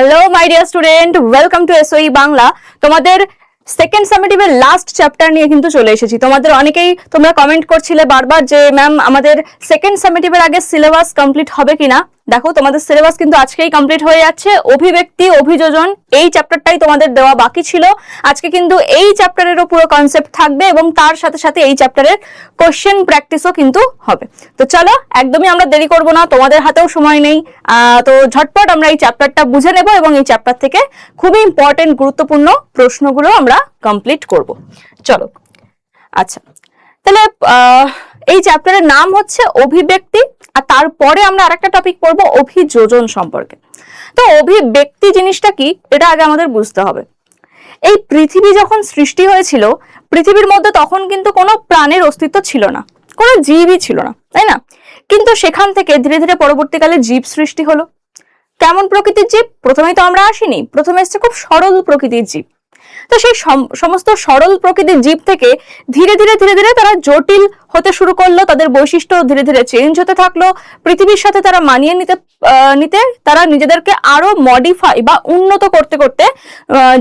Hello my dear student, welcome to এসওই Bangla. তোমাদের second সামেটিভের last chapter নিয়ে কিন্তু চলে এসেছি। তোমাদের অনেকেই তোমরা কমেন্ট করছিলে বারবার যে ম্যাম আমাদের সেকেন্ড সামেটিভের আগে সিলেবাস কমপ্লিট হবে কিনা। দেখো তোমাদের সিলেবাস কিন্তু আজকেই কমপ্লিট হয়ে যাচ্ছে। অভিব্যক্তি, অভিযোজন এই চ্যাপ্টারটাই তোমাদের দেওয়া বাকি ছিল। আজকে কিন্তু এই চ্যাপ্টারেরও পুরো কনসেপ্ট থাকবে এবং তার সাথে সাথে এই চ্যাপ্টারের কোশ্চেন প্র্যাকটিসও কিন্তু হবে। তো চলো একদমই আমরা দেরি করব না, তোমাদের হাতেও সময় নেই। তো ঝটপট আমরা এই চ্যাপ্টারটা বুঝে নেব এবং এই চ্যাপ্টার থেকে খুবই ইম্পর্টেন্ট গুরুত্বপূর্ণ প্রশ্নগুলো আমরা কমপ্লিট করব। চলো আচ্ছা, তাহলে এই চ্যাপ্টারের নাম হচ্ছে অভিব্যক্তি, আর তারপরে আমরা আরেকটা টপিক পড়বো অভিযোজন সম্পর্কে। তো অভিব্যক্তি জিনিসটা কি এটা আগে আমাদের বুঝতে হবে। এই পৃথিবী যখন সৃষ্টি হয়েছিল, পৃথিবীর মধ্যে তখন কিন্তু কোনো প্রাণের অস্তিত্ব ছিল না, কোনো জীবই ছিল না, তাই না? কিন্তু সেখান থেকে ধীরে ধীরে পরবর্তীকালে জীব সৃষ্টি হলো। কেমন প্রকৃতির জীব? প্রথমেই তো আমরা আসিনি, প্রথমে এসছে খুব সরল প্রকৃতির জীব। তো সেই সমস্ত সরল প্রকৃতির জীব থেকে ধীরে ধীরে ধীরে ধীরে তারা জটিল হতে শুরু করলো, তাদের বৈশিষ্ট্য ধীরে ধীরে চেঞ্জ হতে থাকলো। পৃথিবীর সাথে তারা মানিয়ে নিতে তারা নিজেদেরকে আরো মডিফাই বা উন্নত করতে করতে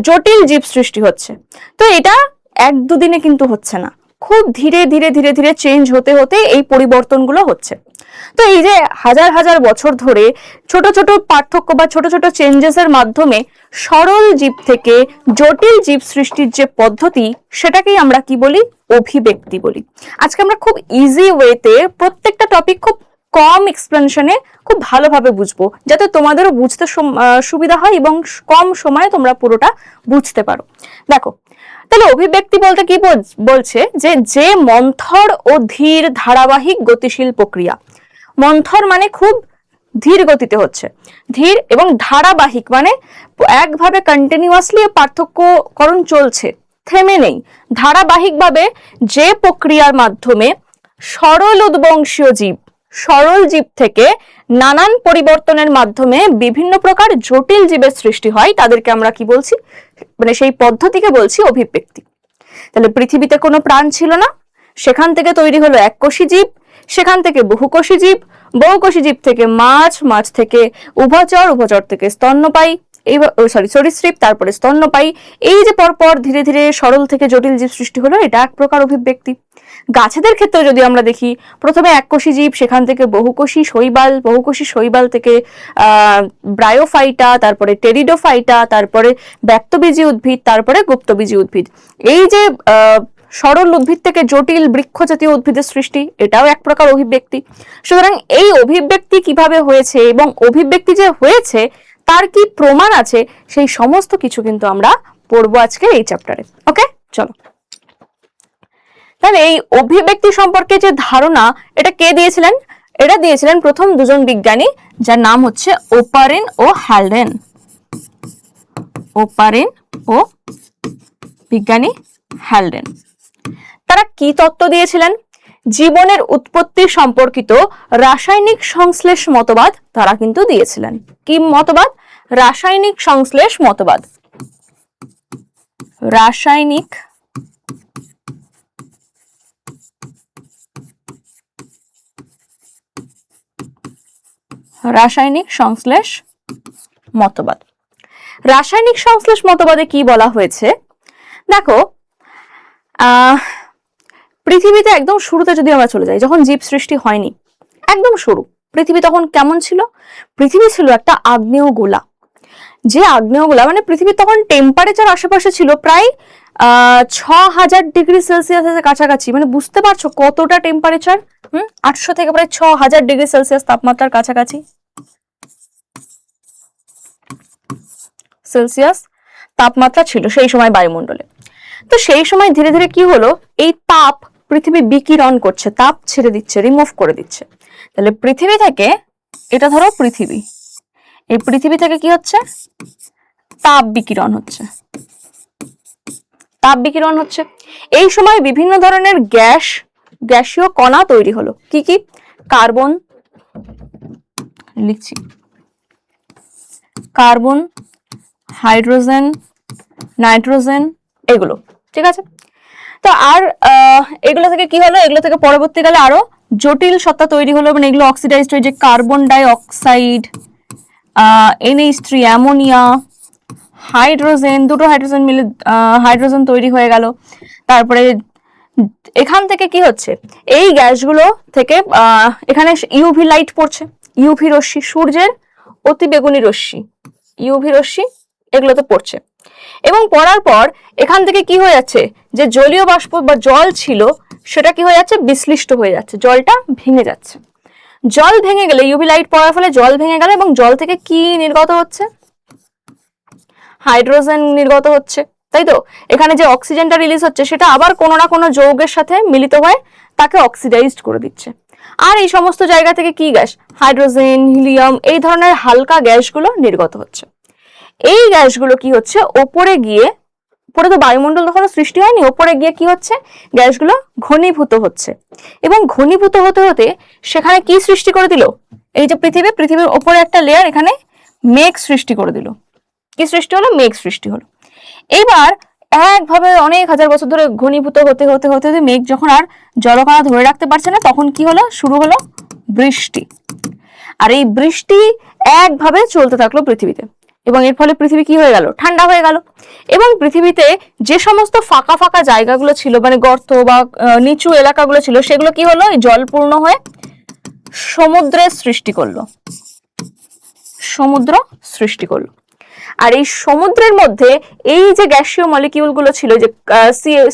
জটিল জীব সৃষ্টি হচ্ছে। তো এটা এক দুদিনে কিন্তু হচ্ছে না, খুব ধীরে ধীরে ধীরে ধীরে চেঞ্জ হতে হতে এই পরিবর্তনগুলো হচ্ছে। তো এই যে হাজার হাজার বছর ধরে ছোট ছোট পার্থক্য বা ছোট ছোট চেঞ্জেসের মাধ্যমে সরল জীব থেকে জটিল জীব সৃষ্টির যে পদ্ধতি, সেটাকেই আমরা কি বলি? অভিব্যক্তি বলি। আজকে আমরা খুব ইজি ওয়েতে প্রত্যেকটা টপিক খুব কম এক্সপ্লেনেশনে খুব ভালোভাবে বুঝবো, যাতে তোমাদেরও বুঝতে সুবিধা হয় এবং কম সময়ে তোমরা পুরোটা বুঝতে পারো। দেখো, তাহলে অভিব্যক্তি বলতে কি বলছে যে মন্থর ও ধীর ধারাবাহিক গতিশীল প্রক্রিয়া। মন্থর মানে খুব ধীর গতিতে হচ্ছে, ধীর এবং ধারাবাহিক মানে একভাবে কন্টিনিউয়াসলি পার্থক্যকরণ চলছে, থেমে নেই। ধারাবাহিকভাবে যে প্রক্রিয়ার মাধ্যমে সরল উদ্বংশীয় জীব, সরল জীব থেকে নানান পরিবর্তনের মাধ্যমে বিভিন্ন প্রকার জটিল জীবের সৃষ্টি হয়, তাদেরকে আমরা কি বলছি? মানে সেই পদ্ধতিকে বলছি অভিব্যক্তি। তাহলে পৃথিবীতে কোনো প্রাণ ছিল না, সেখান থেকে তৈরি হলো এককোষী জীব, সেখান থেকে বহুকোষী জীব, বহুকোষী জীব থেকে মাছ, মাছ থেকে উভচর, উভচর থেকে স্তন্যপায়ী, সরীসৃপ, তারপরে স্তন্যপায়ী। এই যে পরপর ধীরে ধীরে সরল থেকে জটিল জীব সৃষ্টি হলো, এটা এক প্রকার অভিব্যক্তি। গাছেদের ক্ষেত্রে যদি আমরা দেখি, প্রথমে এককোষী জীব, সেখান থেকে বহুকোষী শৈবাল, বহুকোষী শৈবাল থেকে ব্রায়োফাইটা, তারপরে টেরিডোফাইটা, তারপরে ব্যক্তবীজী উদ্ভিদ, তারপরে গুপ্তবীজী উদ্ভিদ। এই যে সরল উদ্ভিদ থেকে জটিল বৃক্ষ জাতীয় উদ্ভিদের সৃষ্টি, এটাও এক প্রকার অভিব্যক্তি। সুতরাং এই অভিব্যক্তি কিভাবে হয়েছে এবং অভিব্যক্তি যে হয়েছে তার কি প্রমাণ আছে, সেই সমস্ত কিছু কিন্তু আমরা পড়বো আজকে এই চ্যাপ্টারে। ওকে, চলো। তাহলে এই অভিব্যক্তি সম্পর্কে যে ধারণা, এটা কে দিয়েছিলেন? এটা দিয়েছিলেন প্রথম দুজন বিজ্ঞানী, যার নাম হচ্ছে ওপারিন ও হ্যালডেন। ওপারিন ও বিজ্ঞানী হ্যালডেন। তারা কি তত্ত্ব দিয়েছিলেন? জীবনের উৎপত্তি সম্পর্কিত রাসায়নিক সংশ্লেষ মতবাদ তারা কিন্তু দিয়েছিলেন। কি মতবাদ? রাসায়নিক সংশ্লেষ মতবাদ। রাসায়নিক সংশ্লেষ মতবাদ। রাসায়নিক সংশ্লেষ মতবাদে কি বলা হয়েছে? দেখো, পৃথিবীতে একদম শুরুতে যদি আমরা চলে যাই, যখন জীব সৃষ্টি হয়নি, একদম শুরু, পৃথিবী তখন কেমন ছিল? পৃথিবী ছিল একটা আগ্নেয় গোলা। যে আগ্নেয় গোলা মানে পৃথিবীর তখন টেম্পারেচার আশেপাশে ছিল প্রায় 6000 ডিগ্রি সেলসিয়াসের কাছাকাছি। মানে বুঝতে পারছো কতটা টেম্পারেচার? 800 থেকে প্রায় 6000 ডিগ্রি সেলসিয়াস তাপমাত্রার কাছাকাছি সেলসিয়াস তাপমাত্রা ছিল সেই সময় বায়ুমণ্ডলে। তো সেই সময় ধীরে ধীরে কি হলো, এই তাপ পৃথিবী বিকিরণ করছে, তাপ ছেড়ে দিচ্ছে, রিমুভ করে দিচ্ছে। তাহলে পৃথিবী থেকে, এটা ধরো পৃথিবী, এই পৃথিবী থেকে কি হচ্ছে? তাপ বিকিরণ হচ্ছে, তাপ বিকিরণ হচ্ছে। এই সময় বিভিন্ন ধরনের গ্যাসীয় কণা তৈরি হলো। কি কি? কার্বন, লিখছি, কার্বন, হাইড্রোজেন, নাইট্রোজেন, এগুলো, ঠিক আছে? তো আর এগুলো থেকে কি হলো? এগুলো থেকে পরবর্তীকালে আরো জটিল সত্তা তৈরি হলো, মানে এগুলো অক্সিডাইজড হয়ে যে carbon die oxide, NH3 ammonia, hydrogen, দুটো হাইড্রোজেন মিলে হাইড্রোজেন তৈরি হয়ে গেল। তারপরে এখান থেকে কি হচ্ছে, এই গ্যাসগুলো থেকে এখানে ইউভি লাইট পড়ছে, ইউভি রশ্মি, সূর্যের অতি বেগুনি রশ্মি, ইউভি রশ্মি এগুলোতে পড়ছে। এবং পড়ার পর এখান থেকে কি হয়ে যাচ্ছে, যে জলীয় বাষ্প বা জল ছিল সেটা কি হয়ে যাচ্ছে, বিশ্লিষ্ট হয়ে যাচ্ছে, জলটা ভেঙে যাচ্ছে। জল ভেঙে গেলে, ইউভি লাইট পড়ার ফলে জল ভেঙে গেলে, এবং জল থেকে কি নির্গত হচ্ছে, হাইড্রোজেন নির্গত হচ্ছে, তাই তো। এখানে যে অক্সিজেনটা রিলিজ হচ্ছে সেটা আবার কোনো না কোনো যৌগের সাথে মিলিত হয়ে তাকে অক্সিডাইজড করে দিচ্ছে। আর এই সমস্ত জায়গা থেকে কি গ্যাস, হাইড্রোজেন, হিলিয়াম, এই ধরনের হালকা গ্যাসগুলো নির্গত হচ্ছে। এই গ্যাসগুলো কি হচ্ছে, ওপরে গিয়ে, উপরে তো বায়ুমণ্ডল তখন সৃষ্টি হয়নি, ওপরে গিয়ে কি হচ্ছে, গ্যাসগুলো ঘনীভূত হচ্ছে। এবং ঘনীভূত হতে হতে সেখানে কি সৃষ্টি করে দিল, এই যে পৃথিবীর ওপরে একটা লেয়ার, এখানে মেঘ সৃষ্টি করে দিল। কি সৃষ্টি হলো, মেঘ সৃষ্টি হলো। এইবার একভাবে অনেক হাজার বছর ধরে ঘনীভূত হতে হতে হতে হতে মেঘ যখন আর জলকণা ধরে রাখতে পারছে না, তখন কি হলো, শুরু হলো বৃষ্টি। আর এই বৃষ্টি একভাবে চলতে থাকলো পৃথিবীতে, এবং এর ফলে পৃথিবী কি হয়ে গেল, ঠান্ডা হয়ে গেল। এবং পৃথিবীতে যে সমস্ত ফাঁকা ফাঁকা জায়গাগুলো ছিল, মানে গর্ত বা নিচু এলাকাগুলো ছিল, সেগুলো কি হলো, জলপূর্ণ হয়ে সমুদ্রের সৃষ্টি করলো, সমুদ্র সৃষ্টি করলো। আর এই সমুদ্রের মধ্যে এই যে গ্যাসীয় মলিকিউল গুলো ছিল, যে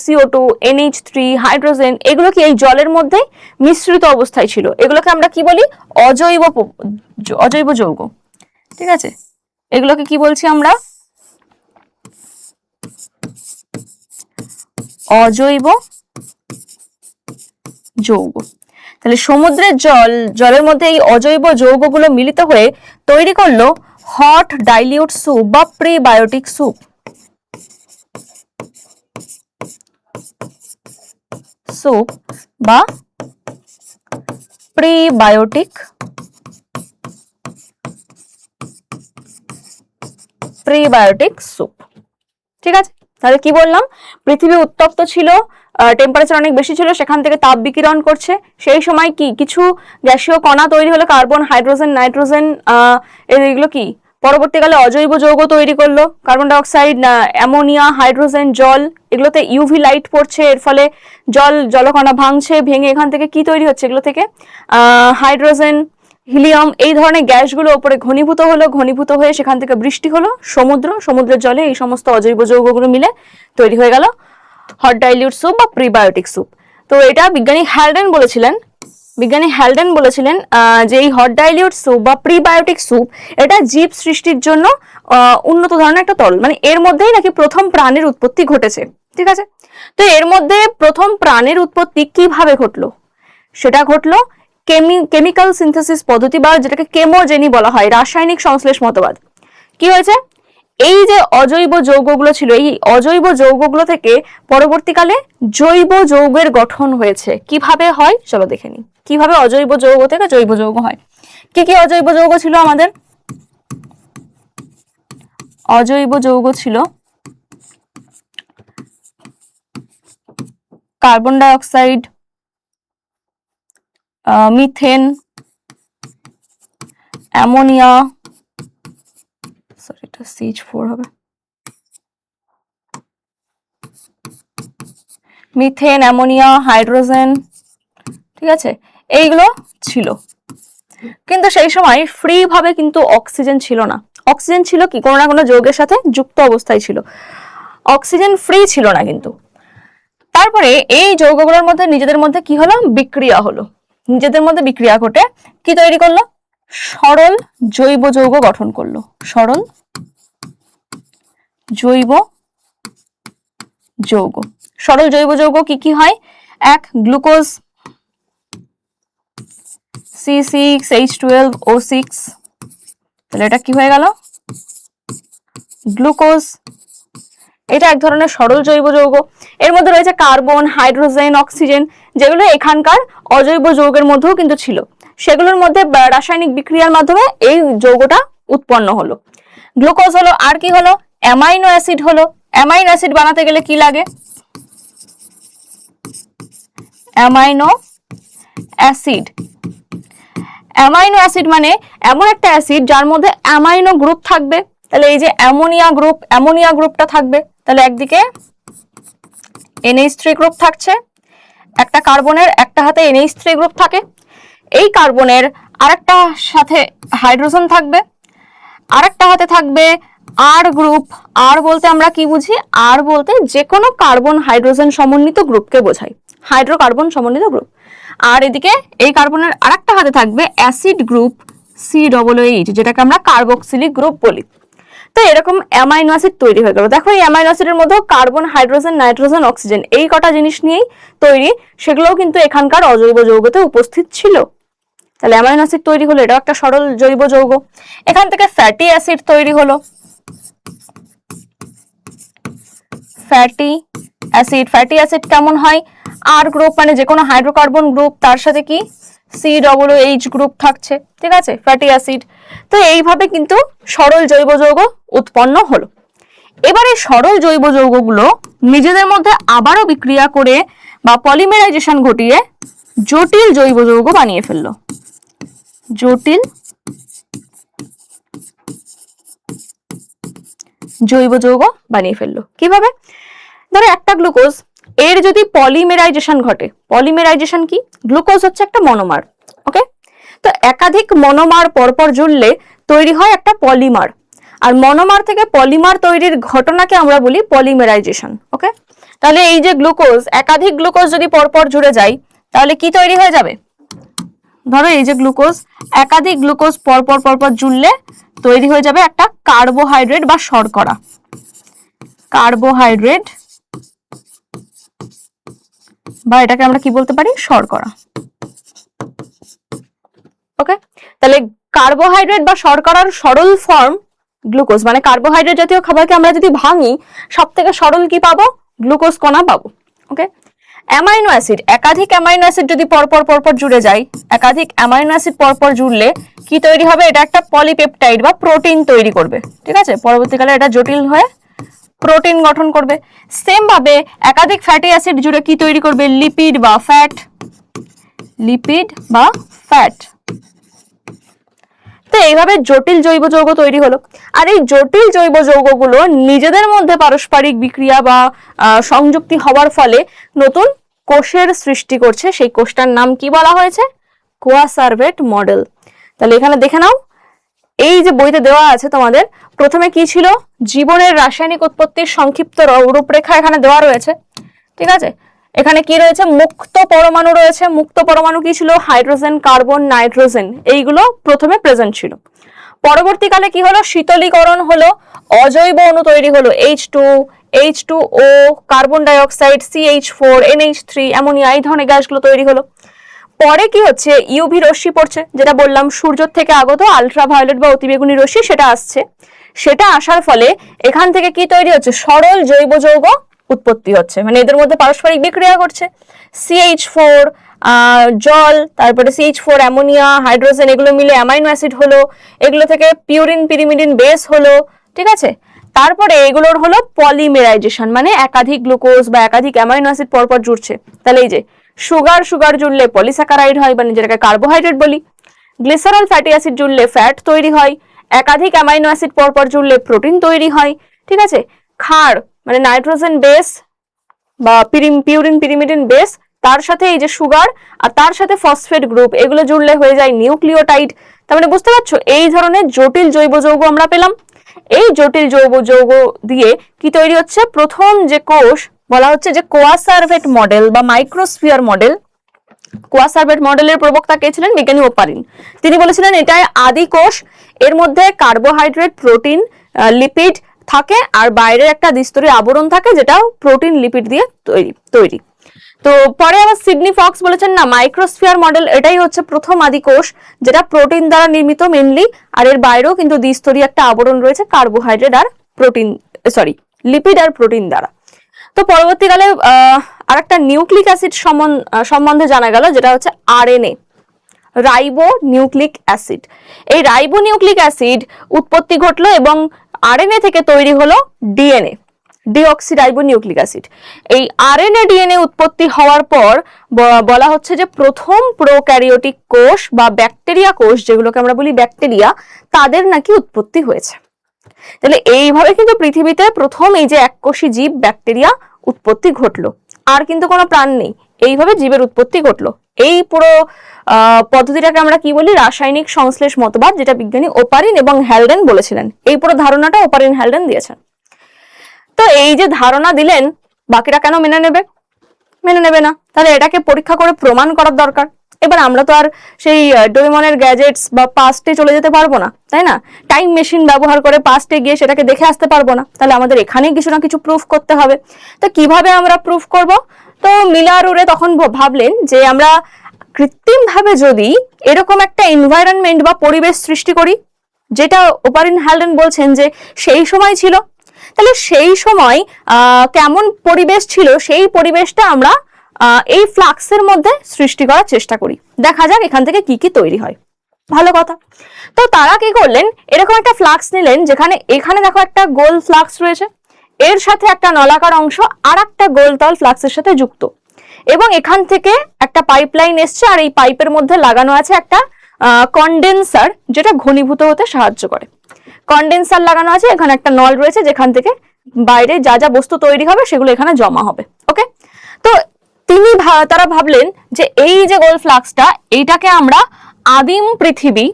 CO2, NH3, হাইড্রোজেন, এগুলো কি এই জলের মধ্যে মিশ্রিত অবস্থায় ছিল। এগুলোকে আমরা কি বলি, অজৈব যৌগ। ঠিক আছে, এগুলোকে কি বলছি আমরা, অজৈব যৌগ। তাহলে সমুদ্রের জলের মধ্যে এই অজৈব যৌগগুলো মিলিত হয়ে তৈরি করলো হট ডাইলিউট স্যুপ বা প্রিবায়োটিক স্যুপ। স্যুপ বা প্রিবায়োটিক স্যুপ। ঠিক আছে, তাহলে কি বললাম, পৃথিবী উত্তপ্ত ছিল, টেম্পারেচার অনেক বেশি ছিল, সেখান থেকে তাপ বিকিরণ করছে। সেই সময় কি কিছু গ্যাসীয় কণা তৈরি হলো, কার্বন, হাইড্রোজেন, নাইট্রোজেন, এগুলো কি পরবর্তীকালে অজৈব যৌগ তৈরি করলো, carbon die oxide, ammonia, hydrogen, জল, এগুলোতে ইউভি লাইট পড়ছে, এর ফলে জলকণা ভাঙছে, ভেঙে এখান থেকে কি তৈরি হচ্ছে, এগুলো থেকে হাইড্রোজেন, হিলিয়াম, এই ধরনের গ্যাসগুলো উপরে ঘনীভূত হলো, ঘনীভূত হয়ে সেখান থেকে বৃষ্টি হলো, সমুদ্রের জলে এই সমস্ত অজৈব যৌগগুলো মিলে তৈরি হয়ে গেল হট ডাইলিউট স্যুপ বা প্রিবায়োটিক স্যুপ। তো এটা বিজ্ঞানী হ্যালডেন বলেছিলেন যে এই হট ডাইলিউট স্যুপ বা প্রিবায়োটিক স্যুপ এটা জীব সৃষ্টির জন্য উন্নত ধরনের একটা তরল, মানে এর মধ্যেই নাকি প্রথম প্রাণের উৎপত্তি ঘটেছে। ঠিক আছে, তো এর মধ্যে প্রথম প্রাণের উৎপত্তি কিভাবে ঘটলো, সেটা ঘটলো কেমিক্যাল সিনথেসিস পদ্ধতি, বা যেটাকে কেমোজেনি বলা হয়, রাসায়নিক সংশ্লেষ মতবাদ। কি হয়েছে, এই যে অজৈব যৌগগুলো ছিল, এই অজৈব যৌগগুলো থেকে পরবর্তীকালে জৈব যৌগের গঠন হয়েছে। কিভাবে হয় চলো দেখে নিই, কিভাবে অজৈব যৌগ থেকে জৈব যৌগ হয়। কি কি অজৈব যৌগ ছিল আমাদের, অজৈব যৌগ ছিল carbon die oxide, methane, ammonia, sorry এটা CH4 হবে, মিথেন, অ্যামোনিয়া, হাইড্রোজেন। ঠিক আছে, এইগুলো ছিল। কিন্তু সেই সময় ফ্রি ভাবে কিন্তু অক্সিজেন ছিল না। অক্সিজেন ছিল কি, কোনো না কোনো যৌগের সাথে যুক্ত অবস্থায় ছিল, অক্সিজেন ফ্রি ছিল না কিন্তু। তারপরে এই যৌগগুলোর মধ্যে নিজেদের মধ্যে কি হলো, বিক্রিয়া হলো, নিজেদের মধ্যে বিক্রিয়া ঘটে কি তৈরি করলো, সরল জৈব যৌগ গঠন করলো, সরল জৈব যৌগ। সরল জৈব যৌগ কি কি হয়, এক গ্লুকোজ C6H12O6, তাহলে এটা কি হয়ে গেল, গ্লুকোজ। এটা এক ধরনের সরল জৈব যৌগ। এর মধ্যে রয়েছে কার্বন, হাইড্রোজেন, অক্সিজেন, যেগুলো এখানকার অজৈব যৌগের মধ্যেও কিন্তু ছিল। সেগুলোর মধ্যে রাসায়নিক বিক্রিয়ার মাধ্যমে এই যৌগটা উৎপন্ন হলো। গ্লুকোজ হলো, আর কি হলো, অ্যামাইনো অ্যাসিড হলো। অ্যামাইনো অ্যাসিড বানাতে গেলে কি লাগে, অ্যামাইনো অ্যাসিড। অ্যামাইনো অ্যাসিড মানে এমন একটা অ্যাসিড যার মধ্যে অ্যামাইনো গ্রুপ থাকবে। তাহলে এই যে অ্যামোনিয়া গ্রুপটা থাকবে, তাহলে একদিকে NH3 গ্রুপ থাকছে, একটা কার্বনের একটা হাতে NH3 গ্রুপ থাকে, এই কার্বনের আরেকটা সাথে হাইড্রোজেন থাকবে, আরেকটা হাতে থাকবে আর গ্রুপ। আর বলতে আমরা কি বুঝি? আর বলতে যে কোনো কার্বন হাইড্রোজেন সমন্বিত গ্রুপকে বোঝায়, হাইড্রোকার্বন সমন্বিত গ্রুপ। আর এদিকে এই কার্বনের আরেকটা হাতে থাকবে অ্যাসিড গ্রুপ COOH, যেটাকে আমরা কার্বক্সিলিক গ্রুপ বলি। তো এরকম অ্যামাইনো অ্যাসিড তৈরি হয়ে গেল। দেখো এই অ্যামাইনো অ্যাসিডের মধ্যে কার্বন, হাইড্রোজেন, নাইট্রোজেন, অক্সিজেন এই কটা জিনিস নিয়েই তৈরি, সেগুলোও কিন্তু এখানকার অজৈব যৌগতে উপস্থিত ছিল। তাহলে অ্যামাইনো অ্যাসিড তৈরি হলো, এটা একটা সরল জৈব যৌগ। এখান থেকে ফ্যাটি অ্যাসিড তৈরি হলো। ফ্যাটি অ্যাসিড কেমন হয়? আর গ্রুপ মানে যে কোনো হাইড্রোকার্বন গ্রুপ, তার সাথে কি COOH গ্রুপ থাকছে, ঠিক আছে, ফ্যাটি অ্যাসিড। তো এইভাবে কিন্তু সরল জৈব যৌগ উৎপন্ন হলো। এবারে সরল জৈব যৌগগুলো নিজেদের মধ্যে আবারও বিক্রিয়া করে বা পলিমেরাইজেশন ঘটিয়ে জটিল জৈব যৌগ বানিয়ে ফেললো। জটিল জৈব যৌগ বানিয়ে ফেললো কিভাবে? ধরো একটা গ্লুকোজ, এর যদি পলিমেরাইজেশন ঘটে, পলিমেরাইজেশন কি? গ্লুকোজ হচ্ছে একটা মনোমার, ওকে? তো একাধিক মনোমার পরপর জুড়লে তৈরি হয় একটা পলিমার, আর মনোমার থেকে পলিমার তৈরির ঘটনাকে আমরা বলি পলিমেরাইজেশন, ওকে? তাহলে এই যে গ্লুকোজ, একাধিক গ্লুকোজ যদি পরপর জুড়ে যায় তাহলে কি তৈরি হয়ে যাবে? ধরো এই যে গ্লুকোজ, একাধিক গ্লুকোজ পরপর জুড়লে তৈরি হয়ে যাবে একটা কার্বোহাইড্রেট বা শর্করা। কার্বোহাইড্রেট বা এটাকে আমরা কি বলতে পারি? শর্করা, ওকে? তাহলে কার্বোহাইড্রেট বা শর্করার সরল ফর্ম গ্লুকোজ, মানে কার্বোহাইড্রেট জাতীয় খাবারকে আমরা যদি ভাঙি সব থেকে সরল কি পাবো? গ্লুকোজ কণা পাবো, ওকে? অ্যামাইনো অ্যাসিড, একাধিক অ্যামাইনো অ্যাসিড যদি পরপর জুড়ে যায়, একাধিক অ্যামাইনো অ্যাসিড পরপর জুড়লে কি তৈরি হবে? এটা একটা পলিপেপটাইড বা প্রোটিন তৈরি করবে, ঠিক আছে? পরবর্তীকালে এটা জটিল হয়ে প্রোটিন গঠন করবে। সেম ভাবে একাধিক ফ্যাটি অ্যাসিড জুড়ে কি তৈরি করবে? লিপিড বা ফ্যাট। লিপিড বা ফ্যাট। তো এইভাবে জটিল জৈব যৌগ তৈরি হলো। আর এই জটিল জৈব যৌগগুলো নিজেদের মধ্যে পারস্পরিক বিক্রিয়া বা সংযুক্তি হওয়ার ফলে নতুন কোষের সৃষ্টি করছে। সেই কোষটার নাম কি বলা হয়েছে? Coacervate model. তাহলে এখানে দেখে নাও, এই যে বইতে দেওয়া আছে তোমাদের, প্রথমে কি ছিল? জীবনের রাসায়নিক উৎপত্তির সংক্ষিপ্ত রূপরেখা এখানে দেওয়া রয়েছে, ঠিক আছে? এখানে কি রয়েছে? মুক্ত পরমাণু রয়েছে। মুক্ত পরমাণু কি ছিল? হাইড্রোজেন, কার্বন, নাইট্রোজেন, এইগুলো প্রথমে প্রেজেন্ট ছিল। পরবর্তীকালে কি হলো? শীতলীকরণ হলো, অজৈব অণু তৈরি হলো, H2O, carbon die oxide, CH4, NH3, ammonia, এই ধরনের গ্যাসগুলো তৈরি হলো। পরে কি হচ্ছে? ইউভি রশ্মি পড়ছে, যেটা বললাম সূর্য থেকে আগত আলট্রাভায়োলেট বা অতিবেগুনি রশ্মি, সেটা আসছে। সেটা আসার ফলে এখান থেকে কি তৈরি হচ্ছে? সরল জৈব যৌগ উৎপত্তি হচ্ছে, মানে এদের মধ্যে পারস্পরিক বিক্রিয়া করছে। CH4 জল, তারপরে CH4 অ্যামোনিয়া, হাইড্রোজেন, এগুলো মিলে অ্যামাইনো অ্যাসিড হলো, এগুলো থেকে পিউরিন পিরিমিডিন বেস হলো, ঠিক আছে? তারপরে এগুলোর হলো পলিমেরাইজেশন, মানে একাধিক গ্লুকোজ বা একাধিক অ্যামাইনো অ্যাসিড পরপর জুড়ছে। তাহলে এই যে সুগার জুড়লে পলিস্যাকারাইড হয়, মানে যেটাকে কার্বোহাইড্রেট বলি। গ্লিসারল ফ্যাটি অ্যাসিড জুড়লে ফ্যাট তৈরি হয়। একাধিক অ্যামাইনো অ্যাসিড পরপর জুড়লে প্রোটিন তৈরি হয়, ঠিক আছে? ক্ষার মানে নাইট্রোজেন বেস বা পিউরিন পিরিমিডিন বেস, তার সাথে এই যে সুগার আর তার সাথে ফসফেট গ্রুপ, এগুলো জুড়লে হয়ে যায় নিউক্লিওটাইড। তার মানে বুঝতে পারছো, এই ধরনের জটিল জৈব যৌগ আমরা পেলাম। এই জটিল জৈব যৌগ দিয়ে কি তৈরি হচ্ছে? প্রথম যে কোষ বলা হচ্ছে যে কোয়াসারভেট মডেল বা মাইক্রোস্ফিয়ার মডেল। কোয়াসারভেট মডেলের প্রবক্তা কে ছিলেন? মেকানি ওপারিন। তিনি বলেছিলেন এটাই আদি কোষ, এর মধ্যে কার্বোহাইড্রেট, প্রোটিন, লিপিড থাকে, আর বাইরের একটা দ্বিস্তরী আবরণ থাকে, যেটা প্রোটিন লিপিড দিয়ে তৈরি। তো পরে আবার সিডনি ফক্স বলেছেন না, মাইক্রোস্ফিয়ার মডেল এটাই হচ্ছে প্রথম আদি কোষ, যেটা প্রোটিন দ্বারা নির্মিত মেনলি, আর এর বাইরেও কিন্তু দ্বিস্তরী একটা আবরণ রয়েছে কার্বোহাইড্রেট আর লিপিড আর প্রোটিন দ্বারা। তো পরবর্তীকালে আরেকটা নিউক্লিক অ্যাসিড সম্বন্ধে জানা গেল, যেটা হচ্ছে RNA, রাইবো নিউক্লিক অ্যাসিড। এই রাইবো নিউক্লিক অ্যাসিড উৎপত্তি ঘটলো এবং RNA থেকে তৈরি হলো DNA। Deoxyribonucleic acid. এই আরএনএ ডিএনএ উৎপত্তি হওয়ার পর বলা হচ্ছে যে প্রথম প্রোক্যারিওটিক কোষ বা ব্যাকটেরিয়া কোষ, যেগুলোকে আমরা বলি ব্যাকটেরিয়া, তাদের নাকি উৎপত্তি হয়েছে। তাহলে এইভাবে কিন্তু পৃথিবীতে প্রথম এই যে এককোষী জীব ব্যাকটেরিয়া উৎপত্তি ঘটলো, আর কিন্তু কোনো প্রাণ নেই, এইভাবে জীবের উৎপত্তি ঘটলো। এই পুরো পদ্ধতিটাকে আমরা কি বলি? রাসায়নিক সংশ্লেষ মতবাদ, যেটা বিজ্ঞানী ওপারিন এবং হ্যালডেন বলেছিলেন। এই পুরো ধারণাটা ওপারিন হ্যালডেন দিয়েছেন। তো এই যে ধারণা দিলেন, বাকিরা কেন মেনে নেবে? মেনে নেবে না। তাহলে এটাকে পরীক্ষা করে প্রমাণ করার দরকার। এবার আমরা তো আর সেই ডোরেমনের গ্যাজেটস বা পাস্টে চলে যেতে পারবো না, তাই না? টাইম মেশিন ব্যবহার করে পাস্টে গিয়ে সেটাকে দেখে আসতে পারবো না। তাহলে আমাদের এখানেই কিছু না কিছু প্রুফ করতে হবে। তো কিভাবে আমরা প্রুফ করব? তো মিলার-উরে তখন ভাবলেন যে আমরা কৃত্রিমভাবে যদি এরকম একটা এনভায়রনমেন্ট বা পরিবেশ সৃষ্টি করি, যেটা ওপারিন হ্যালডেন বলছেন যে সেই সময় ছিল, তাহলে সেই সময় কেমন পরিবেশ ছিল, সেই পরিবেশটা আমরা এই ফ্লাক্সের মধ্যে সৃষ্টি করার চেষ্টা করি। দেখা যাক এখান থেকে কি কি তৈরি হয়। ভালো কথা। তো তারা কি করলেন? এরকম একটা ফ্লাক্স নিলেন, যেখানে এখানে দেখো একটা গোল ফ্লাক্স রয়েছে, এর সাথে একটা নলাকার অংশ আর একটা গোলতল ফ্লাক্সের সাথে যুক্ত, এবং এখান থেকে একটা পাইপলাইন এসছে, আর এই পাইপের মধ্যে লাগানো আছে একটা কন্ডেন্সার, যেটা ঘনীভূত হতে সাহায্য করে। কন্ডেন্সার লাগানো আছে, এখানে একটা নল রয়েছে, যেখান থেকে বাইরে যা যা বস্তু তৈরি হবে সেগুলো এখানে জমা হবে। ওকে, তো তারা ভাবলেন যে এই যে গোল ফ্লাক্সটা, এইটাকে আমরা আদিম পৃথিবী,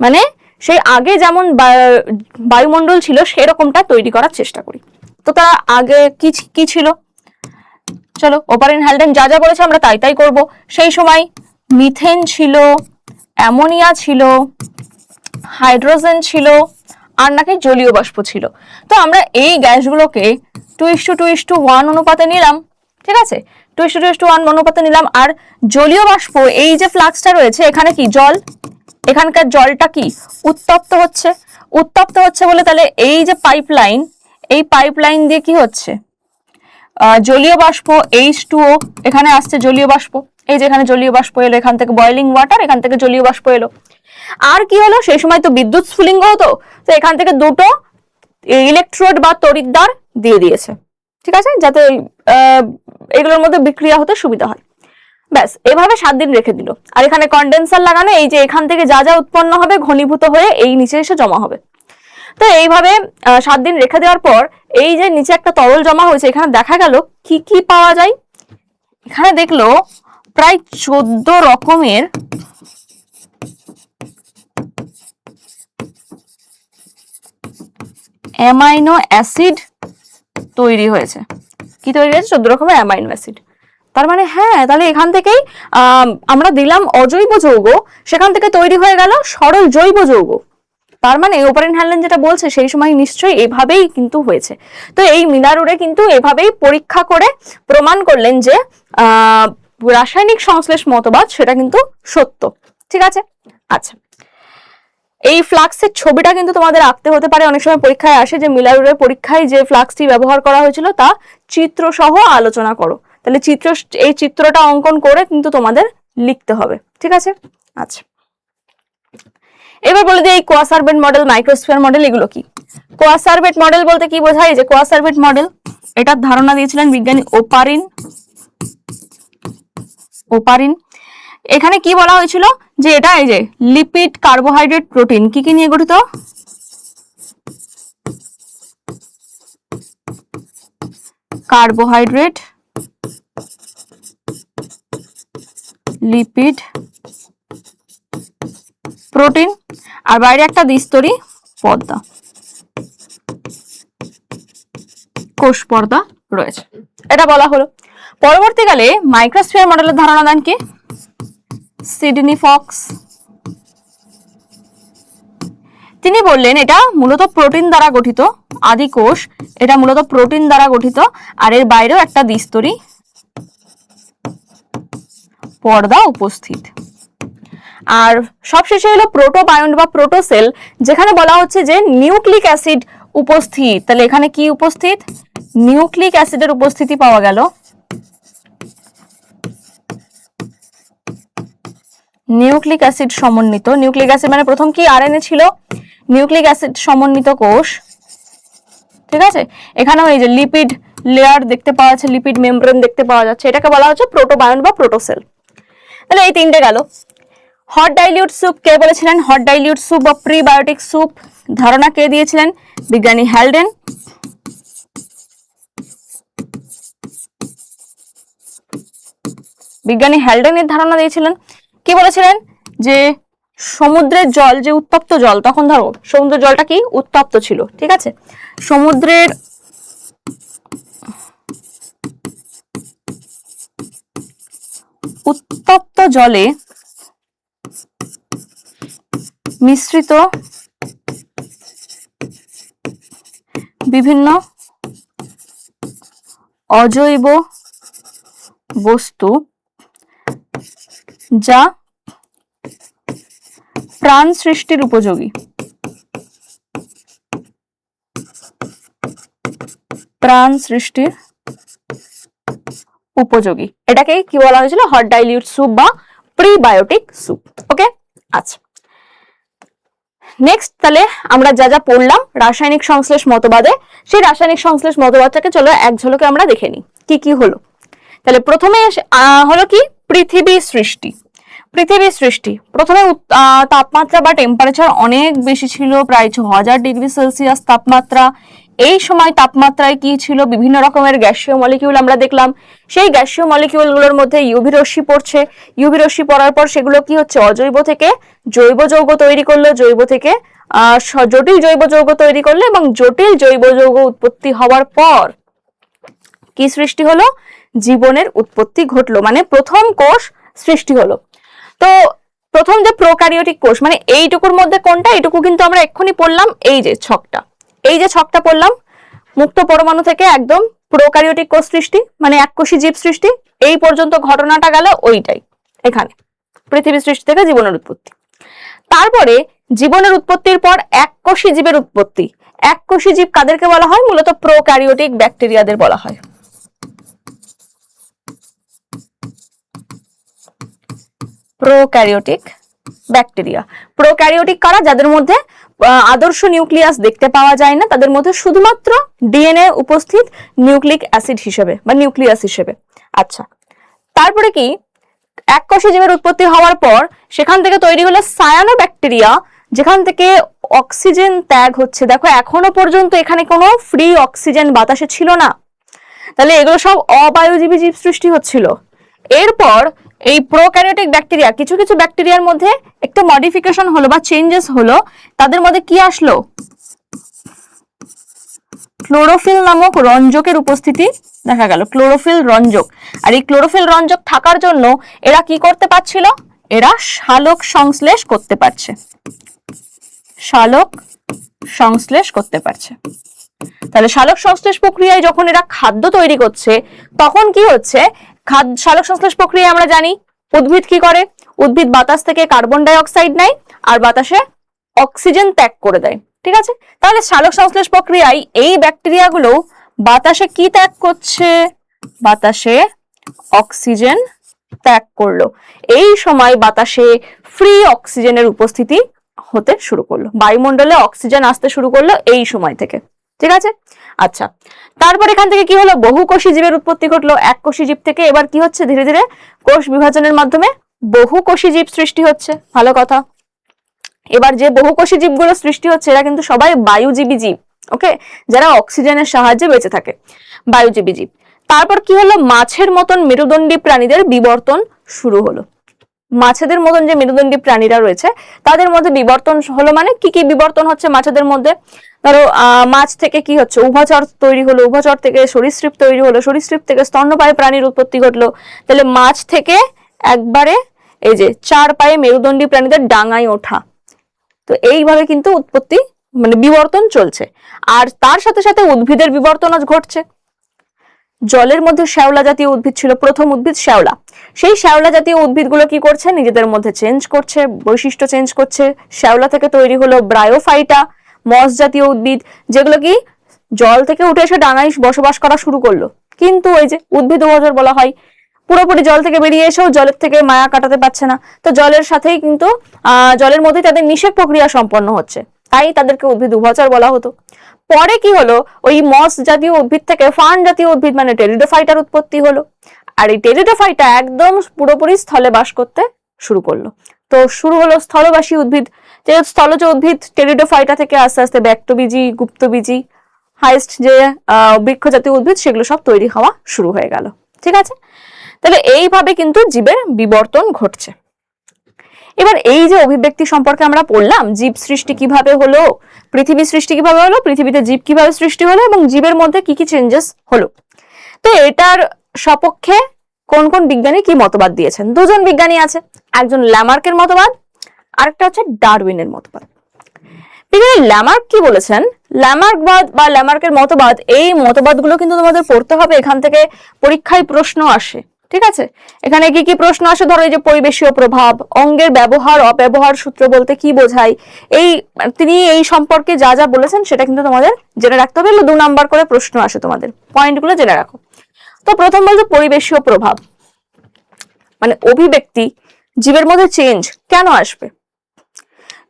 মানে সেই আগে যেমন বায়ুমণ্ডল ছিল সেরকমটা তৈরি করার চেষ্টা করি। তো তারা আগে কি ছিল? চলো, ওপারিন হ্যালডেন যা যা বলেছে আমরা তাই তাই করব। সেই সময় মিথেন ছিল, অ্যামোনিয়া ছিল, হাইড্রোজেন ছিল, আর নাকি জলীয় বাষ্প ছিল। তো আমরা এই গ্যাসগুলোকে 2:1 অনুপাতে নিলাম, ঠিক আছে? 2:1 অনুপাতে নিলাম। আর জলীয় বাষ্প, এই যে ফ্লাক্সটা রয়েছে এখানে কি জল, এখানকার জলটা কি উত্তপ্ত হচ্ছে। উত্তপ্ত হচ্ছে বলে তাহলে এই যে পাইপলাইন, এই পাইপলাইন দিয়ে কি হচ্ছে? জলীয় বাষ্প H2O, এখানে আসছে জলীয় বাষ্প, এই যে এখানে জলীয় বাষ্প এলো, এখান থেকে বয়েলিং ওয়াটার, এখান থেকে জলীয় বাষ্প এলো। আর কি হলো? সেই সময় তো বিদ্যুৎ স্ফুলিঙ্গ হতো, তো এখান থেকে দুটো ইলেকট্রোড বা তড়িৎদ্বার দিয়ে দিয়েছে, ঠিক আছে, যাতে এগুলোর মধ্যে বিক্রিয়া হতে সুবিধা হয়। ব্যাস, এভাবে 7 দিন রেখে দিল। আর এখানে কন্ডেন্সার লাগানো, এই যে এখান থেকে যা যা উৎপন্ন হবে ঘনীভূত হয়ে এই নিচে এসে জমা হবে। তো এইভাবে 7 দিন রেখে দেওয়ার পর এই যে নিচে একটা তরল জমা হয়েছে, এখানে দেখা গেল কি কি পাওয়া যায়। এখানে দেখলো প্রায় 14 রকমের অ্যামাইনো অ্যাসিড তৈরি হয়েছে। কি তৈরি হয়েছে? 14 রকমের অ্যামাইনো অ্যাসিড। তার মানে হ্যাঁ, তাহলে এখান থেকেই আমরা দিলাম অজৈব যৌগ, সেখান থেকে তৈরি হয়ে গেল সরল জৈব যৌগ। তার মানে ওপারিন হ্যালডেন যেটা বলছে সেই সময় নিশ্চয়ই এভাবেই কিন্তু হয়েছে। তো এই মিলার-উরে কিন্তু এভাবেই পরীক্ষা করে প্রমাণ করলেন যে রাসায়নিক সংশ্লেষ মতবাদ সেটা কিন্তু সত্য, ঠিক আছে? আচ্ছা, এই ফ্লাক্সের ছবিটা কিন্তু তোমাদের আঁকতে হতে পারে, অনেক সময় পরীক্ষায় আসে যে মিলার-উরে পরীক্ষায় যে ফ্লাক্সটি ব্যবহার করা হয়েছিল তা চিত্র সহ আলোচনা করো। তাহলে এই চিত্রটা অঙ্কন করে কিন্তু তোমাদের লিখতে হবে, ঠিক আছে? আচ্ছা, এবার বলে দিই এই কোয়াসারবেট মডেল, মাইক্রোস্ফিয়ার মডেল এগুলো কি। কোয়াসারবেট মডেল বলতে কি বোঝায়? যে কোয়াসারবেট মডেল, এটার ধারণা দিয়েছিলেন বিজ্ঞানী ওপারিন। এখানে কি বলা হয়েছিল? যে এটা এই যে লিপিড, কার্বোহাইড্রেট, প্রোটিন কি কি নিয়ে গঠিত? কার্বোহাইড্রেট, লিপিড, প্রোটিন, আর বাইরে একটা দ্বিস্তরী পর্দা, কোষ পর্দা রয়েছে, এটা বলা হলো। পরবর্তীকালে মাইক্রোস্ফিয়ার মডেলের ধারণা দেন কি? Sydney Fox. তিনি বললেন এটা মূলত প্রোটিন দ্বারা গঠিত, আদি কোষ এটা মূলত প্রোটিন দ্বারা গঠিত, আর এর বাইরেও একটা দ্বিস্তরী পর্দা উপস্থিত। আর সবশেষে হলো প্রোটোবায়ন্ট বা প্রোটোসেল, যেখানে বলা হচ্ছে যে নিউক্লিক অ্যাসিড উপস্থিত। তাহলে এখানে কি উপস্থিত? নিউক্লিক অ্যাসিডের উপস্থিতি পাওয়া গেল। নিউক্লিক অ্যাসিড সমন্বিত, নিউক্লিক অ্যাসিড মানে প্রথম কি আরএনএ ছিল, নিউক্লিক অ্যাসিড সমন্বিত কোষ, ঠিক আছে, এখানেও এই যে লিপিড লেয়ার দেখতে পাওয়া যাচ্ছে, লিপিড মেমব্রেন দেখতে পাওয়া যাচ্ছে, এটাকে বলা হচ্ছে প্রোটোবায়ন বা প্রোটোসেল। তাহলে এই তিনটে গেল। হট ডাইলিউট স্যুপ কে বলেছিলেন? হট ডাইলিউট স্যুপ বা প্রিবায়োটিক স্যুপ ধারণা কে দিয়েছিলেন? বিজ্ঞানী হ্যালডেন। বিজ্ঞানী হ্যালডেনের ধারণা দিয়েছিলেন। কি বলেছিলেন? যে সমুদ্রের জল, যে উত্তপ্ত জল, তখন ধরো সমুদ্রের জলটা কি উত্তপ্ত ছিল, ঠিক আছে, সমুদ্রের উত্তপ্ত জলে মিশ্রিত বিভিন্ন অজৈব বস্তু যা প্রাণ সৃষ্টির উপযোগী, প্রাণ সৃষ্টির উপযোগী, এটাকে কি বলা হয়েছিল? হট ডাইলিউট স্যুপ বা প্রিবায়োটিক স্যুপ। ওকে, আচ্ছা, নেক্সট তাহলে আমরা যা যা পড়লাম রাসায়নিক সংশ্লেষ মতবাদে, সেই রাসায়নিক সংশ্লেষ মতবাদটাকে চলো এক ঝলকে আমরা দেখে নিই কি কি হলো। তাহলে প্রথমে হলো কি? পৃথিবী সৃষ্টি। পৃথিবী সৃষ্টি প্রথমে তাপমাত্রা বা টেম্পারেচার অনেক বেশি ছিল, প্রায় 6000 ডিগ্রি সেলসিয়াস তাপমাত্রা। এই সময় তাপমাত্রায় কি ছিল? বিভিন্ন রকমের গ্যাসীয় মলিকিউল আমরা দেখলাম। সেই গ্যাসীয় মলিকিউল গুলোর মধ্যে ইউভি রশ্মি পড়ছে, ইউভি রশ্মি পড়ার পর সেগুলো কি হচ্ছে? অজৈব থেকে জৈব যৌগ তৈরি করলো, জৈব থেকে জটিল জৈব যৌগ তৈরি করলো, এবং জটিল জৈব যৌগ উৎপত্তি হওয়ার পর কি সৃষ্টি হলো? জীবনের উৎপত্তি ঘটলো, মানে প্রথম কোষ সৃষ্টি হলো। তো প্রথম যে প্রোক্যারিওটিক কোষ, মানে এইটুকুর মধ্যে কোনটা? এইটুকু কিন্তু আমরা এক্ষুনি পড়লাম, এই যে ছকটা, এই যে ছকটা পড়লাম, মুক্ত পরমাণু থেকে একদম প্রোক্যারিওটিক কোষ সৃষ্টি, মানে এককোষী জীব সৃষ্টি, এই পর্যন্ত ঘটনাটা গেল ওইটাই, এখানে পৃথিবী সৃষ্টি থেকে জীবনের উৎপত্তি। তারপরে জীবনের উৎপত্তির পর এককোষী জীবের উৎপত্তি। এককোষী জীব কাদেরকে বলা হয়? মূলত প্রোক্যারিওটিক ব্যাকটেরিয়াদের বলা হয়। Prokaryotic bacteria. প্রোক্যারিওটিক কারা? যাদের মধ্যে আদর্শ নিউক্লিয়াস দেখতে পাওয়া যায় না, তাদের মধ্যে শুধুমাত্র ডিএনএ উপস্থিত নিউক্লিক অ্যাসিড হিসেবে বা নিউক্লিয়াস হিসেবে। আচ্ছা, তারপরে কি? এককোষী জীবের উৎপত্তি হওয়ার পর সেখান থেকে তৈরি হলো সায়ানোব্যাকটেরিয়া, যেখান থেকে অক্সিজেন ত্যাগ হচ্ছে। দেখো এখনো পর্যন্ত এখানে কোনো ফ্রি অক্সিজেন বাতাসে ছিল না, তাহলে এগুলো সব অবায়ুজীবী জীব সৃষ্টি হচ্ছিল। এরপর এই প্রোক্যারিওটিক ব্যাকটেরিয়া, কিছু কিছু ব্যাকটেরিয়ার মধ্যে একটু মডিফিকেশন হলো বা চেঞ্জেস হলো, তাদের মধ্যে কি আসলো? ক্লোরোফিল নামক রঞ্জকের উপস্থিতি দেখা গেল, ক্লোরোফিল রঞ্জক। আর এই ক্লোরোফিল রঞ্জক থাকার জন্য এরা কি করতে পারছিল? এরা সালোক সংশ্লেষ করতে পারছে, সালোক সংশ্লেষ করতে পারছে। তাহলে সালোক সংশ্লেষ প্রক্রিয়ায় যখন এরা খাদ্য তৈরি করছে, তখন কি হচ্ছে? সালোক সংশ্লেষ প্রক্রিয়ায় আমরা জানি উদ্ভিদ কি করে? উদ্ভিদ বাতাস থেকে কার্বন ডাই অক্সাইড নেয় আর বাতাসে অক্সিজেন ত্যাগ করে দেয়, ঠিক আছে? তাহলে সালোক সংশ্লেষ প্রক্রিয়ায় এই ব্যাকটেরিয়াগুলো বাতাসে কি ত্যাগ করছে? বাতাসে অক্সিজেন ত্যাগ করলো। এই সময় বাতাসে ফ্রি অক্সিজেনের উপস্থিতি হতে শুরু করলো, বায়ুমণ্ডলে অক্সিজেন আসতে শুরু করলো এই সময় থেকে, ঠিক আছে? আচ্ছা, তারপর এখান থেকে কি হলো? বহুকোষী জীবের উৎপত্তি ঘটলো। এককোষী জীব থেকে এবার কি হচ্ছে? ধীরে ধীরে কোষ বিভাজনের মাধ্যমে বহুকোষী জীব সৃষ্টি হচ্ছে। ভালো কথা। এবার যে বহুকোষী জীবগুলো সৃষ্টি হচ্ছে এরা কিন্তু সবাই বায়ুজীবী জীব, ওকে, যারা অক্সিজেনের সাহায্যে বেঁচে থাকে, বায়ুজীবী জীব। তারপর কি হলো? মাছের মতন মেরুদণ্ডী প্রাণীদের বিবর্তন শুরু হলো। মাছেদের মতন যে মেরুদণ্ডী প্রাণীরা রয়েছে তাদের মধ্যে বিবর্তন হলো। মানে কি কি বিবর্তন হচ্ছে মাছেদের মধ্যে? ধরো মাছ থেকে কি হচ্ছে? উভচর তৈরি হলো, উভচর থেকে সরীসৃপ তৈরি হলো, সরীসৃপ থেকে স্তন্যপায়ী প্রাণীর উৎপত্তি ঘটলো। তাহলে মাছ থেকে একবারে এই যে 4 পায়ে মেরুদণ্ডী প্রাণীদের ডাঙায় ওঠা। তো এইভাবে কিন্তু উৎপত্তি মানে বিবর্তন চলছে। আর তার সাথে সাথে উদ্ভিদের বিবর্তনও ঘটছে। জলের মধ্যে শ্যাওলা জাতীয় উদ্ভিদ ছিল, প্রথম উদ্ভিদ শ্যাওলা। সেই শ্যাওলা জাতীয় উদ্ভিদগুলো কি করছে? নিজেদের মধ্যে চেঞ্জ করছে, বৈশিষ্ট্য চেঞ্জ করছে। শ্যাওলা থেকে তৈরি হলো ব্রায়োফাইটা, মস জাতীয় উদ্ভিদ, যেগুলো কি জল থেকে উঠে এসে ডাঙায় বসবাস করা শুরু করলো। কিন্তু ওই যে উদ্ভিদ উভচর বলা হয়, পুরোপুরি জল থেকে বেরিয়ে এসেও জলের থেকে মায়া কাটাতে পারছে না, তো জলের সাথেই কিন্তু জলের মধ্যে তাদের নিষেক প্রক্রিয়া সম্পন্ন হচ্ছে। তাই তাদেরকে উদ্ভিদ উভচর বলা হতো। পরে কি হলো, ওই মস জাতীয় উদ্ভিদ থেকে ফার্ন জাতীয় উদ্ভিদ মানে টেরিডোফাইটার উৎপত্তি হলো। আর এই টেরিডোফাইটা একদম পুরোপুরি স্থলে বাস করতে শুরু করলো। তো শুরু হলো স্থলবাসী উদ্ভিদ। যে স্থলজ উদ্ভিদ টেরিডোফাইটা থেকে আস্তে আস্তে ব্যক্তবীজী, গুপ্তবীজী, হাইস্ট যে বৃক্ষ জাতীয় উদ্ভিদ সেগুলো সব তৈরি হওয়া শুরু হয়ে গেল। ঠিক আছে, তাহলে এইভাবে কিন্তু জীবের বিবর্তন ঘটছে। এবার এই যে অভিব্যক্তি সম্পর্কে আমরা পড়লাম, জীব সৃষ্টি কিভাবে হলো, পৃথিবী সৃষ্টি কিভাবে হলো, পৃথিবীতে জীব কিভাবে সৃষ্টি হলো এবং জীবের মধ্যে কি কি চেঞ্জেস হলো। তো এটার সপক্ষে কোন কোন বিজ্ঞানী কি মতবাদ দিয়েছেন? দুজন বিজ্ঞানী আছে, একজন ল্যামার্কের মতবাদ, আরেকটা হচ্ছে ডারউইনের মতবাদ। বিজ্ঞানী ল্যামার্ক কি বলেছেন? ল্যামার্কবাদ বা ল্যামার্কের মতবাদ, এই মতবাদগুলো কিন্তু তোমাদের পড়তে হবে, এখান থেকে পরীক্ষায় প্রশ্ন আসে। ঠিক আছে, এখানে কি কি প্রশ্ন আসে? ধরো এই যে পরিবেশীয় প্রভাব, অঙ্গের ব্যবহার অব্যবহার সূত্র বলতে কি বোঝায়, তিনি এই সম্পর্কে যা যা বলেছেন সেটা কিন্তু তোমাদের জেনে রাখতে হবে। 2 নাম্বার করে প্রশ্ন আসে, তোমাদের পয়েন্টগুলো জেনে রাখো। তো প্রথম বলছে পরিবেশীয় প্রভাব, মানে অভিব্যক্তি, জীবের মধ্যে চেঞ্জ কেন আসবে?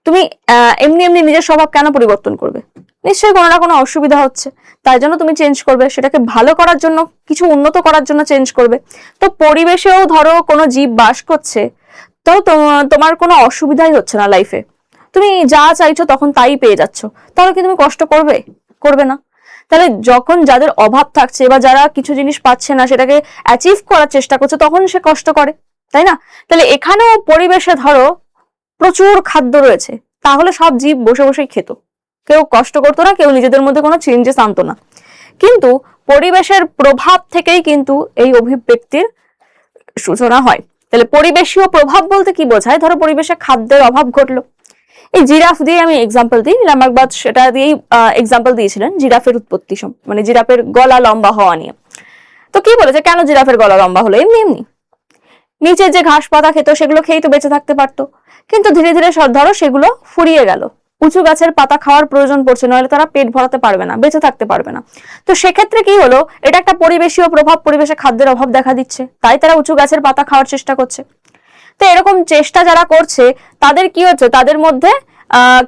তুমি এমনি এমনি নিজের স্বভাব কেন পরিবর্তন করবে? নিশ্চয়ই কোনো না কোনো অসুবিধা হচ্ছে, তাই জন্য তুমি চেঞ্জ করবে, সেটাকে ভালো করার জন্য, কিছু উন্নত করার জন্য চেঞ্জ করবে। তো পরিবেশেও ধরো কোনো জীব বাস করছে, তো তোমার কোনো অসুবিধাই হচ্ছে না লাইফে, তুমি যা চাইছো তখন তাই পেয়ে যাচ্ছ, তাহলে কি তুমি কষ্ট করবে? করবে না। তাহলে যখন যাদের অভাব থাকছে বা যারা কিছু জিনিস পাচ্ছে না, সেটাকে অ্যাচিভ করার চেষ্টা করছে, তখন সে কষ্ট করে, তাই না? তাহলে এখানেও পরিবেশে ধরো প্রচুর খাদ্য রয়েছে, তাহলে সব জীব বসে বসেই খেত, কেউ কষ্ট করতো না, কেউ নিজেদের মধ্যে কোনো চেঞ্জেস আনতো না। কিন্তু পরিবেশের প্রভাব থেকেই কিন্তু এই অভিব্যক্তির সূচনা হয়। তাহলে পরিবেশীয় প্রভাব বলতে কি বোঝায়? ধরো পরিবেশে খাদ্যের অভাব ঘটলো, এই জিরাফ দিয়ে আমি এক্সাম্পল দিই, ল্যামার্কবাদ সেটা দিয়েই এক্সাম্পল দিয়েছিলেন জিরাফের উৎপত্তি, মানে জিরাফের গলা লম্বা হওয়া নিয়ে। তো কি বলেছে, কেন জিরাফের গলা লম্বা হলো? এমনি এমনি নিচে যে ঘাস পাতা খেত সেগুলো খেয়েই তো বেঁচে থাকতে পারতো, কিন্তু ধীরে ধীরে ধরো সেগুলো ফুরিয়ে গেল, উঁচু গাছের পাতা খাওয়ার প্রয়োজন পড়ছে, নইলে তারা পেট ভরাতে পারবে না, বেঁচে থাকতে পারবে না। তো সেক্ষেত্রে কি হলো, এটা একটা পরিবেশীয় প্রভাব, পরিবেশে খাদ্যের অভাব দেখা দিচ্ছে, তাই তারা উঁচু গাছের পাতা খাওয়ার চেষ্টা করছে। তো এরকম চেষ্টা যারা করছে তাদের কি হচ্ছে, তাদের মধ্যে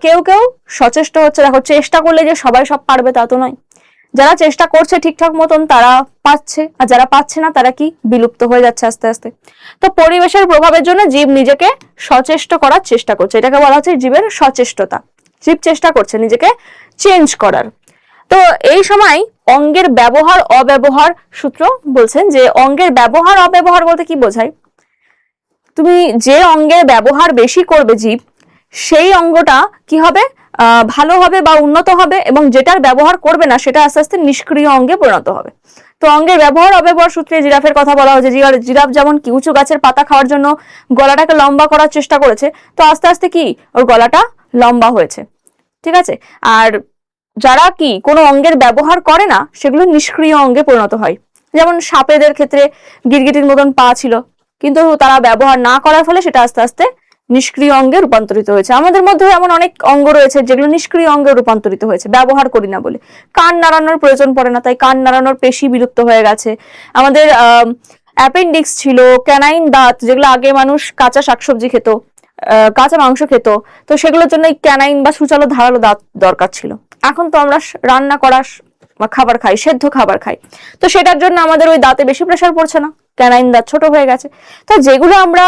কেউ কেউ সচেষ্ট হচ্ছে। দেখো, চেষ্টা করলে যে সবাই সব পারবে তা তো নয়, যারা চেষ্টা করছে ঠিকঠাক মতন তারা পাচ্ছে, আর যারা পাচ্ছে না তারা কি বিলুপ্ত হয়ে যাচ্ছে আস্তে আস্তে। তো পরিবেশের প্রভাবের জন্য জীব নিজেকে সচেষ্ট করার চেষ্টা করছে, এটাকে বলা হচ্ছে জীবের সচেষ্টতা। জীব চেষ্টা করছে নিজেকে চেঞ্জ করার। তো এই সময় অঙ্গের ব্যবহার অব্যবহার সূত্র বলছেন যে অঙ্গের ব্যবহার অব্যবহার বলতে কি বোঝায়? তুমি যে অঙ্গের ব্যবহার বেশি করবে জীব, সেই অঙ্গটা কি হবে, ভালো হবে বা উন্নত হবে, এবং যেটার ব্যবহার করবে না সেটা আস্তে আস্তে নিষ্ক্রিয় অঙ্গে পরিণত হবে। তো অঙ্গের ব্যবহার অব্যবহার সূত্রে জিরাফের কথা বলা হয়েছে। জিরাফ যেমন কি উঁচু গাছের পাতা খাওয়ার জন্য গলাটাকে লম্বা করার চেষ্টা করেছে, তো আস্তে আস্তে কি ওর গলাটা লম্বা হয়েছে। ঠিক আছে, আর যারা কি কোনো অঙ্গের ব্যবহার করে না সেগুলো নিষ্ক্রিয় অঙ্গে পরিণত হয়। যেমন সাপেদের ক্ষেত্রে গিরগিটির মতন পা ছিল, কিন্তু তারা ব্যবহার না করার ফলে সেটা আস্তে আস্তে নিষ্ক্রিয় অঙ্গে রূপান্তরিত হয়েছে। আমাদের মধ্যে এমন অনেক অঙ্গ রয়েছে যেগুলো নিষ্ক্রিয় অঙ্গে রূপান্তরিত হয়েছে, ব্যবহার করি না বলে। কান নাড়ানোর প্রয়োজন পড়ে না, তাই কান নাড়ানোর পেশি বিলুপ্ত হয়ে গেছে। আমাদের অ্যাপেন্ডিক্স ছিল, ক্যানাইন দাঁত, যেগুলো আগে মানুষ কাঁচা শাকসবজি খেত, কাঁচা মাংস খেত, তো সেগুলোর জন্য ক্যানাইন বা সুচালো ধারালো দাঁত দরকার ছিল। এখন তো আমরা রান্না করা খাবার খাই, সেদ্ধ খাবার খাই, তো সেটার জন্য আমাদের ওই দাঁতে বেশি প্রেসার পড়ছে না, ক্যানাইন দাঁত ছোট হয়ে গেছে। তো যেগুলো আমরা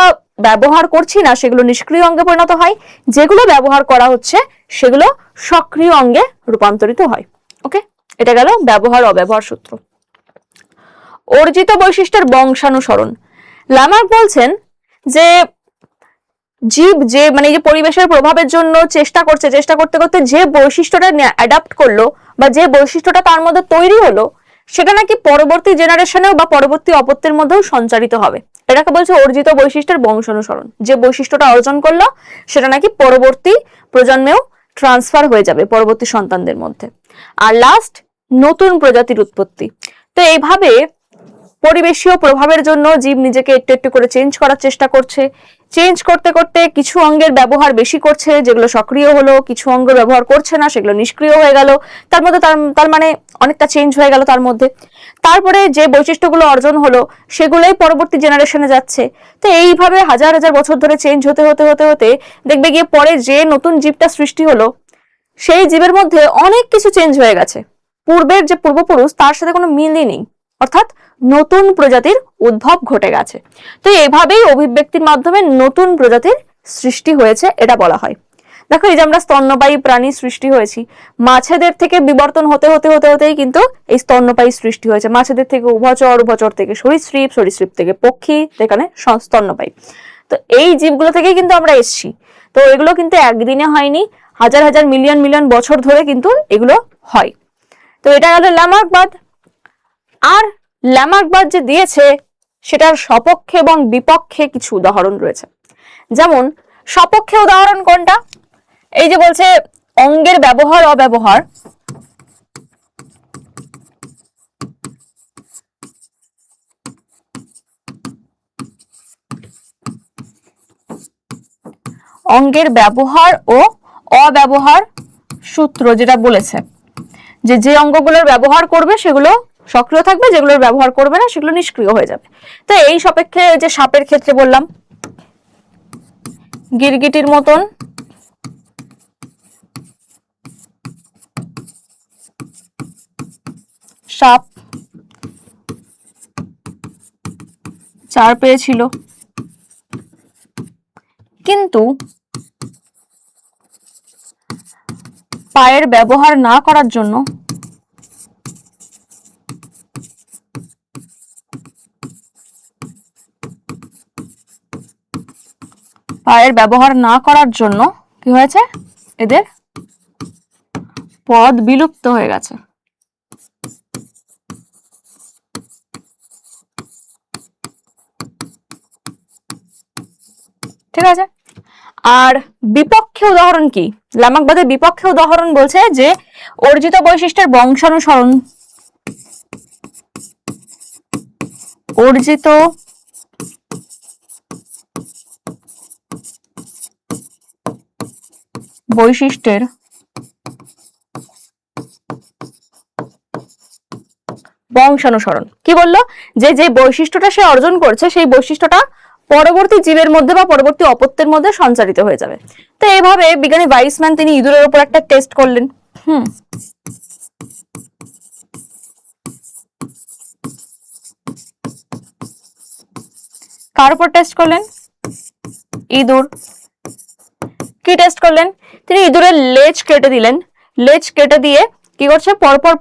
ব্যবহার করছি না সেগুলো নিষ্ক্রিয় অঙ্গে পরিণত হয়, যেগুলো ব্যবহার করা হচ্ছে সেগুলো সক্রিয় অঙ্গে রূপান্তরিত হয়। ওকে, এটা গেল ব্যবহার অব্যবহার সূত্র। অর্জিত বৈশিষ্ট্যের বংশানুসরণ। ল্যামার্ক বলছেন যে জীব যে মানে যে পরিবেশের প্রভাবের জন্য চেষ্টা করতে করতে যে বৈশিষ্ট্যটা অ্যাডাপ্ট করলো বা যে বৈশিষ্ট্যটা তার মধ্যে তৈরি হলো, সেটা নাকি পরবর্তী জেনারেশনেও বা পরবর্তী অপত্যের মধ্যেও সঞ্চারিত হবে। এটাকে বলছে অর্জিত বৈশিষ্ট্যের বংশানুসরণ। যে বৈশিষ্ট্যটা অর্জন করলো সেটা নাকি পরবর্তী প্রজন্মেও ট্রান্সফার হয়ে যাবে পরবর্তী সন্তানদের মধ্যে। আর লাস্ট, নতুন প্রজাতির উৎপত্তি। তো এইভাবে পরিবেশীয় প্রভাবের জন্য জীব নিজেকে একটু একটু করে চেঞ্জ করার চেষ্টা করছে। চেঞ্জ করতে করতে কিছু অঙ্গের ব্যবহার বেশি করছে, যেগুলো সক্রিয় হলো, কিছু অঙ্গ ব্যবহার করছে না, সেগুলো নিষ্ক্রিয় হয়ে গেল। তার মধ্যে তার মানে অনেকটা চেঞ্জ হয়ে গেল তার মধ্যে। তারপরে যে বৈশিষ্ট্যগুলো অর্জন হলো সেগুলোই পরবর্তী জেনারেশনে যাচ্ছে। তো এইভাবে হাজার হাজার বছর ধরে চেঞ্জ হতে হতে হতে হতে দেখবে গিয়ে পরে যে নতুন জীবটা সৃষ্টি হলো সেই জীবের মধ্যে অনেক কিছু চেঞ্জ হয়ে গেছে, পূর্বের যে পূর্বপুরুষ তার সাথে কোনো মিলই নেই, অর্থাৎ নতুন প্রজাতির উদ্ভব ঘটে গেছে। তো এভাবেই অভিব্যক্তির মাধ্যমে নতুন প্রজাতির সৃষ্টি হয়েছে এটা বলা হয়। দেখো এই যে আমরা স্তন্যপায়ী প্রাণী সৃষ্টি হয়েছি, মাছেদের থেকে বিবর্তন হতে হতে হতে হতেই কিন্তু এই স্তন্যপায়ী সৃষ্টি হয়েছে। মাছেদের থেকে উভচর, উভচর থেকে সরীসৃপ, সরীসৃপ থেকে পক্ষী, এখানে স্তন্যপায়ী। তো এই জীবগুলো থেকেই কিন্তু আমরা এসেছি। তো এগুলো কিন্তু একদিনে হয়নি, হাজার হাজার মিলিয়ন মিলিয়ন বছর ধরে কিন্তু এগুলো হয়। তো এটা গেল ল্যামার্কবাদ। আর ল্যামার্কবাদ যে দিয়েছে সেটার সপক্ষে এবং বিপক্ষে কিছু উদাহরণ রয়েছে। যেমন সপক্ষে উদাহরণ কোনটা? এই যে বলছে অঙ্গের ব্যবহার অব্যবহার, অঙ্গের ব্যবহার ও অব্যবহার সূত্র যেটা বলেছে যে যে অঙ্গগুলোর ব্যবহার করবে সেগুলো সক্রিয় থাকবে, যেগুলোর ব্যবহার করবে না সেগুলো নিষ্ক্রিয় হয়ে যাবে। তো এই সাপেক্ষে যে সাপের ক্ষেত্রে বললাম গিরগিটির মতন সাপ 4 পেয়েছিল, কিন্তু পায়ের ব্যবহার না করার জন্য কি হয়েছে, এদের পদ বিলুপ্ত হয়ে গেছে। ঠিক আছে। আর বিপক্ষে উদাহরণ কি? ল্যামার্কবাদের বিপক্ষে উদাহরণ বলছে যে অর্জিত বৈশিষ্ট্যের বংশানুসরণ, অর্জিত বৈশিষ্ট্যের বংশানুসরণ। কি বললো? যে যে বৈশিষ্ট্যটা সে অর্জন করছে সেই বৈশিষ্ট্যটা পরবর্তী জীবের মধ্যে বা পরবর্তী অপত্যের মধ্যে সঞ্চারিত হয়ে যাবে। তো এইভাবে বিজ্ঞানী ওয়াইসম্যান তিনি ইঁদুরের উপর একটা টেস্ট করলেন। কার উপর টেস্ট করলেন? ইঁদুর। কি টেস্ট করলেন? তিনি ইঁদুরের লেজ কেটে দিলেন। লেজ কেটে দিয়ে কি করছে, পরপর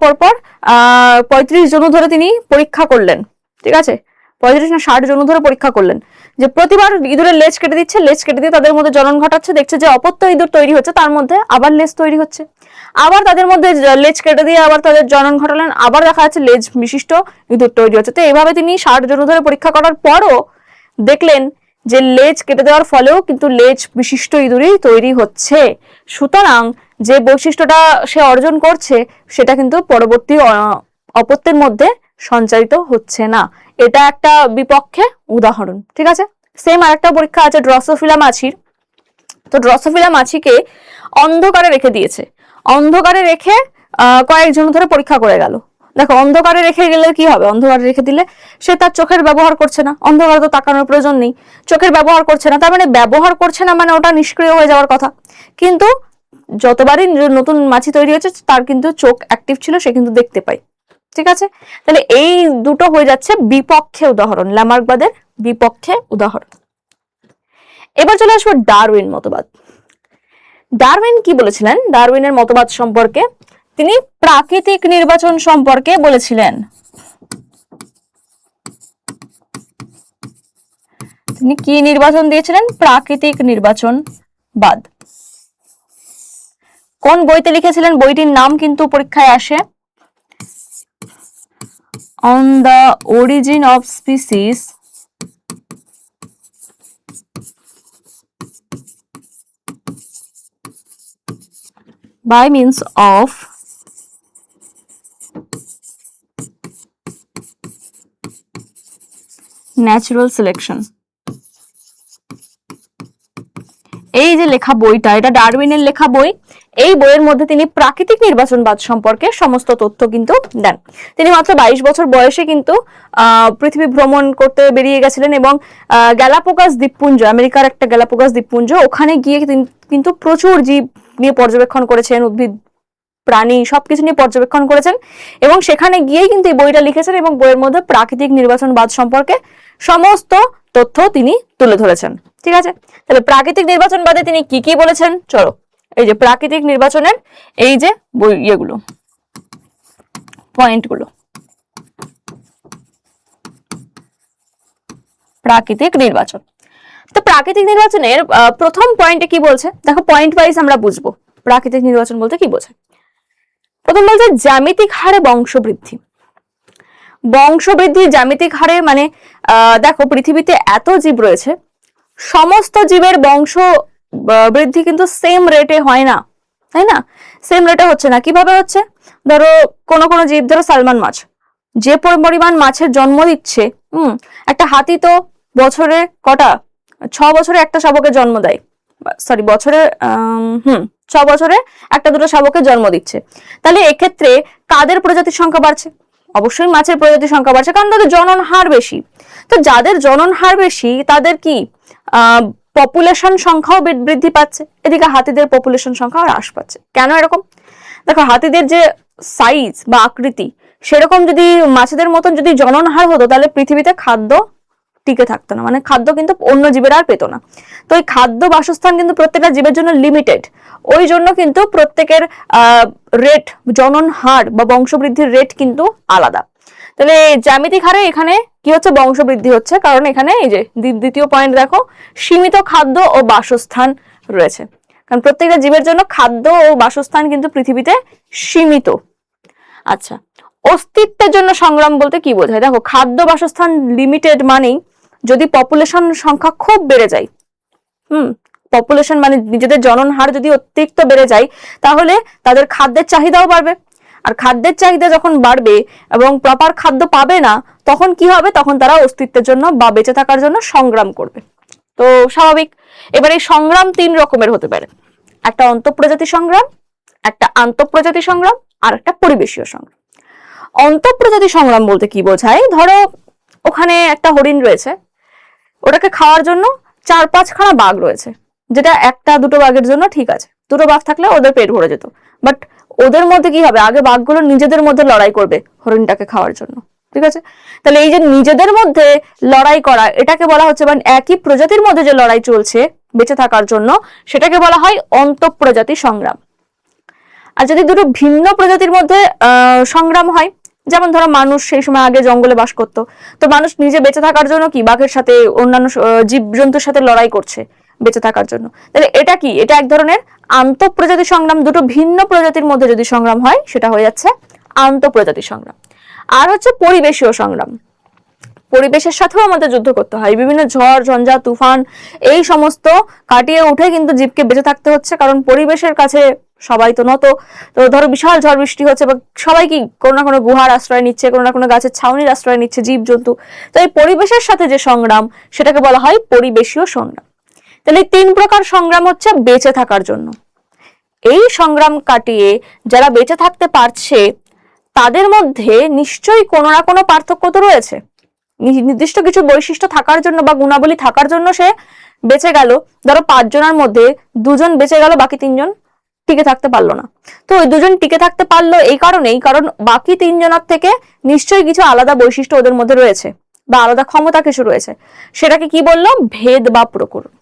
35 জন ধরে তিনি পরীক্ষা করলেন। ঠিক আছে, 35 না 60 জন ধরে পরীক্ষা করলেন, যে প্রতিবার ইঁদুরের লেজ কেটে দিচ্ছে, লেজ কেটে দিয়ে তাদের মধ্যে জনন ঘটাচ্ছে, দেখছে যে অপত্য ইঁদুর তৈরি হচ্ছে, তার মধ্যে আবার লেজ তৈরি হচ্ছে, আবার তাদের মধ্যে লেজ কেটে দিয়ে আবার তাদের জনন ঘটালেন, আবার দেখা যাচ্ছে লেজ বিশিষ্ট ইঁদুর তৈরি হচ্ছে। তো এইভাবে তিনি 60 জন ধরে পরীক্ষা করার পরও দেখলেন যে লেজ কেটে দেওয়ার ফলেও কিন্তু লেজ বিশিষ্ট ইঁদুরই তৈরি হচ্ছে। সুতরাং যে বৈশিষ্ট্যটা সে অর্জন করছে সেটা কিন্তু পরবর্তী অপত্যের মধ্যে সঞ্চারিত হচ্ছে না। এটা একটা বিপক্ষে উদাহরণ। ঠিক আছে। সেম আরেকটা পরীক্ষা আছে ড্রসোফিলা মাছির। তো ড্রসোফিলা মাছিকে অন্ধকারে রেখে দিয়েছে, অন্ধকারে রেখে কয়েকজন ধরে পরীক্ষা করে গেল। দেখো অন্ধকারে রেখে গেলে কি হবে? অন্ধকারে রেখে দিলে সে তার চোখের ব্যবহার করছে না, অন্ধকারে তো তাকানোর প্রয়োজন নেই, চোখের ব্যবহার করছে না, তার মানে ব্যবহার করছে না মানে ওটা নিষ্ক্রিয় হয়ে যাওয়ার কথা। কিন্তু যতবারই নতুন মাছি তৈরি হয়েছে তার কিন্তু চোখ অ্যাক্টিভ ছিল, সে কিন্তু দেখতে পায়। ঠিক আছে, তাহলে এই দুটো হয়ে যাচ্ছে বিপক্ষে উদাহরণ, ল্যামার্কবাদের বিপক্ষে উদাহরণ। এবার চলে আসবো ডারউইন মতবাদ। ডারউইন কি বলেছিলেন? ডারউইনের মতবাদ সম্পর্কে তিনি প্রাকৃতিক নির্বাচন সম্পর্কে বলেছিলেন। তিনি কি নির্বাচন দিয়েছিলেন? প্রাকৃতিক নির্বাচনবাদ। কোন বইতে লিখেছিলেন? বইটির নাম কিন্তু পরীক্ষায় আসে, on the origin of species by means of natural selection। এই যে লেখা বইটা, এটা ডারউইনের লেখা বই। এই বইয়ের মধ্যে তিনি প্রাকৃতিক নির্বাচনবাদ সম্পর্কে সমস্ত তথ্য কিন্তু দেন। তিনি মাত্র 22 বছর বয়সে কিন্তু পৃথিবী ভ্রমণ করতে বেরিয়ে গেছিলেন এবং গ্যালাপাগোস দ্বীপপুঞ্জ, আমেরিকার একটা গ্যালাপাগোস দ্বীপপুঞ্জ, ওখানে গিয়ে কিন্তু প্রচুর জীব নিয়ে পর্যবেক্ষণ করেছেন, উদ্ভিদ প্রাণী সবকিছু নিয়ে পর্যবেক্ষণ করেছেন, এবং সেখানে গিয়েই কিন্তু এই বইটা লিখেছেন এবং বইয়ের মধ্যে প্রাকৃতিক নির্বাচনবাদ সম্পর্কে সমস্ত তথ্য তিনি তুলে ধরেছেন। ঠিক আছে, তাহলে প্রাকৃতিক নির্বাচনবাদে তিনি কি কি বলেছেন, চলো এই যে প্রাকৃতিক নির্বাচনের এই যে বই ইয়েগুলো পয়েন্টগুলো, প্রাকৃতিক নির্বাচন। তো প্রাকৃতিক নির্বাচনের প্রথম পয়েন্টে কি বলছে দেখো, পয়েন্ট ওয়াইজ আমরা বুঝবো প্রাকৃতিক নির্বাচন বলতে কি বোঝায়। প্রথম বলছে জ্যামিতিক হারে বংশবৃদ্ধি। বংশবৃদ্ধি জ্যামিতিক হারে মানে দেখো পৃথিবীতে এত জীব রয়েছে, সমস্ত জীবের বংশ বৃদ্ধি কিন্তু সেম রেটে হয় না, তাই না? সেম রেটে হচ্ছে না। কিভাবে হচ্ছে, ধরো কোনো কোনো জীব, ধরো সালমান মাছ, যে পরিমাণ মাছের জন্ম দিচ্ছে, একটা হাতি তো বছরে কটা, 6 বছরে একটা শাবকের জন্ম দেয়, সরি বছরে 6 বছরে একটা দুটো শাবকের জন্ম দিচ্ছে। তাহলে এক্ষেত্রে কাদের প্রজাতির সংখ্যা বাড়ছে? অবশ্যই মাছের প্রজাতির সংখ্যা বাড়ছে, কারণ তাদের জনন হার বেশি। তো যাদের জনন হার বেশি তাদের কি পপুলেশন সংখ্যাও বৃদ্ধি পাচ্ছে, এদিকে হাতিদের পপুলেশন সংখ্যা হ্রাস পাচ্ছে। কেন এরকম? দেখো হাতিদের যে সাইজ বা আকৃতি, সেরকম যদি মাছেদের মতন যদি জনন হার হতো তাহলে পৃথিবীতে খাদ্য টিকে থাকতো না, মানে খাদ্য কিন্তু অন্য জীবের আর পেতো না। তো এই খাদ্য বাসস্থান কিন্তু প্রত্যেকটা জীবের জন্য লিমিটেড, ওই জন্য কিন্তু প্রত্যেকের রেট, জনন হার বা বংশবৃদ্ধির রেট কিন্তু আলাদা। তাহলে জ্যামিতিক হারে এখানে কি হচ্ছে, বংশবৃদ্ধি হচ্ছে, কারণ এখানে এই যে দ্বিতীয় পয়েন্ট দেখো, সীমিত খাদ্য ও বাসস্থান রয়েছে, কারণ প্রত্যেকটা জীবের জন্য খাদ্য ও বাসস্থান কিন্তু পৃথিবীতে সীমিত। আচ্ছা, অস্তিত্বের জন্য সংগ্রাম বলতে কি বোঝায়? দেখো খাদ্য বাসস্থান লিমিটেড মানেই যদি পপুলেশন সংখ্যা খুব বেড়ে যায়, পপুলেশন মানে নিজেদের জনন হার যদি অতিরিক্ত বেড়ে যায়, তাহলে তাদের খাদ্যের চাহিদাও বাড়বে, আর খাদ্যের চাহিদা যখন বাড়বে এবং প্রপার খাদ্য পাবে না, তখন কি হবে, তখন তারা অস্তিত্বের জন্য বা বেঁচে থাকার জন্য সংগ্রাম করবে। তো স্বাভাবিক। এবার এই সংগ্রাম 3 রকমের হতে পারে, একটা অন্তঃপ্রজাতি সংগ্রাম, একটা আন্তঃপ্রজাতি সংগ্রাম, আর একটা পরিবেশীয় সংগ্রাম। অন্তঃপ্রজাতি সংগ্রাম বলতে কি বোঝায়, ধরো ওখানে একটা হরিণ রয়েছে, ওটাকে খাওয়ার জন্য 4-5 খানা বাঘ রয়েছে, যেটা একটা দুটো বাঘের জন্য ঠিক আছে, দুটো বাঘ থাকলে ওদের পেট ভরে যেত। বাট ওদের মধ্যে কি হবে, আগে বাঘগুলো নিজেদের মধ্যে লড়াই করবে হরিণটাকে খাওয়ার জন্য, ঠিক আছে? তাহলে এই যে নিজেদের মধ্যে লড়াই করা, এটাকে বলা হচ্ছে, মানে একই প্রজাতির মধ্যে যে লড়াই চলছে বেঁচে থাকার জন্য, সেটাকে বলা হয় অন্তঃপ্রজাতি সংগ্রাম। আর যদি দুটো ভিন্ন প্রজাতির মধ্যে সংগ্রাম হয়, যেমন ধরো মানুষ সেই সময় আগে জঙ্গলে বাস করতো, তো মানুষ নিজে বেঁচে থাকার জন্য কি বাঘের সাথে অন্যান্য জীবজন্তুর সাথে লড়াই করছে বেঁচে থাকার জন্য, তাহলে এটা কি, এটা এক ধরনের আন্তঃপ্রজাতি সংগ্রাম। দুটো ভিন্ন প্রজাতির মধ্যে যদি সংগ্রাম হয় সেটা হয়ে যাচ্ছে আন্তঃপ্রজাতি সংগ্রাম। আর হচ্ছে পরিবেশীয় সংগ্রাম, পরিবেশের সাথেও আমাদের যুদ্ধ করতে হয়, বিভিন্ন ঝড় ঝঞ্ঝা তুফান এই সমস্ত কাটিয়ে উঠে কিন্তু জীবকে বেঁচে থাকতে হচ্ছে, কারণ পরিবেশের কাছে সবাই তো নত। তো ধরো বিশাল ঝড় বৃষ্টি হচ্ছে, বা সবাই কি কোনো না কোনো গুহার আশ্রয় নিচ্ছে, কোনো না কোনো গাছের ছাউনির আশ্রয় নিচ্ছে জীব জন্তু। তো এই পরিবেশের সাথে যে সংগ্রাম, সেটাকে বলা হয় পরিবেশীয় সংগ্রাম। তাহলে 3 প্রকার সংগ্রাম হচ্ছে বেঁচে থাকার জন্য। এই সংগ্রাম কাটিয়ে যারা বেঁচে থাকতে পারছে, তাদের মধ্যে নিশ্চয়ই কোনো না কোনো পার্থক্য তো রয়েছে, নির্দিষ্ট কিছু বৈশিষ্ট্য থাকার জন্য বা গুণাবলী থাকার জন্য সে বেঁচে গেল। ধরো 5 জনের মধ্যে 2 জন বেঁচে গেল, বাকি 3 জন টিকে থাকতে পারলো না। তো ওই 2 জন টিকে থাকতে পারলো এই কারণেই, কারণ বাকি 3 জনের থেকে নিশ্চয়ই কিছু আলাদা বৈশিষ্ট্য ওদের মধ্যে রয়েছে বা আলাদা ক্ষমতা কিছু রয়েছে। সেটাকে কি বললো, ভেদ বা প্রকরণ।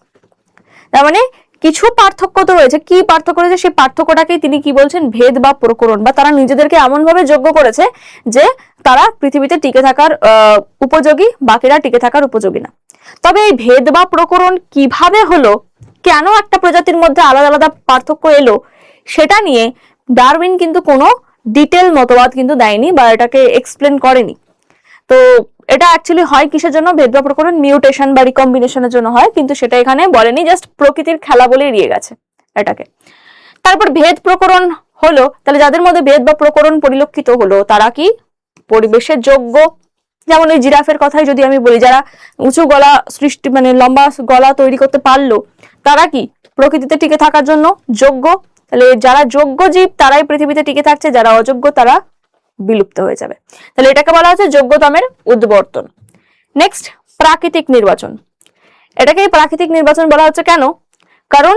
তার মানে কিছু পার্থক্য তো রয়েছে, কি পার্থক্য রয়েছে, সেই পার্থক্যটাকেই তিনি কি বলছেন, ভেদ বা প্রকরণ, বা তারা নিজেদেরকে এমন ভাবে যোগ্য করেছে যে তারা পৃথিবীতে টিকে থাকার উপযোগী, বাকিরা টিকে থাকার উপযোগী না। তবে এই ভেদ বা প্রকরণ কিভাবে হলো, কেন একটা প্রজাতির মধ্যে আলাদা আলাদা পার্থক্য এলো, সেটা নিয়ে ডারউইন কিন্তু কোনো ডিটেল মতবাদ কিন্তু দেয়নি বা এটাকে এক্সপ্লেন করেনি। তো এটা অ্যাকচুয়ালি হয় কিসের জন্য, ভেদ বা প্রকরণ মিউটেশন বা রিকম্বিনেশনের জন্য হয়, কিন্তু সেটা এখানে বলেনি, জাস্ট প্রকৃতির খেলা বলে এড়িয়ে গেছে এটাকে। তারপর ভেদ প্রকরণ হলো, তাহলে যাদের মধ্যে ভেদ বা প্রকরণ পরিলক্ষিত হলো তারা কি পরিবেশের যোগ্য। যেমন ওই জিরাফের কথাই যদি আমি বলি, যারা উঁচু গলা সৃষ্টি মানে লম্বা গলা তৈরি করতে পারলো, তারা কি প্রকৃতিতে টিকে থাকার জন্য যোগ্য। তাহলে যারা যোগ্য জীব তারাই পৃথিবীতে টিকে থাকছে, যারা অযোগ্য তারা বিলুপ্ত হয়ে যাবে। তাহলে এটাকে বলা হচ্ছে যোগ্যতমের উদ্বর্তন। নেক্সট, প্রাকৃতিক নির্বাচন। এটাকে প্রাকৃতিক নির্বাচন বলা হচ্ছে কেন, কারণ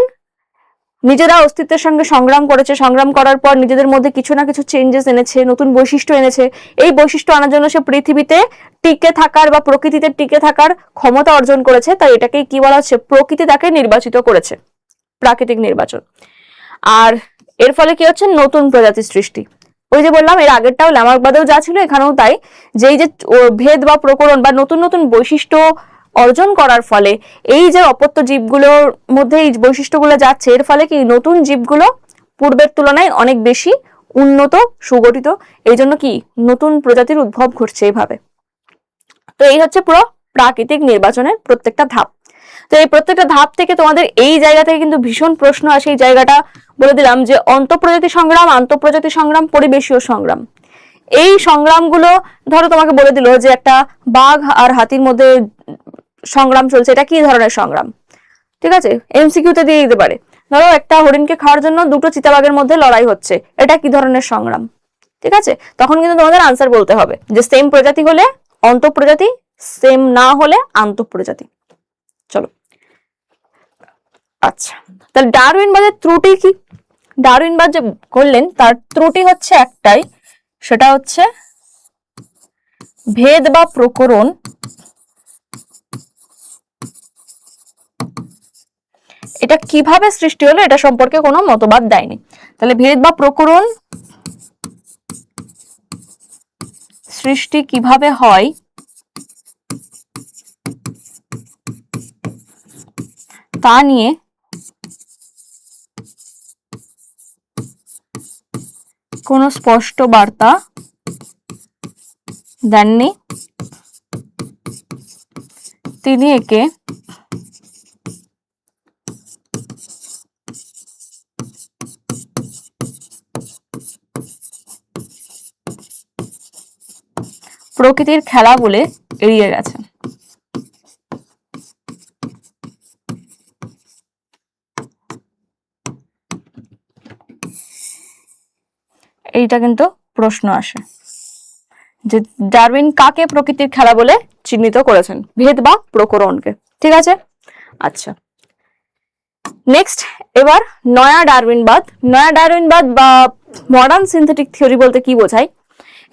নিজেরা অস্তিত্বের সঙ্গে সংগ্রাম করেছে, সংগ্রাম করার পর নিজেদের মধ্যে কিছু না কিছু চেঞ্জেস এনেছে, নতুন বৈশিষ্ট্য এনেছে। এই বৈশিষ্ট্য আনার জন্য সে পৃথিবীতে টিকে থাকার বা প্রকৃতিতে টিকে থাকার ক্ষমতা অর্জন করেছে। তাই এটাকে কি বলা হচ্ছে, প্রকৃতি তাকে নির্বাচিত করেছে, প্রাকৃতিক নির্বাচন। আর এর ফলে কি হচ্ছে, নতুন প্রজাতির সৃষ্টি। ওই যে বললাম এর আগেরটাও ল্যামার্কবাদেও যা ছিল এখানেও তাই, যে এই যে ভেদ বা প্রকরণ বা নতুন নতুন বৈশিষ্ট্য অর্জন করার ফলে এই যে অপত্য জীবগুলোর মধ্যে এই বৈশিষ্ট্যগুলো যাচ্ছে, এর ফলে কি নতুন জীবগুলো পূর্বের তুলনায় অনেক বেশি উন্নত, সুগঠিত। এই জন্য কি নতুন প্রজাতির উদ্ভব ঘটছে এইভাবে। তো এই হচ্ছে পুরো প্রাকৃতিক নির্বাচনের প্রত্যেকটা ধাপ। তো এই প্রত্যেকটা ধাপ থেকে তোমাদের এই জায়গা থেকে কিন্তু ভীষণ প্রশ্ন আসে। এই জায়গাটা বলে দিলাম যে অন্তঃপ্রজাতি সংগ্রাম, আন্তঃপ্রজাতি সংগ্রাম, পরিবেশীয় সংগ্রাম। এই সংগ্রামগুলো ধরো তোমাকে বলে দিল যে একটা বাঘ আর হাতির মধ্যে সংগ্রাম চলছে, এটা কি ধরনের সংগ্রাম, ঠিক আছে, এমসিকিউ তে দিয়ে দিতে পারে। ধরো একটা হরিণকে খাওয়ার জন্য দুটো চিতাবাঘের মধ্যে লড়াই হচ্ছে, এটা কি ধরনের সংগ্রাম, ঠিক আছে। তখন কিন্তু তোমাদের আনসার বলতে হবে যে সেম প্রজাতি হলে অন্তঃপ্রজাতি, সেম না হলে আন্তঃপ্রজাতি। চলো, আচ্ছা, তাহলে ডারউইনবাদের ত্রুটি কি? ডারউইনবাদ যে করলেন তার ত্রুটি হচ্ছে একটাই, সেটা হচ্ছে ভেদ বা প্রকরণ এটা কিভাবে সৃষ্টি হলো এটা সম্পর্কে কোনো মতবাদ দেয়নি। তাহলে ভেদ বা প্রকরণ সৃষ্টি কিভাবে হয় তা নিয়ে কোনো স্পষ্ট বার্তা দেননি। তিনি একে প্রকৃতির খেলা বলে এড়িয়ে গেছেন। এইটা কিন্তু প্রশ্ন আসে যে ডারউইন কাকে প্রকৃতির খেলা বলে চিহ্নিত করেছেন, ভেদ বা প্রকরণকে, ঠিক আছে। আচ্ছা, নেক্সট এবার নয়া ডারউইনবাদ। নয়া ডারউইনবাদ বা মডার্ন সিনথেটিক থিওরি বলতে কি বোঝায়?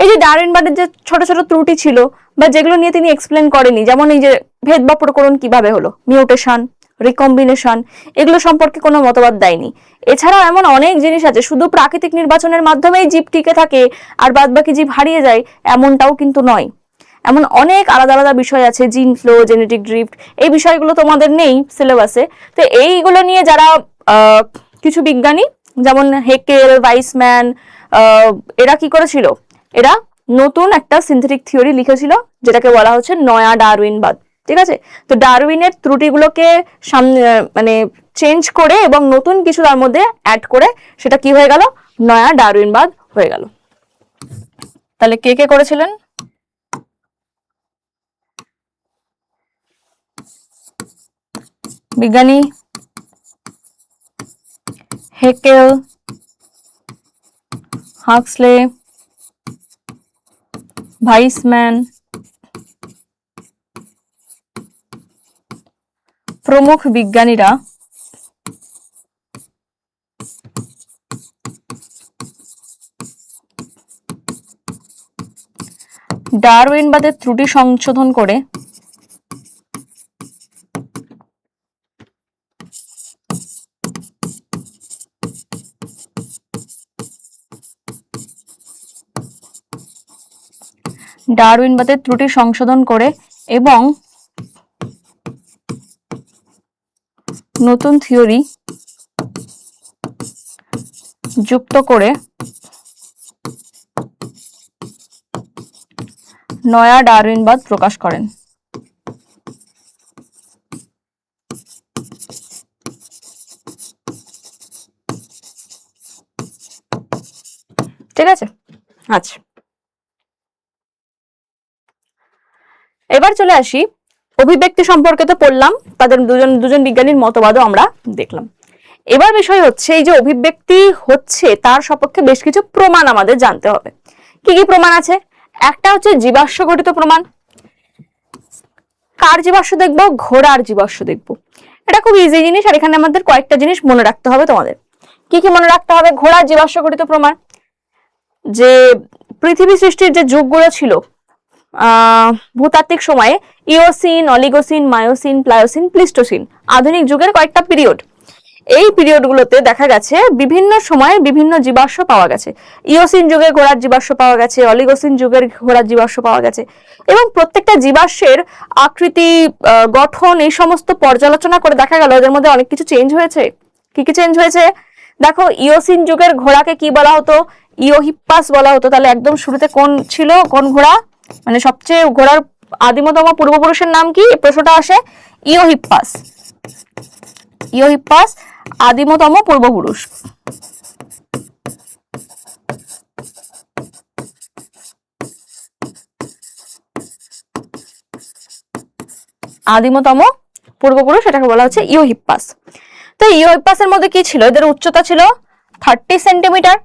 এই যে ডারউইনবাদের যে ছোট ছোট ত্রুটি ছিল বা যেগুলো নিয়ে তিনি এক্সপ্লেন করেনি, যেমন এই যে ভেদ বা প্রকরণ কিভাবে হলো, মিউটেশন, রিকম্বিনেশন, এগুলো সম্পর্কে কোনো মতবাদ দেয়নি। এছাড়াও এমন অনেক জিনিস আছে, শুধু প্রাকৃতিক নির্বাচনের মাধ্যমেই জীব টিকে থাকে আর বাদ বাকি জীব হারিয়ে যায়, এমনটাও কিন্তু নয়। এমন অনেক আলাদা আলাদা বিষয় আছে, জিন ফ্লো, জেনেটিক ড্রিফট, এই বিষয়গুলো তোমাদের নেই সিলেবাসে। তো এইগুলো নিয়ে যারা কিছু বিজ্ঞানী যেমন হেকেল, ভাইসম্যান, এরা কি করেছিল, এরা নতুন একটা সিনথেটিক থিওরি লিখেছিল যেটাকে বলা হচ্ছে নয়া ডারউইনবাদ, ঠিক আছে। তো ডারউইনের ত্রুটিগুলোকে সামনে মানে চেঞ্জ করে এবং নতুন কিছু তার মধ্যে অ্যাড করে সেটা কি হয়ে গেল, নয়া ডারউইনবাদ হয়ে গেল। তাহলে কে কে করেছিলেন? বিজ্ঞানী হেকেল, হাক্সলে, ভাইসম্যান প্রমুখ বিজ্ঞানীরা ডারউইনবাদের ত্রুটি সংশোধন করে ডারউইনবাদের ত্রুটি সংশোধন করে এবং নতুন থিওরি যুক্ত করে নয়া ডারউইনবাদ প্রকাশ করেন। ঠিক আছে, আচ্ছা, এবার চলে আসি অভিব্যক্তি সম্পর্কে। তো পড়লাম, তাদের দুজন বিজ্ঞানীর মতবাদও আমরা দেখলাম। এবার বিষয় হচ্ছে এই যে অভিব্যক্তি হচ্ছে তার সপক্ষে বেশ কিছু প্রমাণ আমাদের জানতে হবে। কি কি প্রমাণ আছে? একটা হচ্ছে জীবাশ্ম ঘটিত প্রমাণ। কার জীবাশ্ম দেখবো? ঘোড়ার জীবাশ্ম দেখবো। এটা খুব ইজি জিনিস, আর এখানে আমাদের কয়েকটা জিনিস মনে রাখতে হবে তোমাদের। কি কি মনে রাখতে হবে? ঘোড়ার জীবাশ্ম গঠিত প্রমাণ, যে পৃথিবী সৃষ্টির যে যুগগুলো ছিল ভূতাত্ত্বিক সময়ে, eocene, oligocene, miocene, pliocene, pleistocene, আধুনিক যুগের কয়েকটা পিরিয়ড। এই পিরিয়ডগুলোতে দেখা গেছে বিভিন্ন সময়ে বিভিন্ন জীবাশ্ম পাওয়া গেছে। ইওসিন যুগে ঘোড়ার জীবাশ্ম পাওয়া গেছে, অলিগোসিন যুগের ঘোড়ার জীবাশ্ম পাওয়া গেছে, এবং প্রত্যেকটা জীবাশ্মের আকৃতি, গঠন, এই সমস্ত পর্যালোচনা করে দেখা গেল এদের মধ্যে অনেক কিছু চেঞ্জ হয়েছে। কি কি চেঞ্জ হয়েছে দেখো। ইওসিন যুগের ঘোড়াকে কি বলা হতো? ইওহিপ্পাস বলা হতো। তাহলে একদম শুরুতে কোন ছিল, কোন ঘোড়া, মানে সবচেয়ে ঘোড়ার আদিমতম পূর্বপুরুষের নাম কি, এই প্রশ্নটা আসে। ইওহিপ্পাস। ইওহিপ্পাস আদিমতম পূর্বপুরুষ। আদিমতম পূর্বপুরুষ, এটাকে বলা হচ্ছে ইওহিপ্পাস। তো ইওহিপ্পাসের মধ্যে কি ছিল? এদের উচ্চতা ছিল 30 সেন্টিমিটার।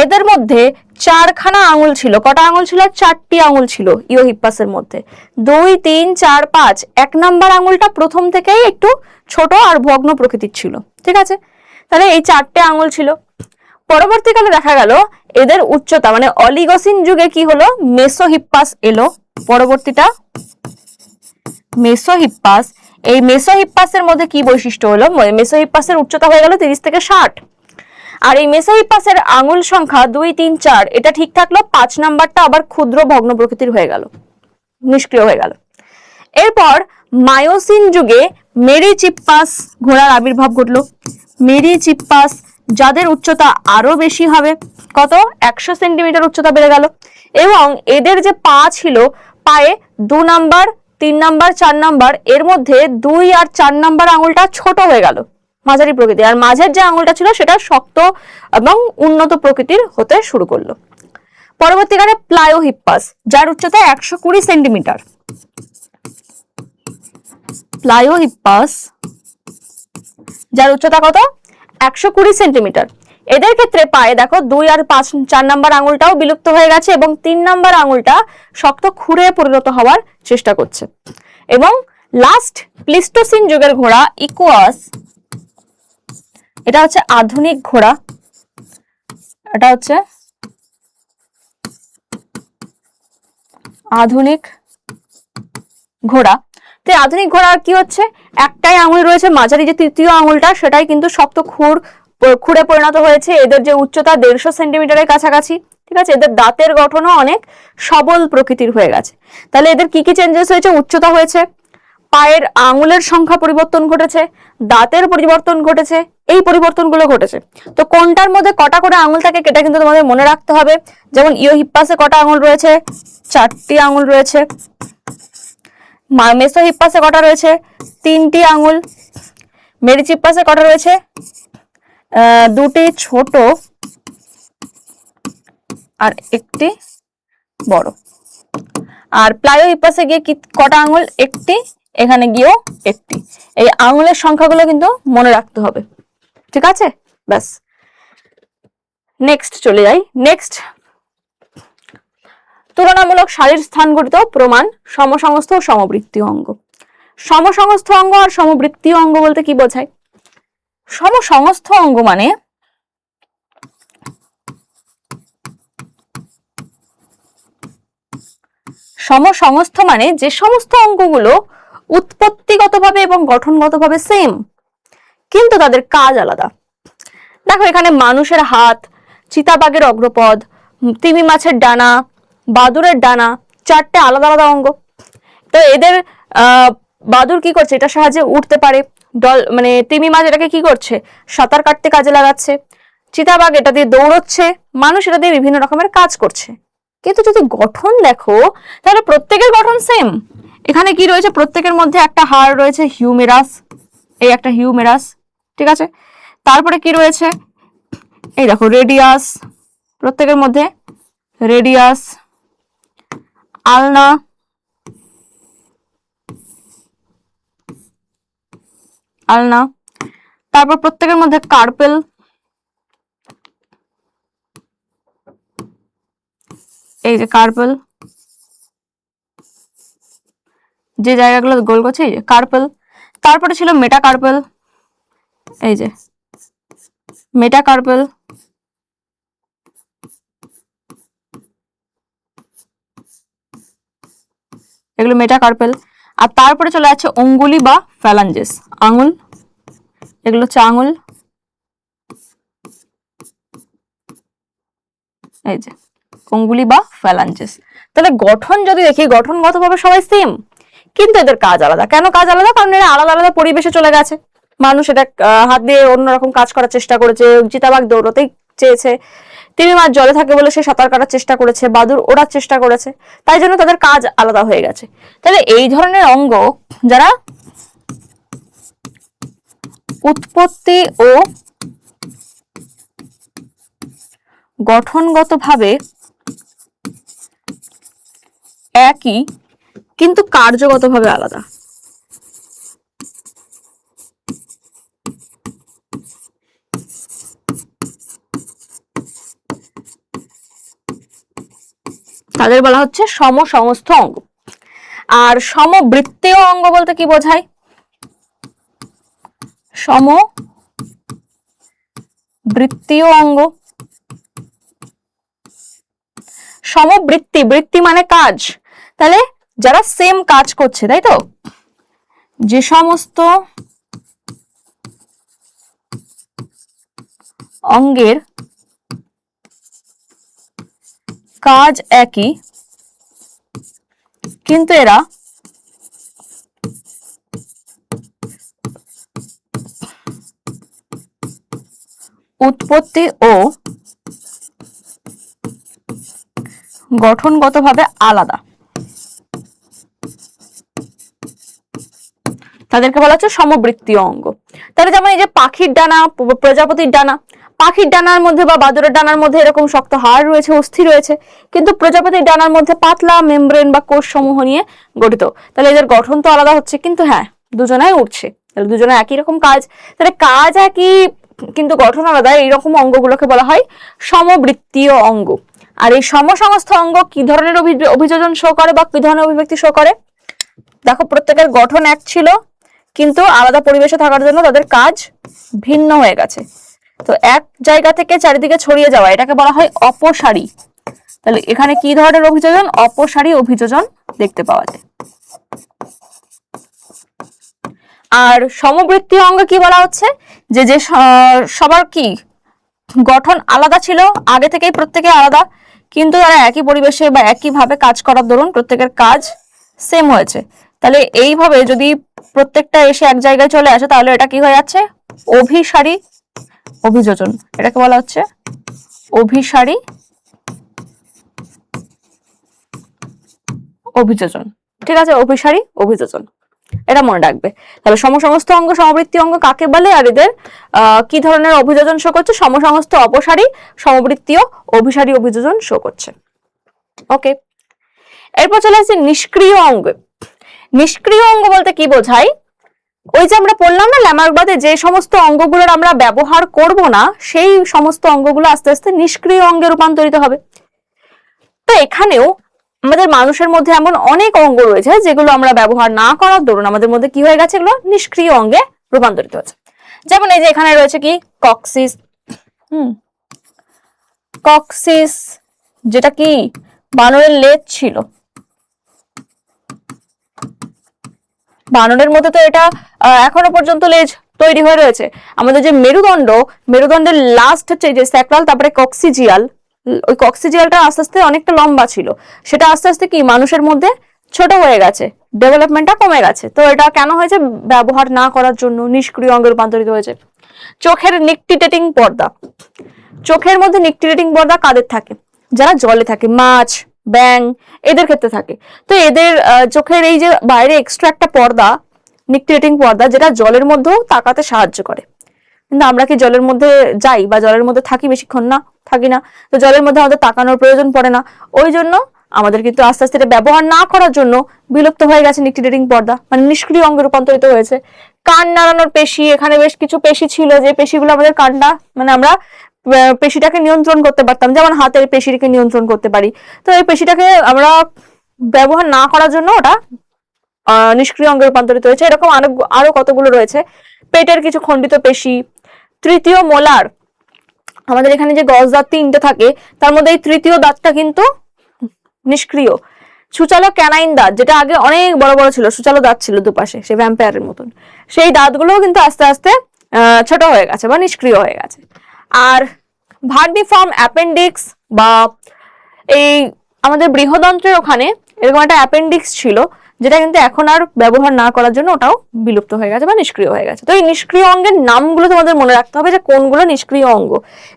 এদের মধ্যে 4খানা আঙুল ছিল। কটা আঙুল ছিল? 4টি আঙুল ছিল ইওহিপ্পাসের মধ্যে। 2, 3, 4, 5। 1 নাম্বার আঙুলটা প্রথম থেকেই একটু ছোট আর ভগ্ন প্রকৃতির ছিল, ঠিক আছে? তাহলে এই 4টে আঙুল ছিল। পরবর্তীকালে দেখা গেল এদের উচ্চতা, মানে অলিগোসিন যুগে কি হলো, মেসোহিপ্পাস এলো। পরবর্তীটা মেসোহিপ্পাস। এই মেসোহিপ্পাসের মধ্যে কি বৈশিষ্ট্য হলো? মেসোহিপ্পাসের উচ্চতা হয়ে গেল 30 থেকে 60। আর এই মেসোহিপ্পাসের আঙুল সংখ্যা 2, 3, 4, এটা ঠিক থাকলো। 5 নাম্বারটা আবার ক্ষুদ্র ভগ্ন প্রকৃতির হয়ে গেল, নিষ্ক্রিয় হয়ে গেল। এরপর মায়োসিন যুগে মেরিচিপ্পাস ঘোড়ার আবির্ভাব ঘটলো। মেরিচিপ্পাস, যাদের উচ্চতা আরো বেশি হবে, কত? 100 সেন্টিমিটার উচ্চতা বেড়ে গেল। এবং এদের যে পা ছিল, পায়ে 2 নাম্বার, 3 নাম্বার, 4 নাম্বার, এর মধ্যে 2 আর 4 নাম্বার আঙুলটা ছোট হয়ে গেল, মাঝারি প্রকৃতির। আর মাঝের যে আঙুলটা ছিল সেটা শক্ত এবং উন্নত প্রকৃতির হতে শুরু করলো। পরবর্তীকালে প্লায়োহিপ্পাস, যার উচ্চতা 120 সেন্টিমিটার। প্লায়োহিপ্পাস, যার উচ্চতা কত? 120 সেন্টিমিটার। এদের ক্ষেত্রে পায়ে দেখো 2 আর 5, 4 নাম্বার আঙুলটাও বিলুপ্ত হয়ে গেছে, এবং 3 নাম্বার আঙুলটা শক্ত খুরে পরিণত হওয়ার চেষ্টা করছে। এবং লাস্ট প্লিস্টোসিন যুগের ঘোড়া ইকুয়াস, এটা হচ্ছে আধুনিক ঘোড়া। এটা হচ্ছে আধুনিক ঘোড়া। তো আধুনিক ঘোড়ার কি হচ্ছে? একটাই আঙুল রয়েছে, মাঝারি যে তৃতীয় আঙুলটা সেটাই কিন্তু শক্ত খুরে পরিণত হয়েছে। এদের যে উচ্চতা 150 সেন্টিমিটারের কাছাকাছি, ঠিক আছে? এদের দাঁতের গঠনও অনেক সবল প্রকৃতির হয়ে গেছে। তাহলে এদের কি কি চেঞ্জেস হয়েছে? উচ্চতা হয়েছে, পায়ের আঙুলের সংখ্যা পরিবর্তন ঘটেছে, দাঁতের পরিবর্তন ঘটেছে, এই পরিবর্তনগুলো ঘটেছে। তো কোনটার মধ্যে কটা করে আঙুল থাকে এটা কিন্তু তোমাদের মনে রাখতে হবে। যেমন ইওহিপ্পাসে কটা আঙুল রয়েছে? 4টি আঙুল রয়েছে। মেসোহিপ্পাসে কটা রয়েছে? 3টি আঙুল। মেরিচিপ্পাসে কটা রয়েছে? 2টি ছোট আর 1টি বড়। আর প্লায়োহিপ্পাসে গিয়ে কটা আঙুল? 1টি। এখানে গিয়েও 1টি। এই আঙুলের সংখ্যাগুলো কিন্তু মনে রাখতে হবে, ঠিক আছে? ব্যাস, নেক্সট চলে যাই। নেক্সট, তুলনামূলক সারির স্থান গঠিত প্রমাণ, সমসংস্থ ও সমবৃত্তীয় অঙ্গ। সমসংস্থ অঙ্গ আর সমবৃত্তীয় অঙ্গ বলতে কি বোঝায়? সমসংস্থ অঙ্গ মানে সমসংস্থ মানে যে সমস্ত অঙ্গগুলো উৎপত্তিগতভাবে এবং গঠনগতভাবে সেম, কিন্তু তাদের কাজ আলাদা। দেখো এখানে মানুষের হাত, চিতাবাঘের অগ্রপদ, তিমি মাছের ডানা, বাদুরের ডানা, 4টে আলাদা আলাদা অঙ্গ। তো এদের বাদুর কি করছে? এটা সাহায্যে উঠতে পারে। মানে তিমি মাছ এটাকে কি করছে? সাঁতার কাটতে কাজে লাগাচ্ছে। চিতাবাঘ এটা দিয়ে দৌড়চ্ছে। মানুষ এটা দিয়ে বিভিন্ন রকমের কাজ করছে। কিন্তু যদি গঠন দেখো তাহলে প্রত্যেকের গঠন সেম। এখানে কি রয়েছে? প্রত্যেকের মধ্যে একটা হাড় রয়েছে, হিউমেরাস। এই একটা হিউমেরাস, ঠিক আছে? তারপরে কি রয়েছে? এই দেখো রেডিয়াস, প্রত্যেকের মধ্যে রেডিয়াস, আলনা, আলনা। তারপর প্রত্যেকের মধ্যে কার্পেল, এই যে কার্পেল, যে জায়গাগুলো গোল করছে এই যে কার্পেল। তারপরে ছিল মেটাকার্পেল, এই যে মেটাকার্পেল, এগুলো মেটাকার্পেল। আর তারপরে চলে যাচ্ছে অঙ্গুলি বা ফ্যালাঞ্জেস, আঙুল, এগুলো হচ্ছে আঙুল, এই যে অঙ্গুলি বা ফ্যালাঞ্জেস। তাহলে গঠন যদি দেখি, গঠনগতভাবে সবাই সেম, কিন্তু এদের কাজ আলাদা। কেন কাজ আলাদা? কারণ এরা আলাদা আলাদা পরিবেশে চলে গেছে। মানুষ এটা হাত দিয়ে অন্যরকম কাজ করার চেষ্টা করেছে, চিতাবাঘ দৌড়তেই চেয়েছে, তিমি মাছ জলে থাকে বলে সে সাঁতার কাটার চেষ্টা করেছে, বাদুড় ওড়ার চেষ্টা করেছে, তাই জন্য তাদের কাজ আলাদা হয়ে গেছে। তাহলে এই ধরনের অঙ্গ যারা উৎপত্তি ও গঠনগতভাবে একই কিন্তু কার্যগতভাবে আলাদা, তাদের বলা হচ্ছে সমসমস্ত অঙ্গ। আর সমবৃত্তীয় অঙ্গ বলতে কি বোঝায়? সমবৃত্তীয় অঙ্গ, সমবৃত্তি, বৃত্তি মানে কাজ, তাহলে যারা সেম কাজ করছে, তাই তো, যে সমস্ত অঙ্গের কাজ একই কিন্তু এরা উৎপত্তি ও গঠনগতভাবে আলাদা, তাদেরকে বলা হচ্ছে সমবৃত্তীয় অঙ্গ। তাহলে যেমন এই যে পাখির ডানা, প্রজাপতির ডানা, পাখির ডানার মধ্যে বা বাদুড়ের ডানার মধ্যে এরকম শক্ত হাড় রয়েছে, অস্থি রয়েছে, কিন্তু প্রজাপতির ডানার মধ্যে পাতলা মেমব্রেন বা কোষ সমূহ নিয়ে গঠিত। তাহলে এদের গঠন তো আলাদা হচ্ছে, কিন্তু হ্যাঁ দুজনাই উঠছে, তাহলে দুজনে একই রকম কাজ, তাহলে কাজ একই কিন্তু গঠন আলাদা, এইরকম অঙ্গগুলোকে বলা হয় সমবৃত্তীয় অঙ্গ। আর এই সমসমস্ত অঙ্গ কি ধরনের অভিযোজন শো করে বা কি ধরনের অভিব্যক্তি শো করে? দেখো, প্রত্যেকের গঠন এক ছিল কিন্তু আলাদা পরিবেশে থাকার জন্য তাদের কাজ ভিন্ন হয়ে গেছে। তো এক জায়গা থেকে চারিদিকে ছড়িয়ে যাওয়া, এটাকে বলা হয় অপসারী। তাহলে এখানে কি ধরনের অভিযোজন? অপসারী অভিযোজন দেখতে পাওয়া যায়। আর সমবৃত্তীয় অঙ্গ কি বলা হচ্ছে? যে যে সবার কি গঠন আলাদা ছিল, আগে থেকেই প্রত্যেকে আলাদা, কিন্তু তারা একই পরিবেশে বা একই ভাবে কাজ করার দরুন প্রত্যেকের কাজ সেম হয়েছে। তাহলে এইভাবে যদি প্রত্যেকটা এসে এক জায়গায় চলে আসে, তাহলে এটা কি হয়ে যাচ্ছে? অভিসারী অভিযোজন। এটাকে বলা হচ্ছে অভিসারী অভিযোজন। ঠিক আছে, অভিসারী অভিযোজন, এটা মনে রাখবে। তাহলে সমসমস্ত অঙ্গ সমবৃত্তি অঙ্গ কাকে বলে, আর এদের কি ধরনের অভিযোজন শো করছে? সমসমস্ত অপসারী, সমবৃত্তীয়, অভিসারী অভিযোজন শো করছে। ওকে, এরপর চলে আসছে নিষ্ক্রিয় অঙ্গ। নিষ্ক্রিয় অঙ্গ বলতে কি বোঝায়? ওই যে আমরা বললাম না ল্যামার্কবাদে, যে সমস্ত অঙ্গগুলোর আমরা ব্যবহার করব না, সেই সমস্ত অঙ্গগুলো আস্তে আস্তে নিষ্ক্রিয় অঙ্গে রূপান্তরিত হবে। তো এখানেও আমাদের মানুষের মধ্যে এমন অনেক অঙ্গ রয়েছে যেগুলো আমরা ব্যবহার না করার দরুন আমাদের মধ্যে কি হয়ে গেছে? এগুলো নিষ্ক্রিয় অঙ্গে রূপান্তরিত হয়েছে। যেমন এই যে এখানে রয়েছে কি কক্সিস, কক্সিস যেটা কি বানরের লেজ ছিল, বানরের মধ্যে তো এটা এখনো পর্যন্ত লেজ তৈরি হয়ে রয়েছে। আমাদের যে মেরুদণ্ড, মেরুদণ্ডের লাস্ট হচ্ছে যে স্যাক্রাল, তারপরে কক্সিজিয়াল, ওই কক্সিজিয়ালটা আস্তে আস্তে অনেকটা লম্বা ছিল, সেটা আস্তে আস্তে কি মানুষের মধ্যে ছোট হয়ে গেছে, ডেভেলপমেন্টটা কমে গেছে। তো এটা কেন হয়েছে? ব্যবহার না করার জন্য নিষ্ক্রিয় অঙ্গে রূপান্তরিত হয়েছে। চোখের নিকটিটেটিং পর্দা, চোখের মধ্যে নিকটিটেটিং পর্দা কাদের থাকে? যারা জলে থাকে, মাছ, ব্যাং, এদের ক্ষেত্রে থাকে। তো এদের চোখের এই যে বাইরে এক্সট্রা একটা পর্দা, নিকটিটেটিং পর্দা, যেটা জলের মধ্যেও তাকাতে সাহায্য করে। কিন্তু আমরা কি জলের মধ্যে যাই বা জলের মধ্যে থাকি বেশিক্ষণ? না, থাকি না। তো জলের মধ্যে আমাদের তাকানোর প্রয়োজন পড়ে না, ওই জন্য আমাদের কিন্তু আস্তে আস্তে এটা ব্যবহার না করার জন্য বিলুপ্ত হয়ে গেছে নিকটিটেটিং পর্দা, মানে নিষ্ক্রিয় অঙ্গে রূপান্তরিত হয়েছে। কান নাড়ানোর পেশি, এখানে বেশ কিছু পেশি ছিল, যে পেশিগুলো আমাদের কানটা, মানে আমরা পেশিটাকে নিয়ন্ত্রণ করতে পারতাম, যেমন হাতের পেশিটাকে নিয়ন্ত্রণ করতে পারি। তো এই পেশিটাকে আমরা ব্যবহার না করার জন্য ওটা নিষ্ক্রিয় অঙ্গে রূপান্তরিত হয়েছে। এরকম আরো কতগুলো রয়েছে। পেটের কিছু খণ্ডিত পেশি, তৃতীয় মোলার, আমাদের এখানে যে গজ দাঁত 3টে থাকে তার মধ্যে এই তৃতীয় দাঁতটা কিন্তু নিষ্ক্রিয়। সুচালো ক্যানাইন দাঁত, যেটা আগে অনেক বড় বড় ছিল, সুচালো দাঁত ছিল দুপাশে, সেই ভ্যাম্পায়ারের মতন, সেই দাঁতগুলোও কিন্তু আস্তে আস্তে ছোট হয়ে গেছে বা নিষ্ক্রিয় হয়ে গেছে। আর ভার্মিফর্ম অ্যাপেন্ডিক্স বা এই আমাদের বৃহদন্ত্রের ওখানে এরকম একটা অ্যাপেন্ডিক্স ছিল, যেটা কিন্তু এখন আর ব্যবহার না করার জন্য ওটাও বিলুপ্ত হয়ে গেছে বা নিষ্ক্রিয় হয়ে গেছে। তো এই নিষ্ক্রিয় অঙ্গের নামগুলো তোমাদের মনে রাখতে হবে যে কোনগুলো নিষ্ক্রিয় অঙ্গ।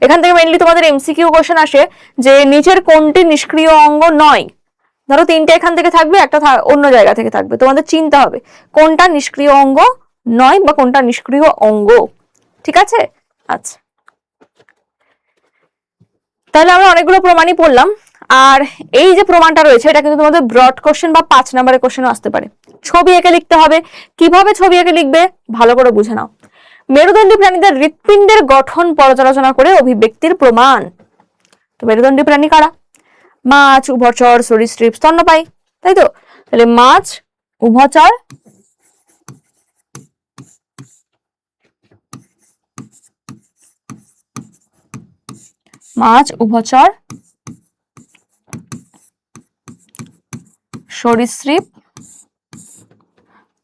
এখান থেকে মেইনলি তোমাদের এমসিকিউ কোশ্চেন আসে যে নিচের কোনটি নিষ্ক্রিয় অঙ্গ নয়। ধরো 3টে এখান থেকে থাকবে, একটা অন্য জায়গা থেকে থাকবে, তোমাদের চিন্তা হবে কোনটা নিষ্ক্রিয় অঙ্গ নয় বা কোনটা নিষ্ক্রিয় অঙ্গ। ঠিক আছে? আচ্ছা, তাহলে আমরা অনেকগুলো প্রমাণই পড়লাম। আর এই যে প্রমাণটা রয়েছে এটা কিন্তু তোমাদের ব্রড কোশ্চেন বা 5 নম্বরের কোশ্চেনও আসতে পারে। ছবি এঁকে লিখতে হবে। কিভাবে ছবি এঁকে লিখবে ভালো করে বুঝে নাও। মেরুদণ্ডী প্রাণীদের হৃৎপিণ্ডের গঠন পর্যালোচনা করে অভিব্যক্তির প্রমাণ। তো মেরুদণ্ডী প্রাণী কারা? মাছ, উভচর, সরীসৃপ, স্তন্যপায়ী, তাই তো? তাহলে মাছ, উভচর, সরীসৃপ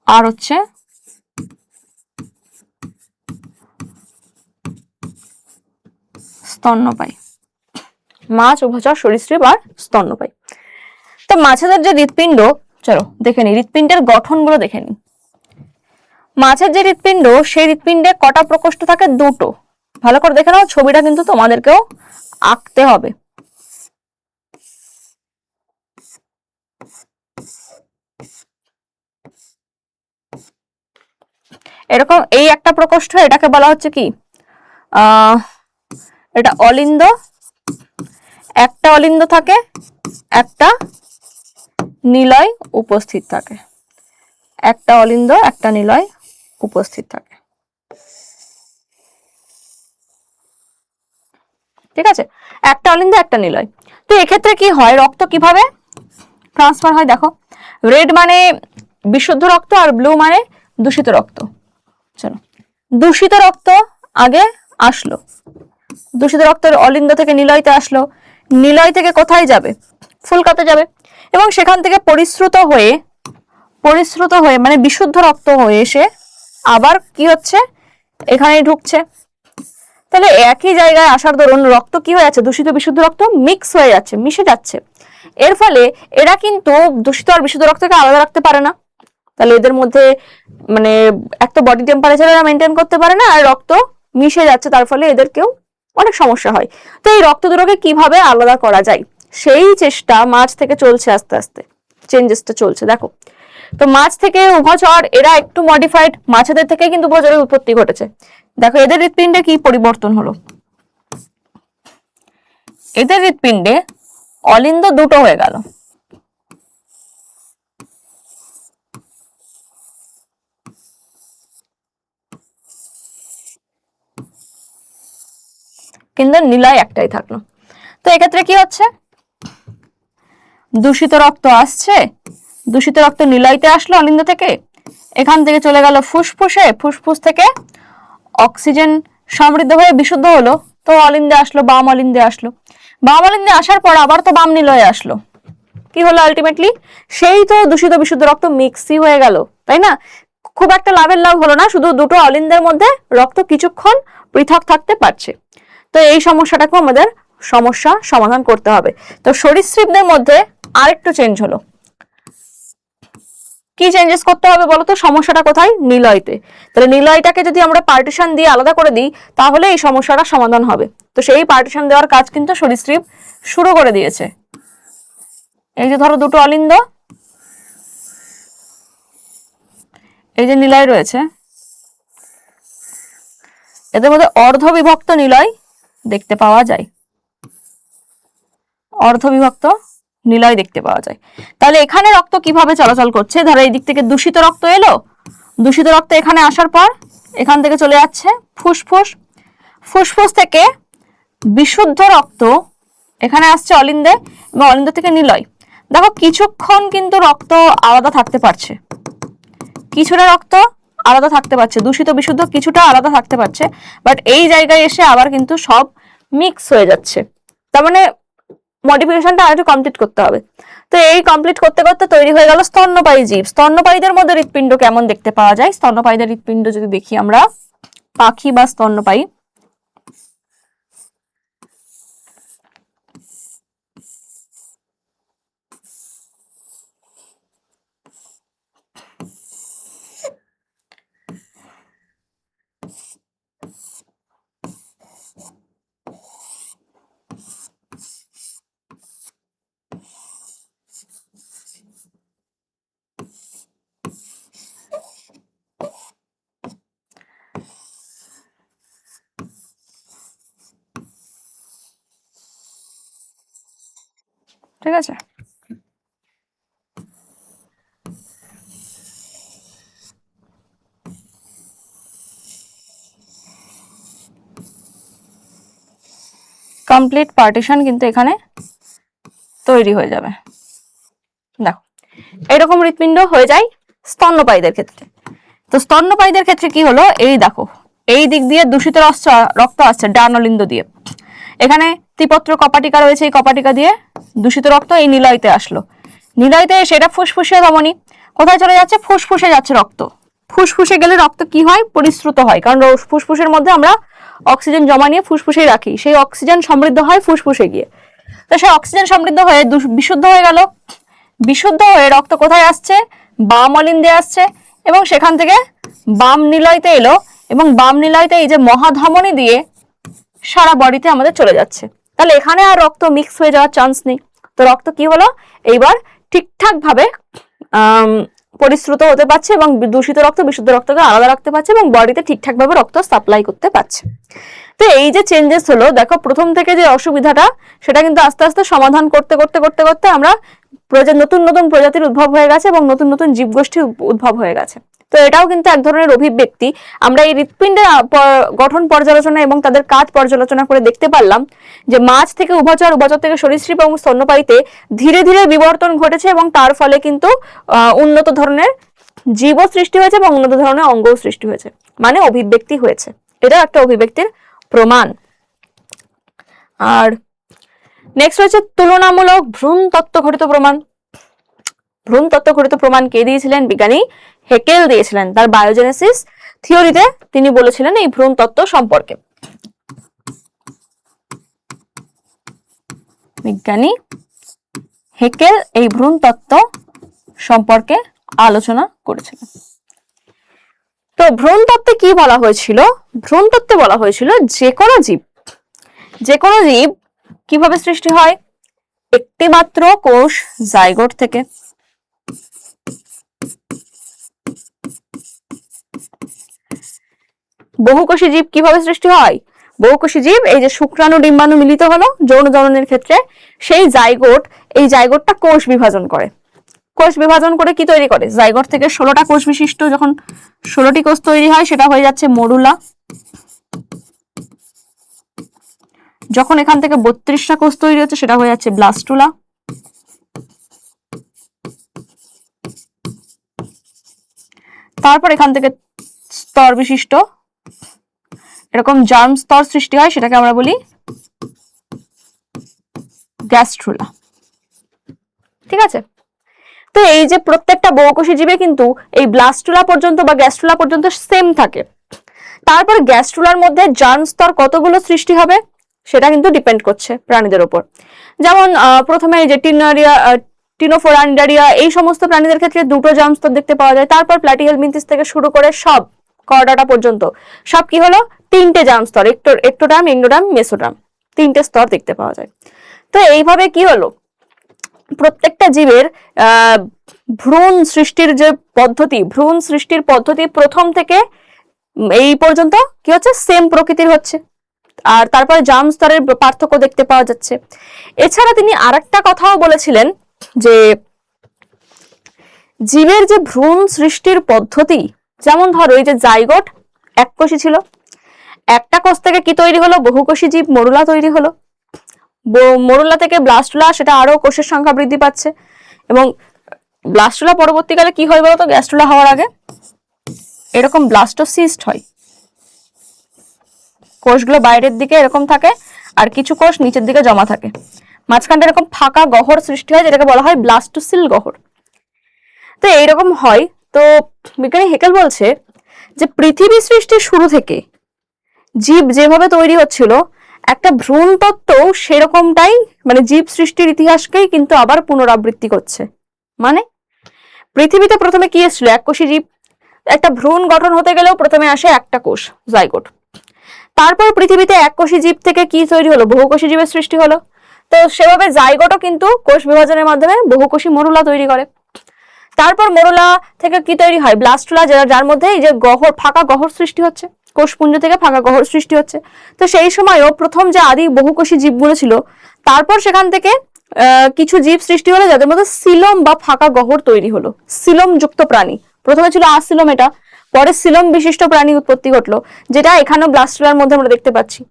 আর হচ্ছে স্তন্যপায়ী। মাছ, উভচর, সরীসৃপ আর স্তন্যপায়ী। তো মাছেদের যে হৃৎপিণ্ড, চলো দেখে নি হৃৎপিণ্ডের গঠনগুলো দেখে নি। মাছের যে হৃৎপিণ্ড, সেই হৃৎপিণ্ডে কটা প্রকোষ্ঠ থাকে? 2টো। ভালো করে দেখে নাও, ছবিটা কিন্তু তোমাদেরকেও আঁকতে হবে। এরকম এই একটা প্রকোষ্ঠ, এটাকে বলা হচ্ছে কি, এটা অলিন্দ। একটা অলিন্দ থাকে, একটা নিলয় উপস্থিত থাকে। একটা অলিন্দ, একটা নিলয় উপস্থিত থাকে। ঠিক আছে? একটা অলিন্দ, একটা নিলয়। তো এক্ষেত্রে কি হয়, রক্ত কিভাবে ট্রান্সফার হয় দেখো। রেড মানে বিশুদ্ধ রক্ত আর ব্লু মানে দূষিত রক্ত। চলো, দূষিত রক্ত আগে আসলো, দূষিত রক্তের অলিন্দ থেকে নিলয়তে আসলো, নিলয় থেকে কোথায় যাবে? ফুলকাতে যাবে, এবং সেখান থেকে পরিশ্রুত হয়ে মানে বিশুদ্ধ রক্ত হয়ে এসে আবার কি হচ্ছে, এখানেই ঢুকছে। তাহলে একই জায়গায় আসার দরুন রক্ত কি হয়ে যাচ্ছে, দূষিত বিশুদ্ধ রক্ত মিক্স হয়ে যাচ্ছে, মিশে যাচ্ছে। এর ফলে এরা কিন্তু দূষিত আর বিশুদ্ধ রক্তকে আলাদা রাখতে পারে না। তাহলে এদের মধ্যে মানে এক তো বডি টেম্পারেচার এরা মেনটেন করতে পারে না, আর রক্ত মিশে যাচ্ছে, তার ফলে এদেরকেও অনেক সমস্যা হয়। তো এই রক্ত দুটোকে কিভাবে আলাদা করা যায় সেই চেষ্টা মাছ থেকে চলছে, আস্তে আস্তে চেঞ্জেসটা চলছে দেখো। তো মাছ থেকে উভচর, এরা একটু মডিফাইড, মাছেদের থেকে কিন্তু উভচরের উৎপত্তি ঘটেছে। দেখো এদের হৃৎপিণ্ডে কি পরিবর্তন হলো, এদের হৃৎপিণ্ডে অলিন্দ 2টো হয়ে গেল। কিন্তু নিলয় একটাই থাকলো। তো এক্ষেত্রে কি হচ্ছে, দূষিত রক্ত আসছে, দূষিত রক্ত নিলয়তে আসলো অলিন্দ থেকে, এখান থেকে চলে গেল ফুসফুসে, ফুসফুস থেকে অক্সিজেন সমৃদ্ধ হয়ে বিশুদ্ধ হলো, তো অলিন্দে আসলো, বাম অলিন্দে আসলো। বাম অলিন্দে আসার পর আবার তো বাম নিলয়ে আসলো। কি হলো আলটিমেটলি, সেই তো দূষিত বিশুদ্ধ রক্ত মিক্সই হয়ে গেল, তাই না? খুব একটা লাভের লাভ হলো না, শুধু দুটো অলিন্দের মধ্যে রক্ত কিছুক্ষণ পৃথক থাকতে পারছে। তো এই সমস্যাটাকেও আমাদের সমস্যা সমাধান করতে হবে। তো সরীসৃপদের মধ্যে আরেকটু চেঞ্জ হলো। কি চেঞ্জেস করতে হবে বলতো, সমস্যাটা কোথায়? নিলয়তে। তাহলে নিলয়টাকে যদি আমরা পার্টিশন দিয়ে আলাদা করে দিই তাহলে এই সমস্যাটা সমাধান হবে। তো সেই পার্টিশন দেওয়ার কাজ কিন্তু সরীসৃপ শুরু করে দিয়েছে। এই যে ধরো দুটো অলিন্দ, এই যে নিলয় রয়েছে, এদের মধ্যে অর্ধবিভক্ত নিলয় দেখতে পাওয়া যায়, অর্ধবিভক্ত নিলয় দেখতে পাওয়া যায়। তাহলে এখানে রক্ত কিভাবে চলাচল করছে, ধরো এই দিক থেকে দূষিত রক্ত এলো, দূষিত রক্ত এখানে আসার পর এখান থেকে চলে যাচ্ছে ফুসফুস, ফুসফুস থেকে বিশুদ্ধ রক্ত এখানে আসছে অলিন্দে, এবং অলিন্দ থেকে নিলয়। দেখো কিছুক্ষণ কিন্তু রক্ত আলাদা থাকতে পারছে, কিছুটা রক্ত আলাদা থাকতে পারছে, দূষিত বিশুদ্ধ কিছুটা আলাদা থাকতে পারছে, বাট এই জায়গায় এসে আবার কিন্তু সব মিক্স হয়ে যাচ্ছে। তার মানে মডিফিকেশনটা আরেকটু কমপ্লিট করতে হবে। তো এই কমপ্লিট করতে করতে তৈরি হয়ে গেল স্তন্যপায়ী জীব। স্তন্যপায়ীদের মধ্যে হৃৎপিণ্ড কেমন দেখতে পাওয়া যায়? স্তন্যপায়ীদের হৃৎপিণ্ড যদি দেখি আমরা, পাখি বা স্তন্যপায়ী, ঠিক আছে? কমপ্লিট পার্টিশন কিন্তু এখানে তৈরি হয়ে যাবে। দেখো এরকম হৃৎপিণ্ড হয়ে যায় স্তন্যপায়ীদের ক্ষেত্রে। তো স্তন্যপায়ীদের ক্ষেত্রে কি হলো, এই দেখো এই দিক দিয়ে দূষিত রক্ত আসছে ডানালিন্দ দিয়ে, এখানে ত্রিপত্র কপাটিকা রয়েছে, এই কপাটিকা দিয়ে দূষিত রক্ত এই নিলয়তে আসলো, নিলয়তে সেটা ফুসফুসে ধমনী, কোথায় চলে যাচ্ছে? ফুসফুসে যাচ্ছে রক্ত। ফুসফুসে গেলে রক্ত কি হয়? পরিশ্রুত হয়, কারণ ফুসফুসের মধ্যে আমরা অক্সিজেন জমা নিয়ে ফুসফুসে রাখি, সেই অক্সিজেন সমৃদ্ধ হয় ফুসফুসে গিয়ে। তো সেই অক্সিজেন সমৃদ্ধ হয়ে বিশুদ্ধ হয়ে গেল, বিশুদ্ধ হয়ে রক্ত কোথায় আসছে? বাম অলিন্দে আসছে, এবং সেখান থেকে বাম নিলয়তে এলো, এবং বাম নিলয়তে এই যে মহাধমনী দিয়ে সারা বডিতে আমাদের চলে যাচ্ছে। তাহলে এখানে আর রক্ত মিক্স হয়ে যাওয়ার চান্স নেই। তো রক্ত কি হলো, এইবার ঠিকঠাক ভাবে পরিশ্রুত হতে পারছে, এবং দূষিত রক্ত বিশুদ্ধ রক্তকে আলাদা রাখতে পারছে, এবং বডিতে ঠিকঠাক ভাবে রক্ত সাপ্লাই করতে পারছে। তো এই যে চেঞ্জেস হলো, দেখো প্রথম থেকে যে অসুবিধাটা, সেটা কিন্তু আস্তে আস্তে সমাধান করতে করতে করতে করতে আমরা নতুন নতুন প্রজাতির উদ্ভব হয়ে গেছে, এবং নতুন নতুন জীবগোষ্ঠীর উদ্ভব হয়ে গেছে। তো এটাও কিন্তু এক ধরনের অভিব্যক্তি। আমরা এই হৃৎপিণ্ডের গঠন পর্যালোচনা এবং তাদের কাজ পর্যালোচনা করে দেখতে পারলাম যে মাছ থেকে উভচর, উভচর থেকে সরীসৃপ এবং স্তন্যপায়ীতে ধীরে ধীরে বিবর্তন ঘটেছে, এবং তার ফলে কিন্তু উন্নত ধরনের জীবও সৃষ্টি হয়েছে এবং উন্নত ধরনের অঙ্গও সৃষ্টি হয়েছে, মানে অভিব্যক্তি হয়েছে। এটাও একটা অভিব্যক্তির প্রমাণ। আর নেক্সট হচ্ছে তুলনামূলক ভ্রূণ তত্ত্ব ঘটিত প্রমাণ। ভ্রূণ তত্ত্ব ঘটিত প্রমাণ কে দিয়েছিলেন? বিজ্ঞানী হেকেল দিয়েছিলেন। তার বায়োজেনেসিস থিওরিতে তিনি বলেছিলেন এই ভ্রূণ তত্ত্ব সম্পর্কে। বিজ্ঞানী হেকেল এই ভ্রূণ তত্ত্ব সম্পর্কে আলোচনা করেছিলেন। তো ভ্রূণ তত্ত্বে কি বলা হয়েছিল? ভ্রূণ তত্ত্বে বলা হয়েছিল যে কোনো জীব কিভাবে সৃষ্টি হয়? একটি মাত্র কোষ জাইগোট থেকে। বহুকোষী জীব কিভাবে সৃষ্টি হয়? বহুকোষী জীব এই যে শুক্রাণু ডিম্বাণু মিলিত হলো যৌন জননের ক্ষেত্রে, সেই জাইগোট, এই জাইগোটটা কোষ বিভাজন করে। কোষ বিভাজন করে কি তৈরি করে? জাইগোট থেকে 16টা কোষ বিশিষ্ট যখন 16টি কোষ তৈরি হয়, সেটা হয়ে যাচ্ছে মরুলা। যখন এখান থেকে 32টা কোষ তৈরি হচ্ছে, সেটা হয়ে যাচ্ছে ব্লাস্টুলা। তারপর এখান থেকে স্তর বিশিষ্ট এরকম জার্ম স্তর সৃষ্টি হয়, সেটাকে আমরা বলি গ্যাস্ট্রুলা। ঠিক আছে? তো এই যে প্রত্যেকটা বহুকোষী জীবে কিন্তু এই ব্লাস্টুলা পর্যন্ত বা গ্যাস্ট্রুলা পর্যন্ত সেম থাকে। তারপর গ্যাস্ট্রুলার মধ্যে জার্ম স্তর কতগুলো সৃষ্টি হবে সেটা কিন্তু ডিপেন্ড করছে প্রাণীদের উপর। যেমন প্রথমে এই যে টিনোফোরা, নিডারিয়া, এই সমস্ত প্রাণীদের ক্ষেত্রে 2টো জার্ম স্তর দেখতে পাওয়া যায়। তারপর প্ল্যাটিহেলমিনথিস থেকে শুরু করে সব কর্ডাটা পর্যন্ত সব কি হলো? 3টে জার্ম স্তর, এক্টোডার্ম, এন্ডোডার্ম, মেসোডার্ম, 3টে স্তর দেখতে পাওয়া যায়। তো এইভাবে কি হলো, প্রত্যেকটা জীবের ভ্রূণ সৃষ্টির যে পদ্ধতি, ভ্রূণ সৃষ্টির পদ্ধতি প্রথম থেকে এই পর্যন্ত কি হচ্ছে? সেম প্রকৃতির হচ্ছে। আর তারপরে জার্ম স্তরের পার্থক্য দেখতে পাওয়া যাচ্ছে। এছাড়া তিনি আরেকটা কথাও বলেছিলেন যে জীবের যে ভ্রূণ সৃষ্টির পদ্ধতি, যেমন ধরো এই যে জাইগোট এককোষী ছিল, একটা কোষ থেকে কি তৈরি হলো? বহুকোষী জীব মরুলা তৈরি হলো। মরুলা থেকে ব্লাস্টুলা, সেটা আরো কোষের সংখ্যা বৃদ্ধি পাচ্ছে, এবং ব্লাস্টুলা পরবর্তীকালে কি হয় বলতো? গ্যাস্ট্রুলা হওয়ার আগে এরকম ব্লাস্টোসিস্ট হয়, কোষগুলো বাইরের দিকে এরকম থাকে আর কিছু কোষ নিচের দিকে জমা থাকে, মাঝখানটা এরকম ফাঁকা গহ্বর সৃষ্টি হয় যেটাকে বলা হয় ব্লাস্টোসিল গহ্বর। তো এইরকম হয়। তো বিজ্ঞানী হেকেল বলছে যে পৃথিবী সৃষ্টির শুরু থেকে জীব যেভাবে তৈরি হচ্ছিল একটা ভ্রূণ তত্ত্ব সেরকমটাই, মানে জীব সৃষ্টির ইতিহাসকেই কিন্তু আবার পুনরাবৃত্তি করছে। মানে পৃথিবীতে প্রথমে কি এসেছিল? এককোষী জীব। একটা ভ্রূণ গঠন হতে গেলেও প্রথমে আসে একটা কোষ, জাইগোট। তারপর পৃথিবীতে এককোষী জীব থেকে কি তৈরি হলো? বহুকোষী জীবের সৃষ্টি হলো। তো সেভাবে জাইগোটও কিন্তু কোষ বিভাজনের মাধ্যমে বহুকোষী মরুলা তৈরি করে। তারপর মরুলা থেকে কি তৈরি হয়? ব্লাস্টুলা, যার মধ্যে এই যে গহ্বর, ফাঁকা গহ্বর সৃষ্টি হচ্ছে, কোষপুঞ্জ থেকে ফাঁকা গহ্বর সৃষ্টি হচ্ছে। তো সেই সময়ও প্রথম যে আদি বহুকোষী জীবগুলো ছিল, তারপর সেখান থেকে কিছু জীব সৃষ্টি হলো যাদের মধ্যে সিলম বা ফাঁকা গহ্বর তৈরি হলো। সিলম যুক্ত প্রাণী, প্রথমে ছিল আসিলম, এটা পরে সিলম বিশিষ্ট প্রাণী উৎপত্তি ঘটলো, যেটা এখানেও ব্লাস্টুলার মধ্যে আমরা দেখতে পাচ্ছি।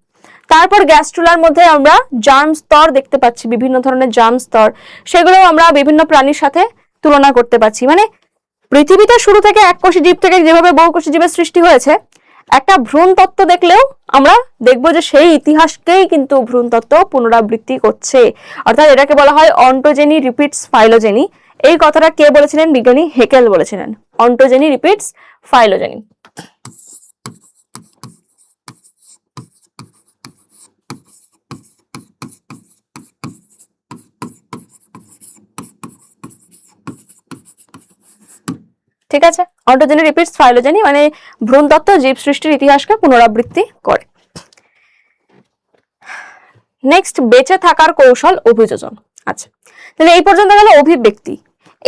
তারপর গ্যাস্ট্রুলার মধ্যে আমরা জার্ম স্তর দেখতে পাচ্ছি, বিভিন্ন ধরনের জার্ম স্তর, সেগুলো আমরা বিভিন্ন প্রাণীর সাথে তুলনা করতে পারছি। মানে পৃথিবীতে শুরু থেকে এককোষী জীব থেকে যেভাবে বহুকোষী জীবের সৃষ্টি হয়েছে, একটা ভ্রূণ তত্ত্ব দেখলেও আমরা দেখবো যে সেই ইতিহাসকেই কিন্তু ভ্রূণ তত্ত্ব পুনরাবৃত্তি করছে। অর্থাৎ এটাকে বলা হয় অন্টোজেনি রিপিটস ফাইলোজেনি। এই কথাটা কে বলেছিলেন? বিজ্ঞানী হেকেল বলেছিলেন, অন্টোজেনি রিপিটস ফাইলোজেনি। ঠিক আছে, অন্টোজেনি রিপিটস ফাইলোজেনি মানে ভ্রূণ তত্ত্ব জীব সৃষ্টির ইতিহাসকে পুনরাবৃত্তি করে। নেক্সট, বেঁচে থাকার কৌশল অভিযোজন। আচ্ছা, তাহলে এই পর্যন্ত গেল অভিব্যক্তি।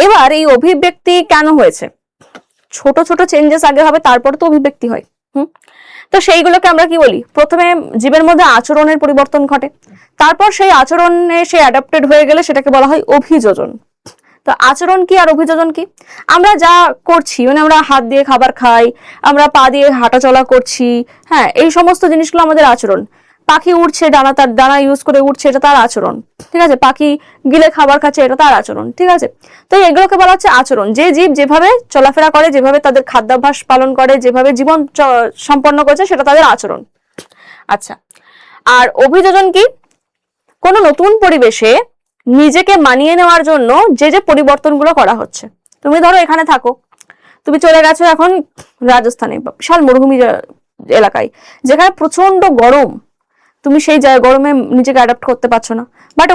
এবার এই অভিব্যক্তি কেন হয়েছে? ছোট ছোট চেঞ্জেস আগে হবে, তারপর তো অভিব্যক্তি হয়। তো সেইগুলোকে আমরা কি বলি? প্রথমে জীবের মধ্যে আচরণের পরিবর্তন ঘটে, তারপর সেই আচরণে সে অ্যাডাপ্টেড হয়ে গেলে সেটাকে বলা হয় অভিযোজন। তো আচরণ কি আর অভিযোজন কি? আমরা যা করছি, মানে আমরা হাত দিয়ে খাবার খাই, আমরা পা দিয়ে হাঁটাচলা করছি, হ্যাঁ, এই সমস্ত জিনিসগুলো আমাদের আচরণ। পাখি উড়ছে, ডানা, তার ডানা ইউজ করে উঠছে, এটা তার আচরণ। ঠিক আছে, পাখি গিলে খাবার খাচ্ছে, এটা তার আচরণ। ঠিক আছে, তো এগুলোকে বলা হচ্ছে আচরণ। যে জীব যেভাবে চলাফেরা করে, যেভাবে তাদের খাদ্যাভ্যাস পালন করে, যেভাবে জীবন সম্পন্ন করছে, সেটা তাদের আচরণ। আচ্ছা, আর অভিযোজন কি? কোনো নতুন পরিবেশে নিজেকে মানিয়ে নেওয়ার জন্য যে যে পরিবর্তনগুলো করা হচ্ছে। তুমি ধরো এখানে থাকো, তুমি চলে গেছো এখন রাজস্থানে, বিশাল মরুভূমি এলাকায়, যেখানে প্রচন্ড গরম, তুমি সেই গরমে নিজেকে অ্যাডাপ্ট করতে পারছো না। বাট